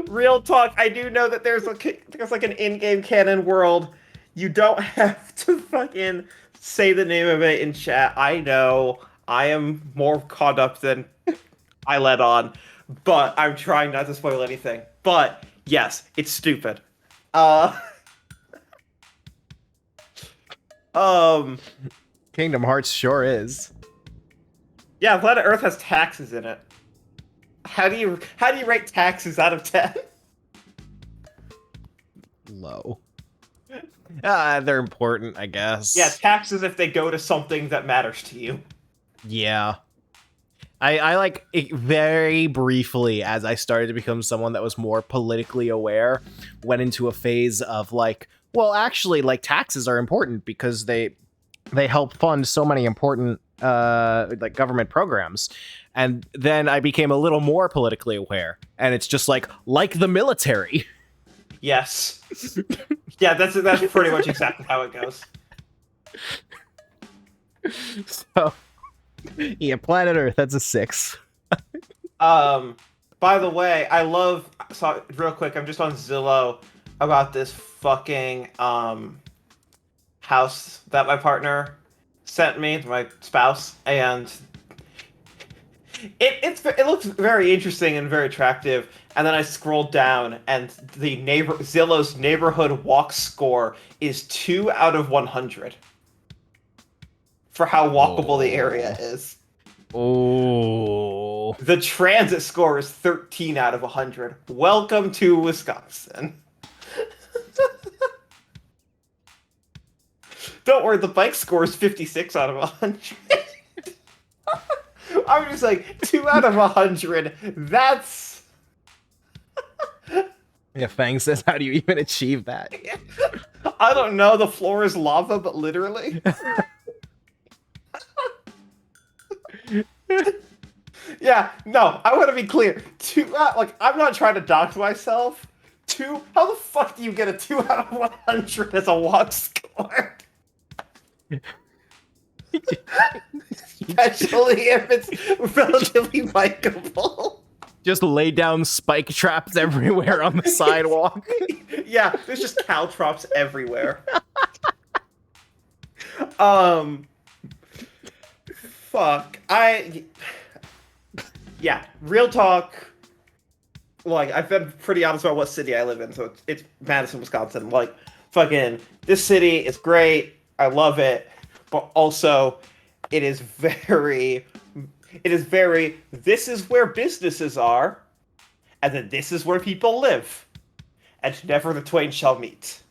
Real talk, I do know that there's like an in-game canon world. You don't have to fucking say the name of it in chat. I know, I am more caught up than I let on, but I'm trying not to spoil anything. But yes, it's stupid. Kingdom Hearts sure is. Yeah, Planet Earth has taxes in it. How do you rate taxes out of 10? Low. They're important, I guess. Yeah, taxes if they go to something that matters to you. Yeah. I like it very briefly, as I started to become someone that was more politically aware, went into a phase of like, well, actually, like, taxes are important because they help fund so many important like government programs. And then I became a little more politically aware, and it's just like the military. Yes. Yeah, that's pretty much exactly how it goes. So, yeah, planet Earth, that's a 6. By the way, so real quick, I'm just on Zillow about this fucking house that my partner sent me, my spouse, and it looks very interesting and very attractive. And then I scrolled down, and Zillow's neighborhood walk score is 2 out of 100 for how walkable the area is. Oh. The transit score is 13 out of 100. Welcome to Wisconsin. Don't worry, the bike score is 56 out of 100. I'm just like, 2 out of 100. That's... Yeah, Fang says, how do you even achieve that? I don't know, the floor is lava, but literally. Yeah, no, I want to be clear. I'm not trying to dox myself. How the fuck do you get a 2 out of 100 as a walk score? Especially if it's relatively bikeable. Just lay down spike traps everywhere on the sidewalk. Yeah, there's just caltrops everywhere. Fuck. Yeah, real talk. Like, I've been pretty honest about what city I live in, so it's Madison, Wisconsin. Like, fucking, this city is great. I love it. But also, this is where businesses are, and then this is where people live. And never the twain shall meet.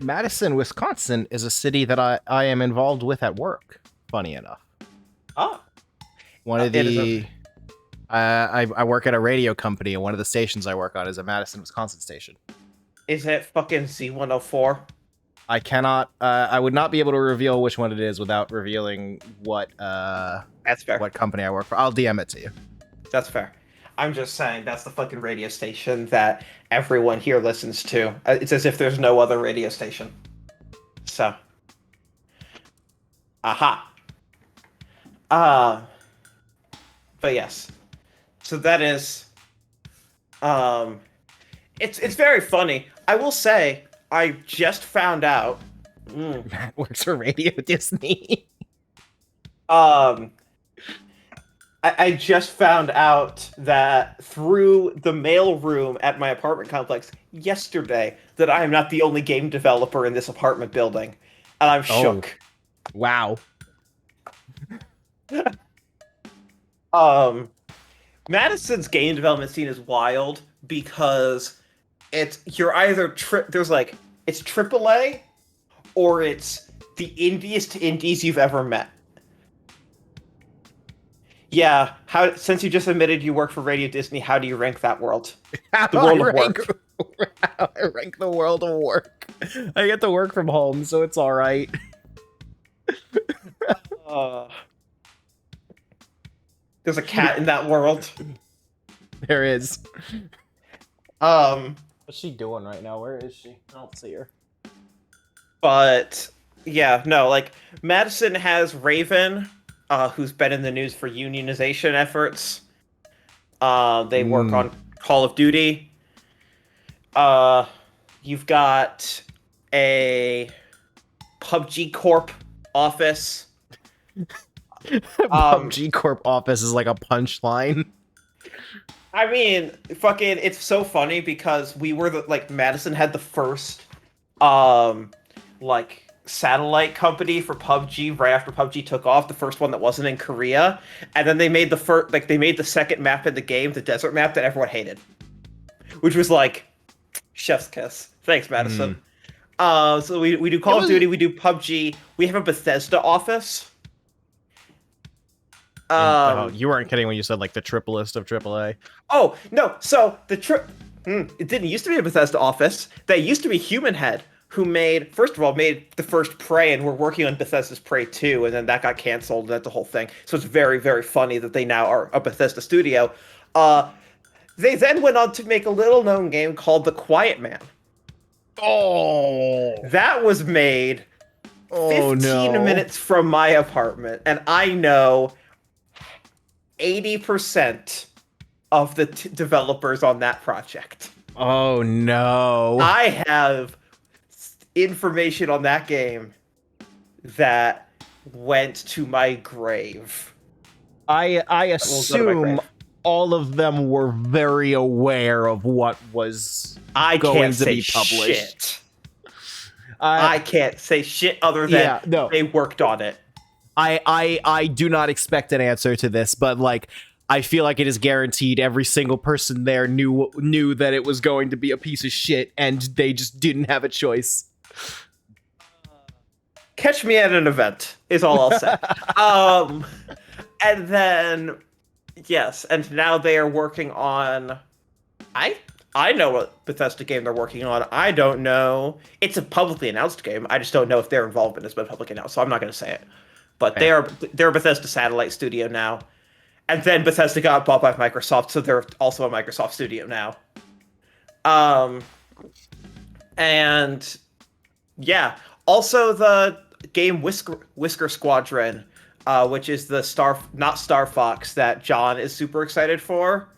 Madison, Wisconsin is a city that I am involved with at work, funny enough. Oh. One of the... I work at a radio company, and one of the stations I work on is a Madison, Wisconsin station. Is it fucking Z104? I cannot... I would not be able to reveal which one it is without revealing what... That's fair. What company I work for. I'll DM it to you. That's fair. I'm just saying, that's the fucking radio station that everyone here listens to. It's as if there's no other radio station. So. Aha. But yes. So that is... It's very funny. I will say, I just found out... Matt works for Radio Disney. I just found out that through the mail room at my apartment complex yesterday that I am not the only game developer in this apartment building. And I'm shook. Wow. Madison's game development scene is wild because you're either it's AAA or it's the indiest indies you've ever met. Yeah, since you just admitted you work for Radio Disney, how do you rank that world? The world of work. How I rank the world of work. I get to work from home, so it's all right. There's a cat in that world. There is. What's she doing right now? Where is she? I don't see her. But yeah, no, like Madison has Raven, who's been in the news for unionization efforts. They work on Call of Duty. You've got a PUBG Corp office. PUBG Corp office is like a punchline. I mean, fucking, it's so funny because we were Madison had the first, satellite company for PUBG right after PUBG took off, the first one that wasn't in Korea, and then they made the second map in the game, the desert map that everyone hated, which was like chef's kiss. Thanks, Madison. So we do Call of Duty, we do PUBG, we have a Bethesda office. You weren't kidding when you said like the triplest of AAA. Oh no! So it didn't used to be a Bethesda office. They used to be Human Head, who first of all, made the first Prey, and were working on Bethesda's Prey 2, and then that got canceled, and that's the whole thing. So it's very, very funny that they now are a Bethesda studio. They then went on to make a little-known game called The Quiet Man. Oh, That was made 15 minutes from my apartment, and I know 80% of the developers on that project. Oh no! I have information on that game that went to my grave. I assume all of them were very aware of what was going to be published. Shit. I can't say shit other than they worked on it. I do not expect an answer to this, but like I feel like it is guaranteed every single person there knew that it was going to be a piece of shit, and they just didn't have a choice. Catch me at an event is all I'll say. And then yes, and now they are working on. I know what Bethesda game they're working on. I don't know. It's a publicly announced game. I just don't know if their involvement has been publicly announced, so I'm not going to say it. But they're a Bethesda satellite studio now. And then Bethesda got bought by Microsoft, so they're also a Microsoft studio now. And yeah, also the game Whisker Squadron, which is the not Star Fox that John is super excited for.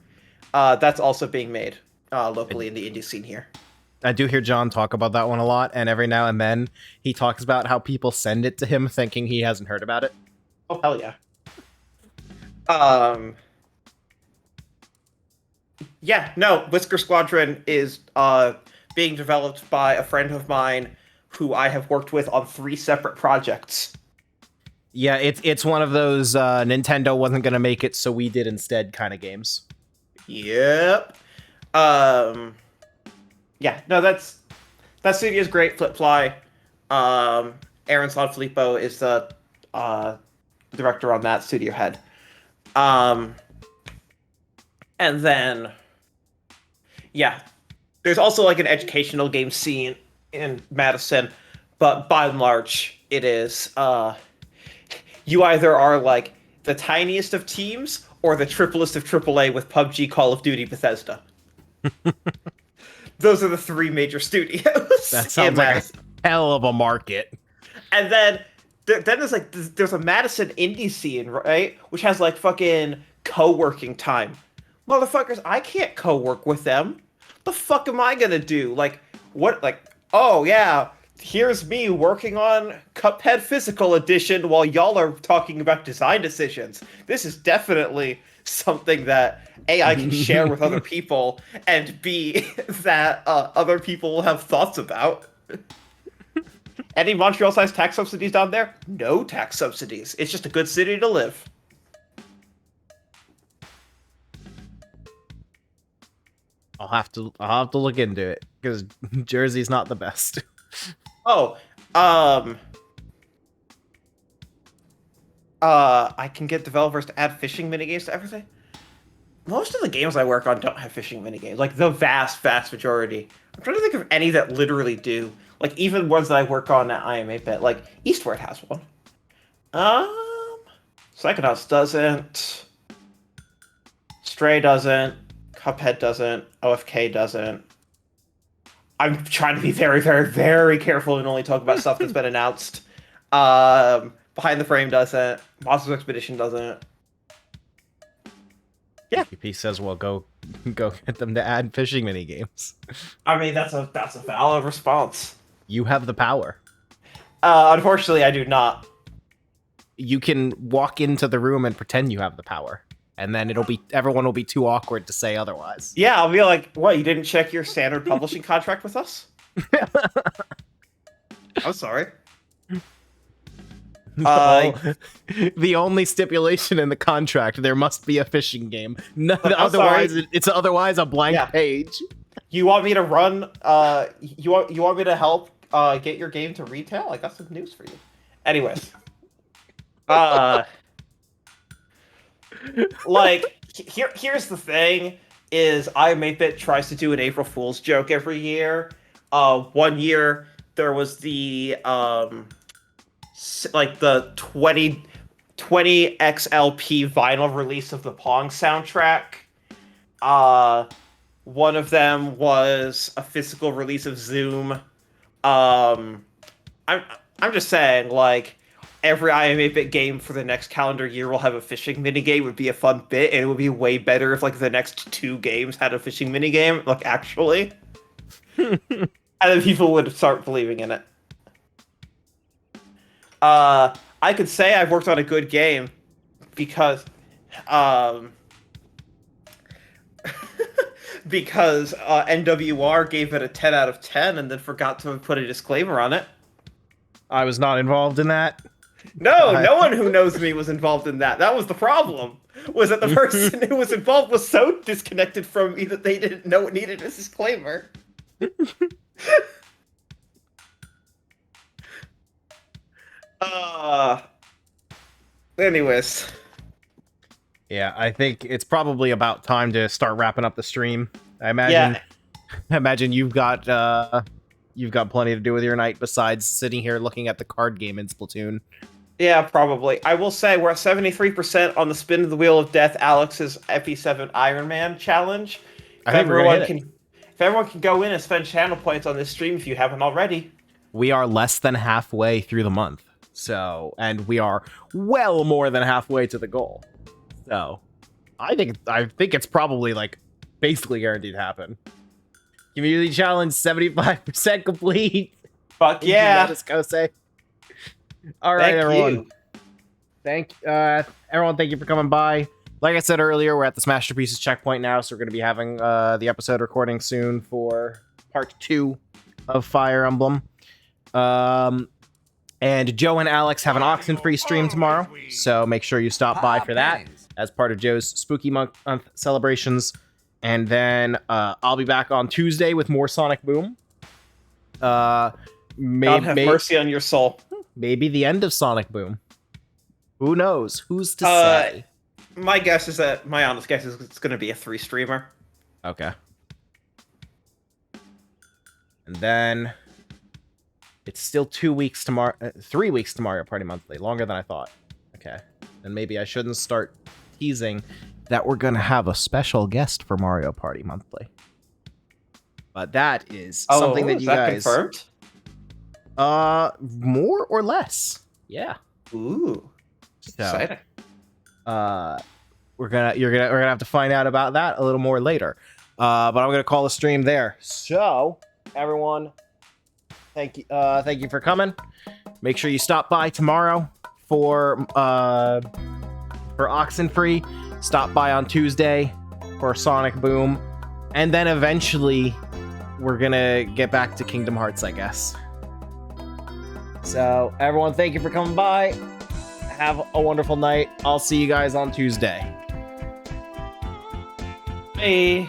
That's also being made locally in the indie scene here. I do hear John talk about that one a lot, and every now and then he talks about how people send it to him thinking he hasn't heard about it. Oh, hell yeah. Yeah, no, Whisker Squadron is being developed by a friend of mine who I have worked with on 3 separate projects. Yeah, it's one of those Nintendo wasn't going to make it, so we did instead kind of games. Yep. Yeah, no, that studio is great. Flipfly. Aaron Sanfilippo is the director on that, studio head. And then, yeah, there's also like an educational game scene in Madison, but by and large, it is you either are like the tiniest of teams or the triplest of AAA with PUBG, Call of Duty, Bethesda. Those are the 3 major studios. That sounds like a hell of a market. And then there's a Madison indie scene, right? Which has like fucking co-working time. Motherfuckers, I can't co-work with them. The fuck am I gonna do? Like, what? Like, oh yeah, here's me working on Cuphead Physical Edition while y'all are talking about design decisions. This is definitely something that A, I can share with other people, and B, that other people will have thoughts about. Any Montreal-sized tax subsidies down there? No tax subsidies. It's just a good city to live. I'll have to look into it because Jersey's not the best. Oh, I can get developers to add fishing minigames to everything. Most of the games I work on don't have fishing minigames. Like the vast majority. I'm trying to think of any that literally do. Like even ones that I work on at I Am 8-Bit. Like Eastward has one. Psychonauts doesn't. Stray doesn't. Cuphead doesn't. OFK doesn't. I'm trying to be very, very, very careful and only talk about stuff that's been announced. Behind the Frame doesn't. Monsters Expedition doesn't. Yeah. PP says, "Well, go get them to add fishing mini games." I mean, that's a valid response. You have the power. Unfortunately, I do not. You can walk into the room and pretend you have the power, and then everyone will be too awkward to say otherwise. Yeah, I'll be like, "What? You didn't check your standard publishing contract with us?" I'm sorry. The only stipulation in the contract, there must be a fishing game. No, otherwise, it's otherwise a blank page. You want me to run? You want me to help get your game to retail? I got some news for you. Anyways, like here's the thing: is I Am 8-Bit tries to do an April Fool's joke every year. One year there was the like the 20 XLP vinyl release of the Pong soundtrack. One of them was a physical release of Zoom. I'm just saying, like, every I Am 8-Bit game for the next calendar year will have a fishing minigame. Would be a fun bit, and it would be way better if, like, the next 2 games had a fishing minigame, like, actually. And then people would start believing in it. I could say I've worked on a good game because, because NWR gave it a 10 out of 10 and then forgot to put a disclaimer on it. I was not involved in that. No, no one who knows me was involved in that. That was the problem. Was that the person who was involved was so disconnected from me that they didn't know it needed a disclaimer. Anyways. Yeah, I think it's probably about time to start wrapping up the stream. I imagine. Yeah. I imagine you've got plenty to do with your night besides sitting here looking at the card game in Splatoon. Yeah, probably. I will say we're at 73% on the Spin of the Wheel of Death, Alex's FE7 Iron Man challenge. I think we're gonna hit it. If everyone can go in and spend channel points on this stream if you haven't already. We are less than halfway through the month. So, and we are well more than halfway to the goal. So, I think it's probably like basically guaranteed to happen. Community challenge 75% complete. Fuck yeah. Let's go say. All right, everyone. Everyone, thank you for coming by. Like I said earlier, we're at the Smashterpieces checkpoint now, so we're going to be having the episode recording soon for part 2 of Fire Emblem. And Joe and Alex have an Oxenfree stream tomorrow, so make sure you stop by for that as part of Joe's Spooky Month celebrations. And then I'll be back on Tuesday with more Sonic Boom. God have mercy on your soul. Maybe the end of Sonic Boom. Who knows? Who's to say? My honest guess is it's going to be a 3-streamer. Okay. And then it's still 2 weeks tomorrow, 3 weeks to Mario Party Monthly. Longer than I thought. Okay. And maybe I shouldn't start teasing that we're going to have a special guest for Mario Party Monthly. But that is something that you guys... confirmed? More or less. Yeah. Ooh. So, exciting. we're gonna have to find out about that a little more later. But I'm gonna call the stream there. So, everyone, thank you for coming. Make sure you stop by tomorrow for Oxenfree. Stop by on Tuesday for Sonic Boom, and then eventually we're gonna get back to Kingdom Hearts, I guess. So, everyone, thank you for coming by. Have a wonderful night. I'll see you guys on Tuesday. Hey.